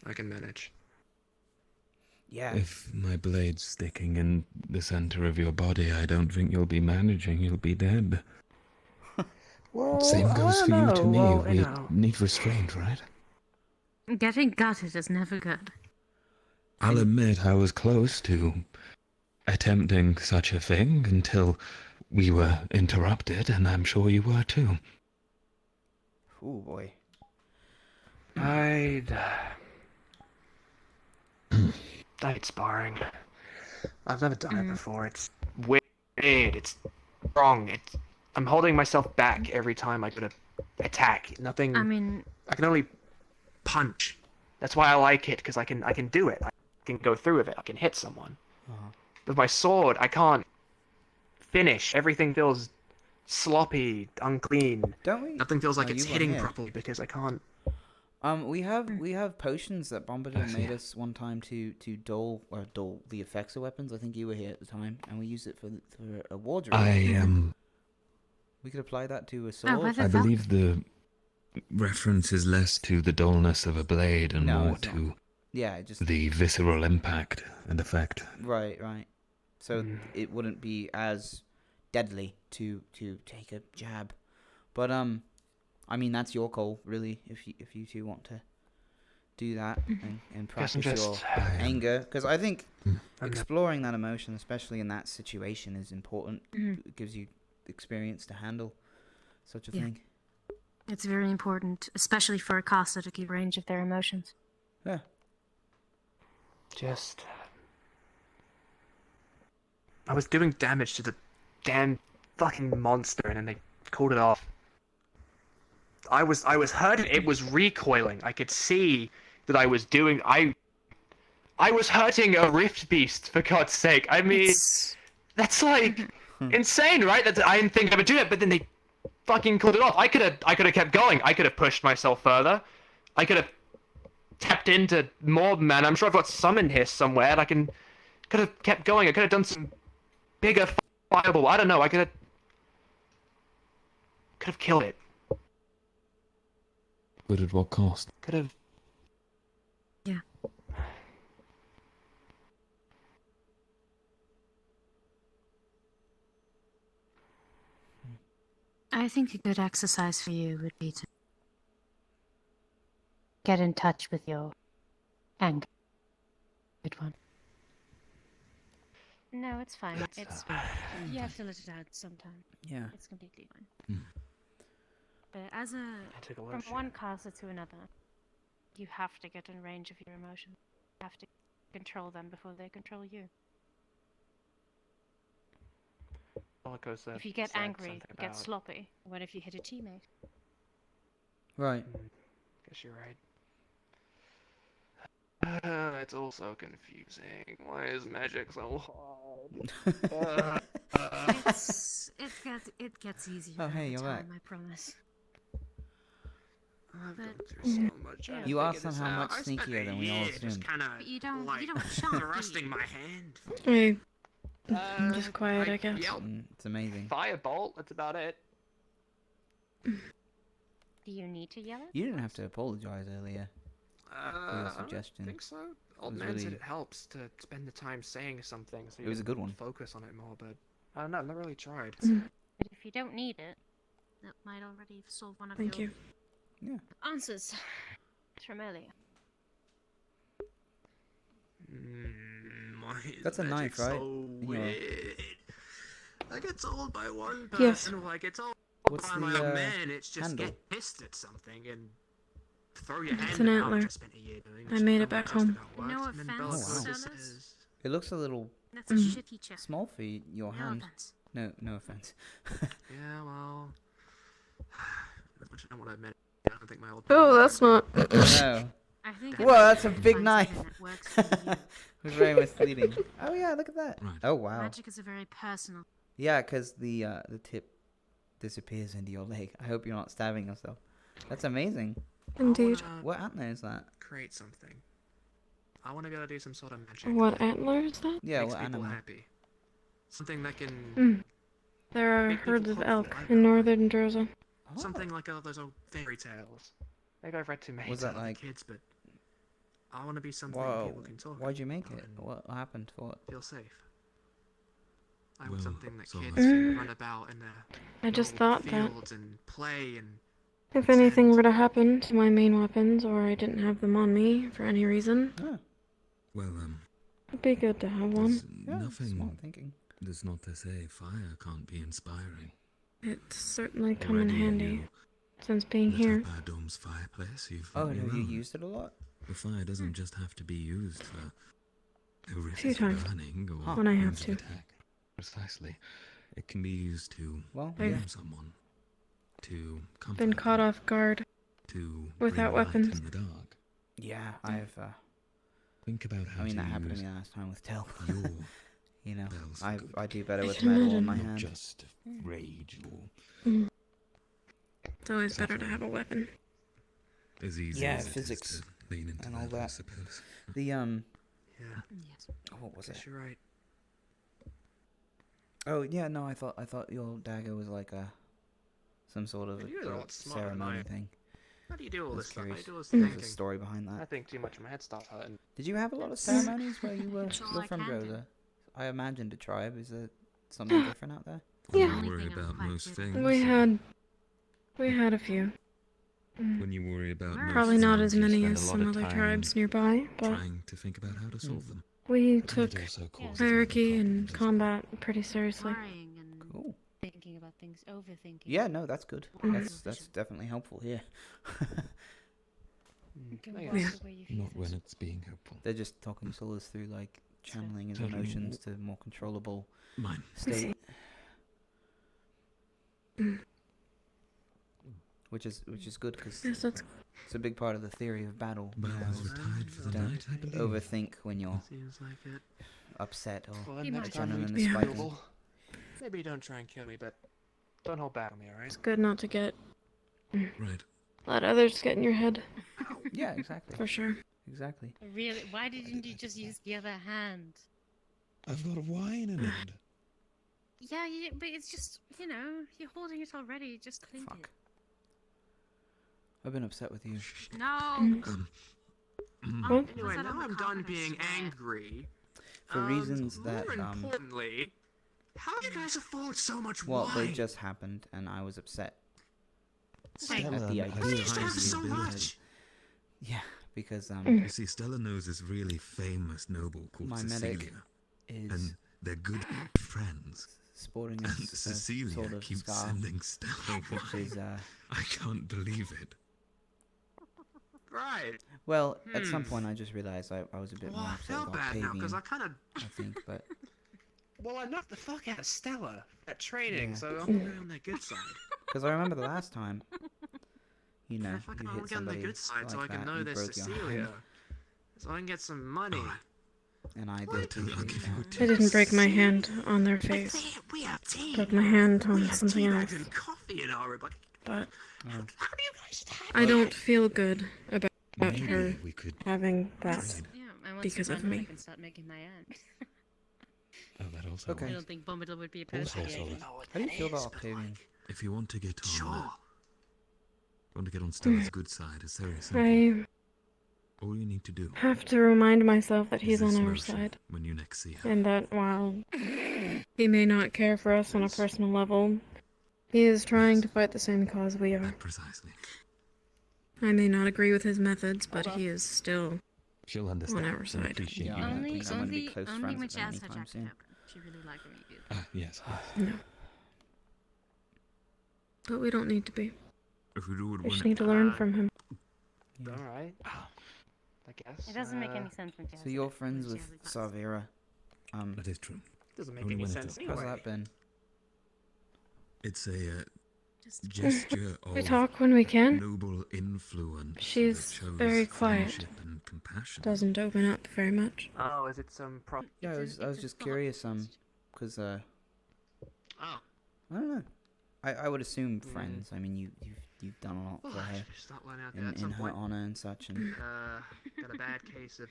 I can manage. Yeah. If my blade's sticking in the center of your body, I don't think you'll be managing. You'll be dead. Same goes for you to me. We need restraint, right? Getting gutted is never good. I'll admit I was close to attempting such a thing until we were interrupted, and I'm sure you were too. Oh boy. I hate sparring. I've never done it before. It's weird. It's wrong. I'm holding myself back every time I go to attack. Nothing. I mean, I can only punch. That's why I like it, because I can do it. I can go through with it. I can hit someone. With my sword, I can't finish. Everything feels sloppy, unclean. Don't we? Nothing feels like Oh, it's you were hitting here. properly because I can't. We have potions that Bombadil made us one time to dull the effects of weapons. I think you were here at the time, and we used it for a wardrobe. We could apply that to a sword. I believe the reference is less to the dullness of a blade and No, more it's not. to Yeah, just the visceral impact and effect. Right. So it wouldn't be as deadly to take a jab, but I mean that's your call really. If you two want to do that and Guess I'm practice your just- anger, because I think exploring that emotion, especially in that situation, is important. It gives you experience to handle such a Yeah. thing. it's very important, especially for a caster to keep range of their emotions. Yeah. Just. I was doing damage to the damn fucking monster, and then they called it off. I was hurting. It was recoiling. I could see that I was doing. I was hurting a rift beast, for God's sake. I mean, that's like insane, right? I didn't think I would do it, but then they fucking called it off. I could have kept going. I could have pushed myself further. I could have tapped into more mana. I'm sure I've got some in here somewhere. And could have kept going. I could have done some bigger fireball. I don't know. I could have killed it. But at what cost? Could have. Yeah. I think a good exercise for you would be to get in touch with your anger. Good one. No, it's fine. It's you have to let it out sometime. Yeah. It's completely fine. But as a from one caster to another, you have to get in range of your emotions. You have to control them before they control you. If you get angry, you get sloppy. What if you hit a teammate? Right. Guess you're right. It's all so confusing. Why is magic so hard? It gets easier. Oh, hey, over you're time, back. I promise. I've gone through so much. trying to You are figure this somehow out. much I spent sneakier a than we all year assumed. just kind of But you don't thrusting my hand. Hey, I'm just quiet, I guess. It's amazing. Firebolt. That's about it. Do you need to yell it? You didn't have to apologize earlier for your I suggestion. don't think so. Old was man said really- it helps to spend the time saying something, so It was a good one. focus on it more. But I don't know. I've never really tried. But if you don't need it, that might already solve one of Thank your you. answers from earlier. Why is That's a magic knife, right? So In your- weird. I get told by one Yes. person, I get told What's by the, my man. It's just handle? get pissed at something and throw your It's hand an about, antler. which I spent a year doing. I which made no it back one just home. about worked, No and then offense, Bella Oh, wow. says, It looks a little That's a shitty check. small for your No hand. offense. No offense. yeah, well, which I know what I meant. I don't think my old. Oh, that's not. No. I think Whoa, that's a big knife. It was very misleading. Oh yeah, look at that. Right. Oh wow. Magic is a very personal. Yeah, because the tip disappears into your leg. I hope you're not stabbing yourself. That's amazing. Indeed. What antler is that? Create something. I want to be able to do some sort of magic. What antler is that? Yeah, Makes what people animal? happy. Something that can. There are Make people herds of hopeful, elk I in northern Droza. Something like those old fairy tales. Maybe I've read too many Was to that other like- kids, but I want to be something Whoa. people can talk Why'd you make about it? and What happened to it? feel safe. I want Well, something that so kids I- can run about in their I just little thought that fields and play and. if anything were to happen to my main weapons, or I didn't have them on me for any reason, Well, it'd be good to have one. there's Yeah, nothing. smart thinking. There's not to say fire can't be inspiring. It's certainly come in Already handy you since being lit here. up our dome's fireplace. You've Oh, lit me have you round. used it a lot? The fire doesn't just have to be used for Few horrific times. burning or When I have range of to. attack. Precisely. It can be used to Well, I've- warm someone, to comfort Been caught them, off guard to without bring light weapons. in the dark. Yeah, I've. Think about how I mean, to that happened to use me last time with Tel. your You know, bells for I good. I do better I with can metal in imagine. my Not hand. just rage or It's always better to have a weapon. as easy Yeah, as it is physics to lean into and all that, I that. suppose. The Yeah. Yes. what was Guess it? you're right. Oh yeah, no, I thought your dagger was like some sort of You're a a lot smarter than I ceremony am. thing. How do you do all I was this stuff? How do you curious. do all this There's thinking? a story behind I that. think too much. My head starts hurting. Did you have a lot of That's- ceremonies where you were That's all you're I from can do. Droza? I imagined a tribe. Is there something different out there? When Yeah. you worry Anything I'm about quite most good things. at. We had a few. When you worry about most Probably not things, as you many spend as a lot some of other time tribes nearby, but trying to think about how to solve them. we And took it also causes hierarchy other and combat pretty seriously. Worrying and Cool. thinking about things, overthinking. Yeah, no, that's good. Mm. That's definitely helpful here. Can I work guess. the way you feel Not when it. it's being helpful. They're just talking souls through like channeling his Totally. emotions to more controllable Mine. state. Which is good because Yes, that's it's a big part of the theory of battle. you Belle know, has is retired for the don't night, I believe. overthink when you're Seems like it. upset or Well, You then might next time we adrenaline meet, is Yeah. spiking. maybe don't try and kill me, but don't hold back on me, alright? it's good not to get Right. let others get in your head Yeah, exactly. for sure. Exactly. Really? Why didn't you just use the other hand? I've got wine in it. Yeah, but it's just, you're holding it already. Just clean Fuck. I've been upset with you. it. No. What? Anyway, now I'm done being angry. For reasons more that importantly, How do you guys afford so much Well, wine? they just happened, and I was upset Stella, at the I idea. think used to have so much. Yeah, because You see, Stella knows this really famous noble called my medic Cecilia, is and they're good friends. sporting And a Cecilia sort of keeps scar, sending Stella which wine. is I can't believe it. Right. well, at some point I just realised I was a bit Well, more I upset feel about bad now because Pavian, I kind of. I think, but Well, I knocked the fuck out of Stella at training, Yeah. so I'm gonna be on their good side. because I remember the last time, you know, If I you can hit get on the somebody good side, so I like can that, know you there's broke your Cecilia, hand, so I can get some money. and I did appreciate that. I didn't break my hand on their face. We have tea. Broke my hand We on have something tea else. bags and coffee in our room. Like, But Oh. how do you guys have I don't feel good about Maybe her we could having that trade. Yeah, and once because you of find out, I me. can start making my own. Oh, that also Okay. I works. don't think Bombadil would be opposed Also, to the idea. Solus, How do you feel about Octavian? if you want to get on, Sure. want to get on Stella's good side, it's very simple. I All you need to do have to remind myself that is he's this on our motion side, when you next see her. and that while he may not care for us on a personal level, he is trying to fight the same cause we are. Precisely. I may not agree with his methods, but he is still She'll on understand our and side. appreciate Yeah, you. I don't Only, think I'm going to be only, close only friends when with she him asked her anytime jacket soon. open. She really liked when you did. Yes. No. But we don't need to be. If we do it We when just need to learn from him. Yeah. Alright. I guess. It doesn't make any sense when she So has you're it, friends when with she has it. Savira. that is true. Doesn't make Only any when sense it's How's anyway. that been? It's a Just gesture We of talk when we can. noble influence. She's that shows very quiet. friendship and compassion. Doesn't open up very much. Oh, is it some pro? Yeah, I was just curious, because Oh. I don't know. I would assume friends. I mean, you've done a lot Well, for I her should start learning out there in at some her point. honor and such, and Got a bad case of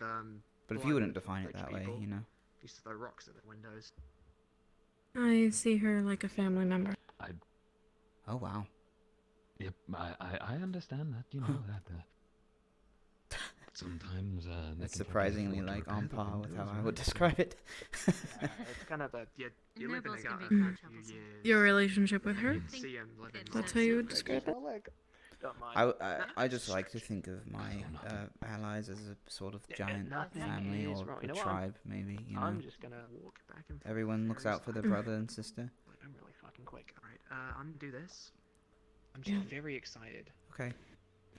but if you wouldn't blood define it rich that way, people. you know. Used to throw rocks at the windows. I see her like a family member. Oh wow. Yep, I understand that. You know that. Sometimes That's they can probably surprisingly afford to like on repair the par with how windows, I right? would describe it. It's kind of a you live in Nobles a can be few quite troublesome. years. Your relationship with her? You see 'em living That's That's life. how you would describe it? Don't mind. I just like to think of my allies as a sort of giant nothing family is or wrong. a You know what? tribe, maybe. You know, I'm just gonna walk back and forth. everyone looks very out for their slowly. brother and sister. I'm really fucking quick. Alright, I'm gonna do this. I'm just very excited. Okay.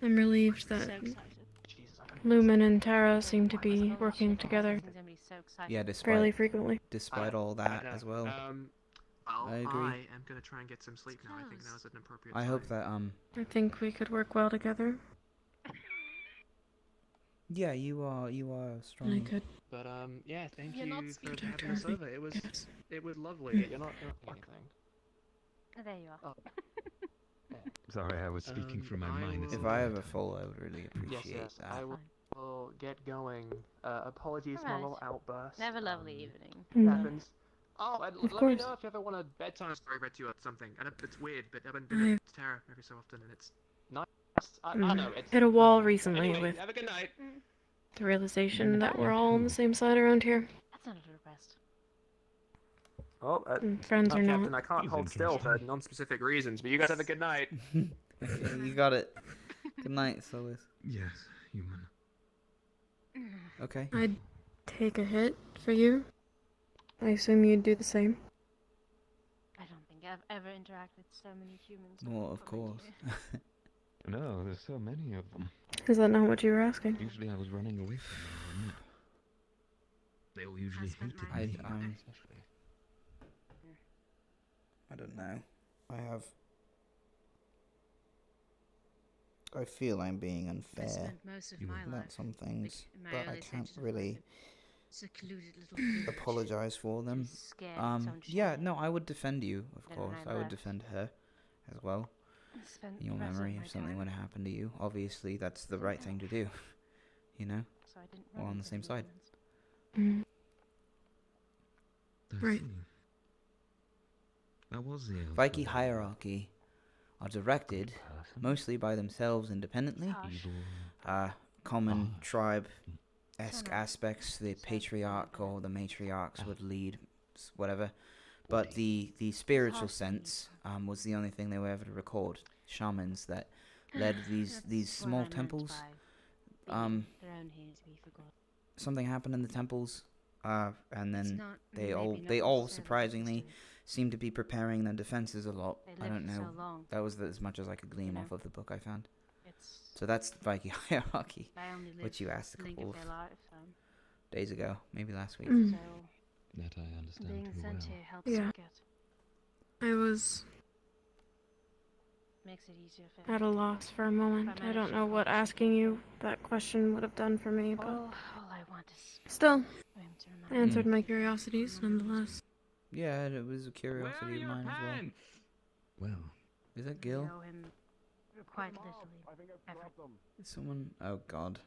I'm relieved that So excited. Lumen and Terra seem to be working together So excited. Yeah, fairly despite frequently. all that know. as well. Well, I agree. I am gonna try and get some sleep now. I think that was an appropriate I time. hope that I think we could work well together. yeah, you are strong. I could. But yeah, thank You're you not for speaking having us to me, over. It was yes. lovely. You're not anything. Oh, there you are. Sorry, I was speaking through my I mind. will- If I ever fall, I would really appreciate Yes, that. I will get going. Apologies for my Alright. little outburst. Have a lovely evening. It No. happens. Oh, and Of let me course. know if you ever want a bedtime story read to you or something. And it's weird, but I've been doing it to Terra every so often, and it's nice. I know it's. Hit a wall recently Anyway, with have a good night. the realization that we're all on the same side around here. That's not a request. Oh, Friends or Captain, not. I can't hold still for non-specific reasons, but you guys have a good night. Okay, you got it. Good night, Solus. Yes, human. Okay. I'd take a hit for you. I assume you'd do the same. I don't think I've ever interacted with so many humans. Well, of course. No, there's so many of them. Is that not what you were asking? Usually I was running away from them. Wasn't They all usually hated me. I don't know. I feel I'm being unfair spent most of my about life, some things, in my but I early can't stages of really secluded little village. apologize for them. Just scared of someone Yeah, no, I would defend you, of Then course. when I I would left, defend her as well. spent In your the rest of memory, my if something time were to happen to you, obviously that's the right thing to do. You know? So I didn't We're run on the into same the side. Mm. I Right. see. That was the elf Viking lord. hierarchy are directed mostly by themselves independently. Common tribe-esque aspects, the patriarch or the matriarchs would lead whatever, But the spiritual sense was the only thing they were able to record. Shamans that led these small temples. Something happened in the temples, and then they all surprisingly seem to be preparing their defenses a lot. I don't know. That was as much as I could glean off of the book I found. So that's Viking hierarchy, which you asked a couple of days ago, maybe last week. That I understand too well. Yeah. I was Makes it easier for at a loss for a moment. I don't know what asking you that question would have done for me, but all I want is still, answered my curiosities nonetheless. Yeah, it was a curiosity of mine as well. Well, is that Gil? know him quite literally. Is someone? Oh God.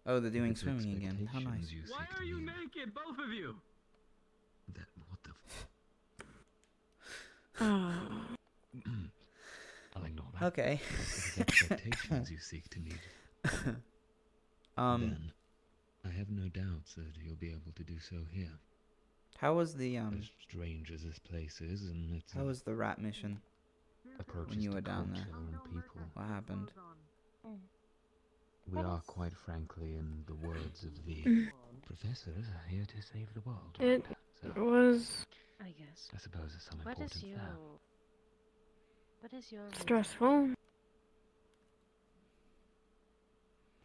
Oh, they're doing swimming again. How nice. Why are you naked, both of you? That what the? I'll ignore that. Okay. If it's expectations you seek to meet, then I have no doubts that you'll be able to do so here. How was the As strange as this place is, and it's How was the rat mission? When you were down there, people. what happened? We are quite frankly, in the words of the professors, here to save the world. It was I guess. I suppose there's some What important is your there. stressful.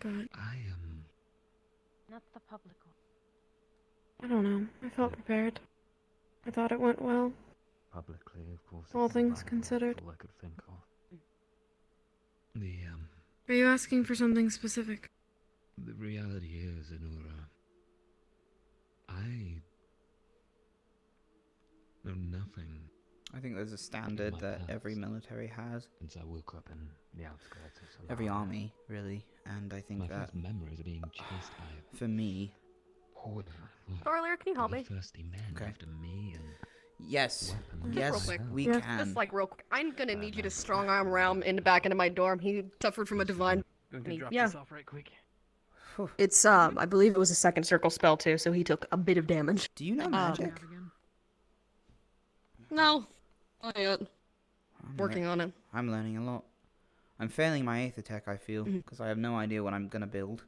God, I Not the public one. I don't know. I felt prepared. I thought it went well. Publicly, of course. All it's things about considered. all I could think of. The Are you asking for something specific? The reality is, Anura, I know nothing. I think there's a standard that every military has. Since I woke up in the outskirts of Solar. Every army, really, and I think My that first memories of being chased by for me. Earlier, can you help me? Thirsty men after me and yes, weapons. yes, real quick. we Yes. can. Just like real quick. I'm gonna need you to strong arm around in the back into my dorm. He suffered from a divine. Going to drop Yeah. this off right quick. It's I believe it was a second circle spell too, so he took a bit of damage. Do you know magic? No, not yet. Working on it. I'm learning a lot. I'm failing my Aether Tech, I feel, because I have no idea what I'm gonna build.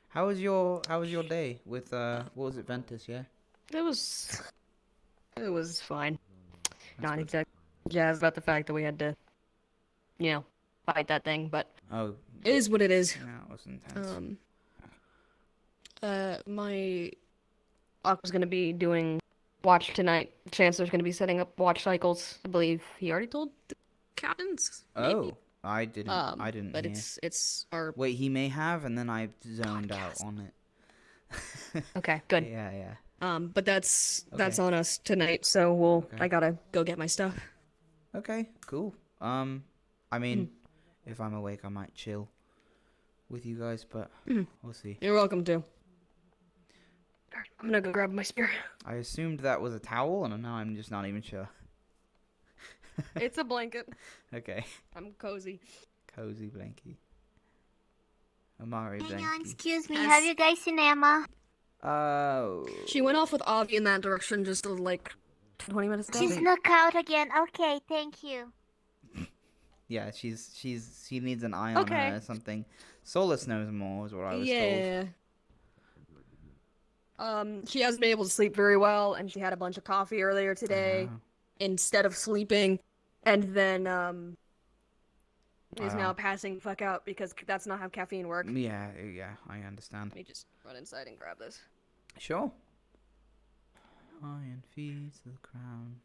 How was your day with what was it, Ventus? Yeah. It was fine. Not exactly jazzed about the fact that we had to, fight that thing, but Oh. it is what it is. Yeah, it was intense. My Doc was gonna be doing watch tonight. Chancellor's gonna be setting up watch cycles. I believe he already told the captains. Oh, I didn't. I didn't. But hear. it's our. Wait, he may have, and then I zoned out on it. Okay, good. Yeah. But that's Okay. on us tonight. So Okay. I gotta go get my stuff. Okay, cool. I mean, if I'm awake, I might chill with you guys, but we'll see. You're welcome to. I'm gonna go grab my spear. I assumed that was a towel, and now I'm just not even sure. It's a blanket. Okay. I'm cozy. Cozy blankie. Amari Hang on, blankie. excuse me. Have you guys seen Emma? She went off with Avi in that direction just like 20 minutes ago. She snuck out again. Okay, thank you. Yeah, she needs an eye on her or something. Solus knows more, is what I was told. She hasn't been able to sleep very well, and she had a bunch of coffee earlier today instead of sleeping, and then is now passing the fuck out because that's not how caffeine works. Yeah, I understand. Let me just run inside and grab this. Sure. Iron feeds the crown.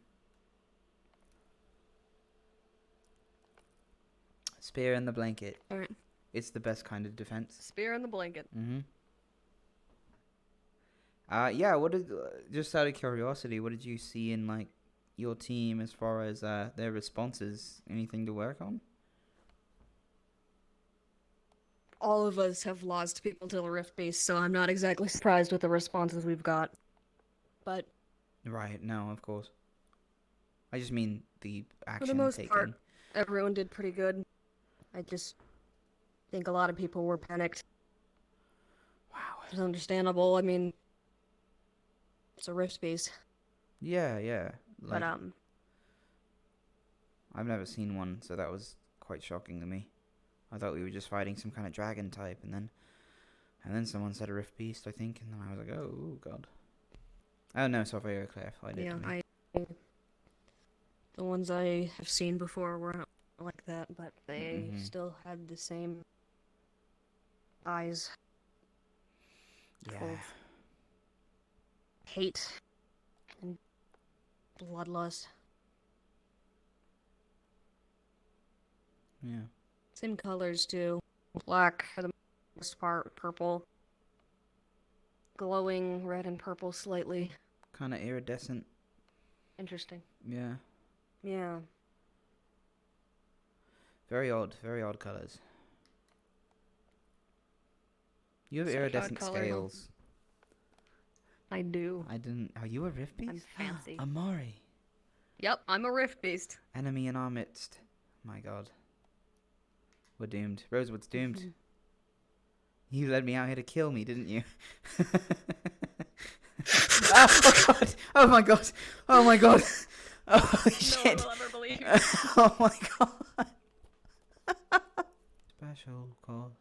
Spear in the blanket. Alright. It's the best kind of defense. Spear in the blanket. Yeah, what did, just out of curiosity, what did you see in, like, your team as far as their responses? Anything to work on? All of us have lost people to the Rift base, so I'm not exactly surprised with the responses we've got. But Right, no, of course. I just mean the action for the most taken. part, everyone did pretty good. I just think a lot of people were panicked. Wow. It's understandable. I mean, it's a rift space. Yeah, yeah. But I've never seen one, so that was quite shocking to me. I thought we were just fighting some kind of dragon type, and then someone said a rift beast, I think, and then I was like, oh god. Oh no, Sophia clarified it. Yeah, the ones I have seen before weren't like that, but they still had the same eyes. Yeah. Full of hate and bloodlust. Yeah. Same colors too. Black for the most part, purple. Glowing red and purple slightly. Kind of iridescent. Interesting. Yeah. Yeah. Very odd colors. You have Such odd iridescent color. scales. I do. I didn't. Are you a rift beast? I'm fancy. Amari. Yep, I'm a rift beast. Enemy in our midst. My god. We're doomed. Rosewood's doomed. You led me out here to kill me, didn't you? Oh god! Oh my god! Oh my god! Oh shit! No one will ever believe you. Oh my god! Special cost.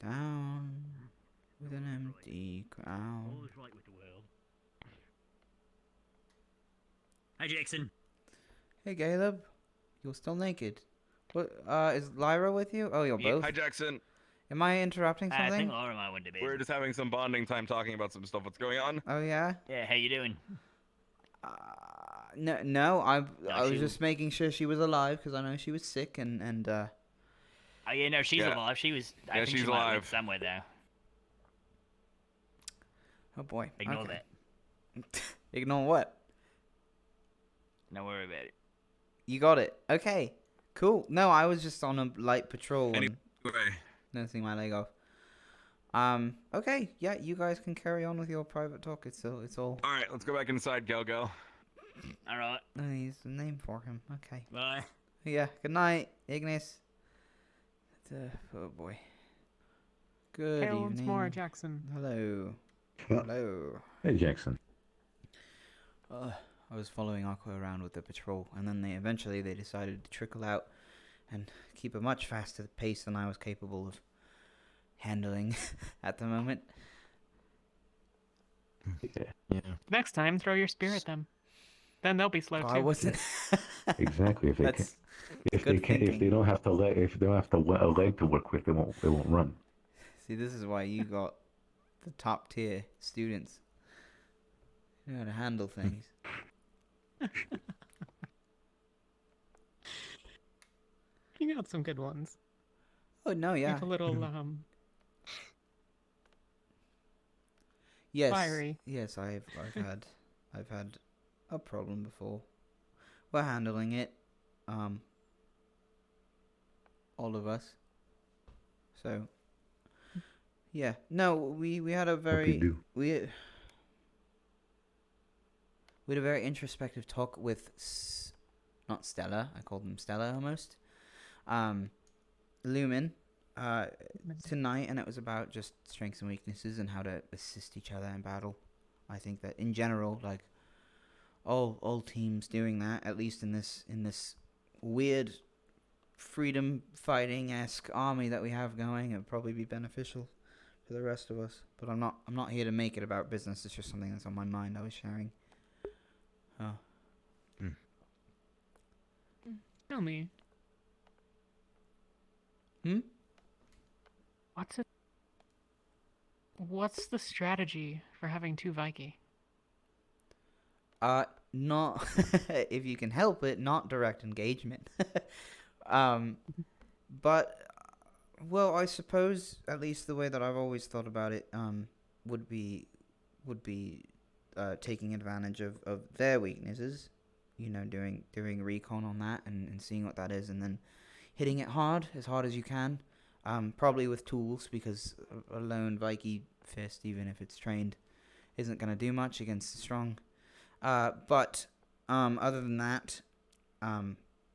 Down with an empty crown. All is right with the world. Hi, Jackson. Hey, Caleb. You're still naked. What? Is Lyra with you? Oh, you're both. Hi, Jackson. Am I interrupting I something? think Laura might want to be. We're just having some bonding time talking about some stuff. What's going on? Oh yeah. Yeah, how you doing? No. I was she- just making sure she was alive because I know she was sick and. Oh yeah, no, she's Yeah. alive. She was. I Yeah, think she's she might have alive. went somewhere though. Oh boy. Ignore Okay. that. Ignore what? Don't worry about it. You got it. Okay. Cool. No, I was just on a light patrol. Anyway. Nothing my leg off. Okay. Yeah, you guys can carry on with your private talk. It's all. All right, let's go back inside, Gelgo. All right. Oh, he's the name for him. Okay. Bye. Yeah. Good night, Ignis. Oh boy. Good Hey, evening. once more, Jackson. Hello. Hello. Hey, Jackson. I was following Aqua around with the patrol, and then they eventually decided to trickle out and keep a much faster pace than I was capable of handling at the moment. Yeah. Next time, throw your spear at them. Then they'll be slow too. I wasn't. Exactly. If they That's if good they can't, if thinking. they don't have a leg to work with, they won't run. See, this is why you got the top tier students. You know how to handle things. You got some good ones. Oh no, yeah. Like a little Yes. fiery. Yes, I've had a problem before. We're handling it. All of us. So yeah. No, we had a very we had a very introspective talk with not Stella. I called them Stella almost. Lumen tonight, and it was about just strengths and weaknesses and how to assist each other in battle. I think that in general, like all teams doing that, at least in this weird freedom fighting-esque army that we have going, it would probably be beneficial for the rest of us. But I'm not here to make it about business. It's just something that's on my mind. I was sharing. Oh. Tell me. What's the strategy for having two Viking? Not if you can help it, not direct engagement. But well, I suppose at least the way that I've always thought about it would be taking advantage of their weaknesses, you know, doing recon on that and seeing what that is, and then hitting it as hard as you can, probably with tools, because a lone Viking fist, even if it's trained, isn't going to do much against the strong. But other than that,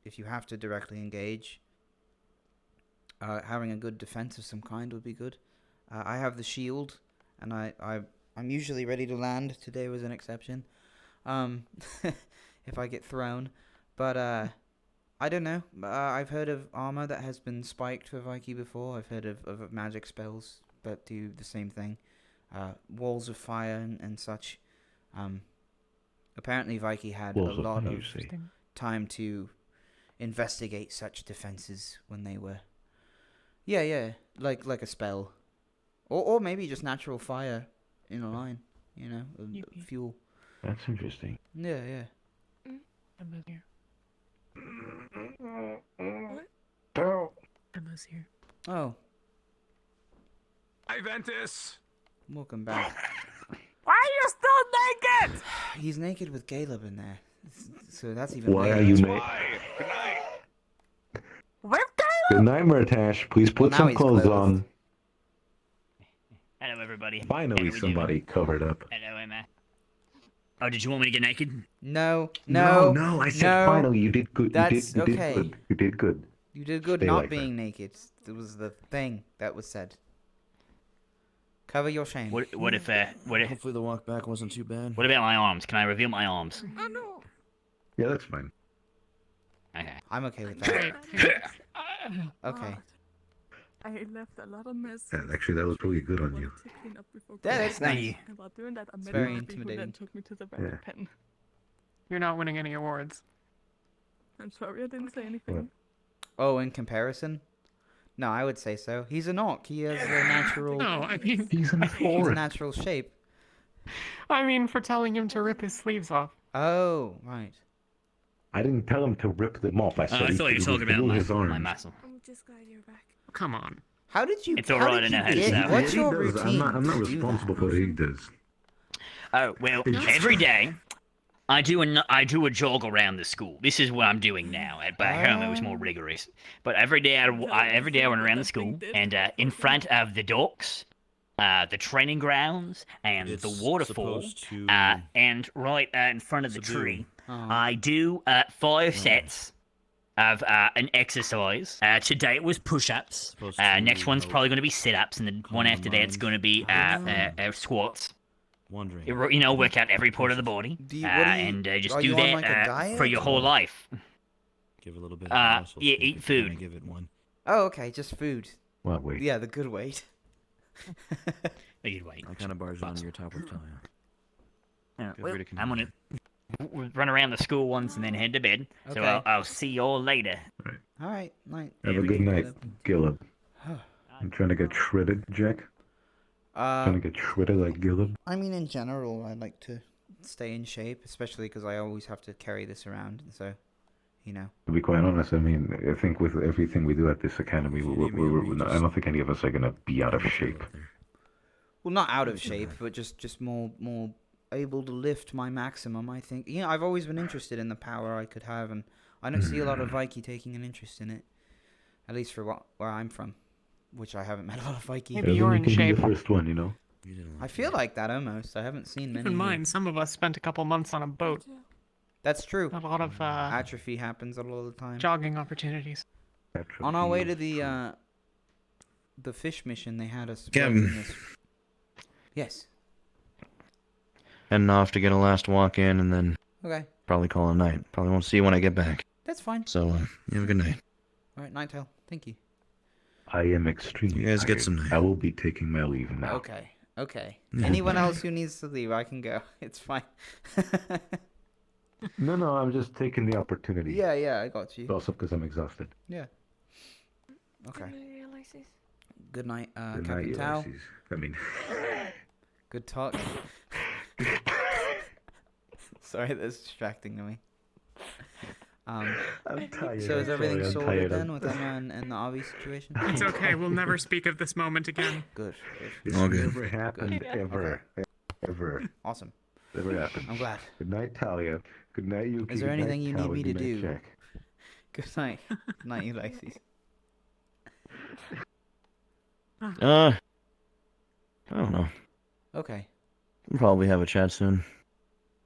if you have to directly engage, having a good defense of some kind would be good. I have the shield, and I'm usually ready to land. Today was an exception. If I get thrown. But, I don't know. I've heard of armor that has been spiked for Viking before. I've heard of magic spells that do the same thing. Walls of fire and such. Apparently Viking had a lot of time to investigate such defenses when they were... Yeah, like a spell. Or maybe just natural fire in a line, you know, fuel. That's interesting. Yeah. Emma's here. Oh. Emma's here. Oh, Hi, Ventus! welcome back. Why are you still naked? He's naked with Caleb in there. So that's even Why weirder. are you naked? Good night! Good night, Murtash. Please put now some he's clothes clothed. on. Hello, everybody. Finally, How we somebody doing? covered up. Hello, Emma. Oh, did you want me to get naked? No. No, I said no. finally. You did good. That's you did okay. good. You did good. You did good Stay not like being naked. It was the thing that was said. Cover your shame. What if Hopefully the walk back wasn't too bad. What about my arms? Can I reveal my arms? Oh no. Yeah, that's fine. Okay. I'm okay with that. Okay. I left a lot of mess. Actually, that was really good on you. That's Thank nice. you. And while doing that, I It's met very a people intimidating. that took me to the rabbit pen. You're not winning any awards. I'm sorry I didn't say anything. Oh, in comparison? No, I would say so. He's an orc. He has a natural... No, I mean... He's in the He's a forest. natural shape. I mean, for telling him to rip his sleeves off. Oh, right. I didn't tell him to rip them off. I said I he thought you were could talking about reveal his my arms. muscle. I'm just glad you're back. Come on. How did you... It's alright, I know how to get- sound. What's He your does. routine? I'm not to do responsible that? for what he does. Oh well, every day I do a jog around the school. This is what I'm doing now. Back home it was more rigorous, but every day I went around the school and in front of the docks, the training grounds, and It's the waterfall, supposed to and right in front of the subdue. tree, Oh. I do 5 sets of an exercise. Today it was push-ups. Supposed to Next one's help probably going to be sit-ups, and the one calm after the that's mind. going to be squats. Wondering. You know, work out every part of the body, Do you- what do you- and just are do you on, that like, a diet, for your whole or- life. Give a little bit of muscle yeah, sleep eat if you wanna food. Give it one. Oh, okay. Just food. Well, wait. Yeah, the good weight. You'd wait. I kind of barged on your top of Talia. Yeah, Feel well, free to I'm continue. gonna run around the school once and then head to bed. So Okay. I'll see y'all later. All right. Night. Have a good night, Gillib. I'm trying to get shredded, Jack. Trying to get shredded like Gillib. I mean, in general, I like to stay in shape, especially because I always have to carry this around. So, you know. To be quite honest, I mean, I think with everything we do at this academy, I don't think any of us are gonna be out of shape. Well, not out of shape, but just more able to lift my maximum. I think. You know, I've always been interested in the power I could have, and I don't see a lot of Viking taking an interest in it. At least for where I'm from, which I haven't met a lot of Viking. Maybe you're in can shape. be the first one, you know. I feel like that almost. I haven't seen many. Keep in mind, some of us spent a couple months on a boat. That's true. A lot of atrophy happens a lot of the time. jogging opportunities. On our way to the fish mission, they had us. Kevin. working this- Yes. Heading off to get a last walk in and then Okay. probably call it a night. Probably won't see you when I get back. That's fine. So, you have a good night. All right, Nighttail. Thank you. I am extremely You guys get tired. some night. I will be taking my leave now. Okay. Okay. Yeah. Anyone else who needs to leave, I can go. It's fine. No, I'm just taking the opportunity. Yeah, I got you. Also because I'm exhausted. Yeah. Okay. Ulysses. Good night, Good Captain night, Tao. Ulysses. I mean, Good talk. Sorry, that's distracting to me. I'm tired. So is I'm everything sorry, I'm sorted tired. then with Emma and the Avi situation? It's okay. We'll never speak of this moment again. Good. This All good. never happened, ever. Ever. Awesome. Never happened. I'm glad. Good night, Talia. Good night, Yuki. Is there Good night, anything you need Tao, me and to good night, do? Jack. Good night. Good night, Ulysses. I don't know. Okay. We'll probably have a chat soon.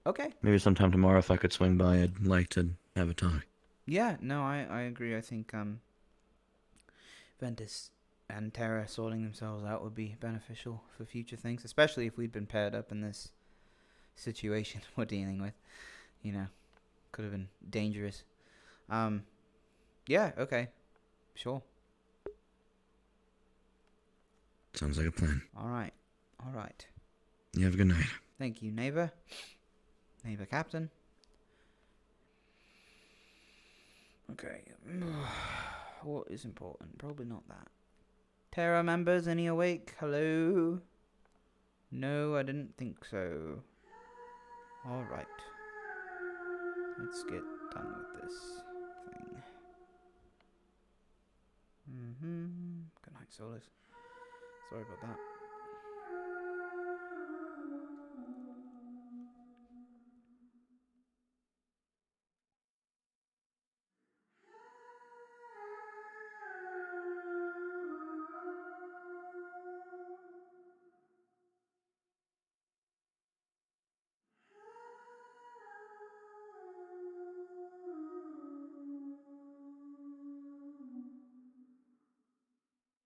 Okay. Maybe sometime tomorrow if I could swing by, I'd like to have a talk. Yeah, no, I agree. I think if Ventus and Terra sorting themselves out would be beneficial for future things, especially if we'd been paired up in this situation we're dealing with. You know, could have been dangerous. Yeah, okay. Sure. Sounds like a plan. Alright. Alright. You have a good night. Thank you, neighbor. Neighbor captain. Okay. What is important? Probably not that. Terra members, any awake? Hello? No, I didn't think so. Alright. Let's get done with this thing. Good night, Solus. Sorry about that.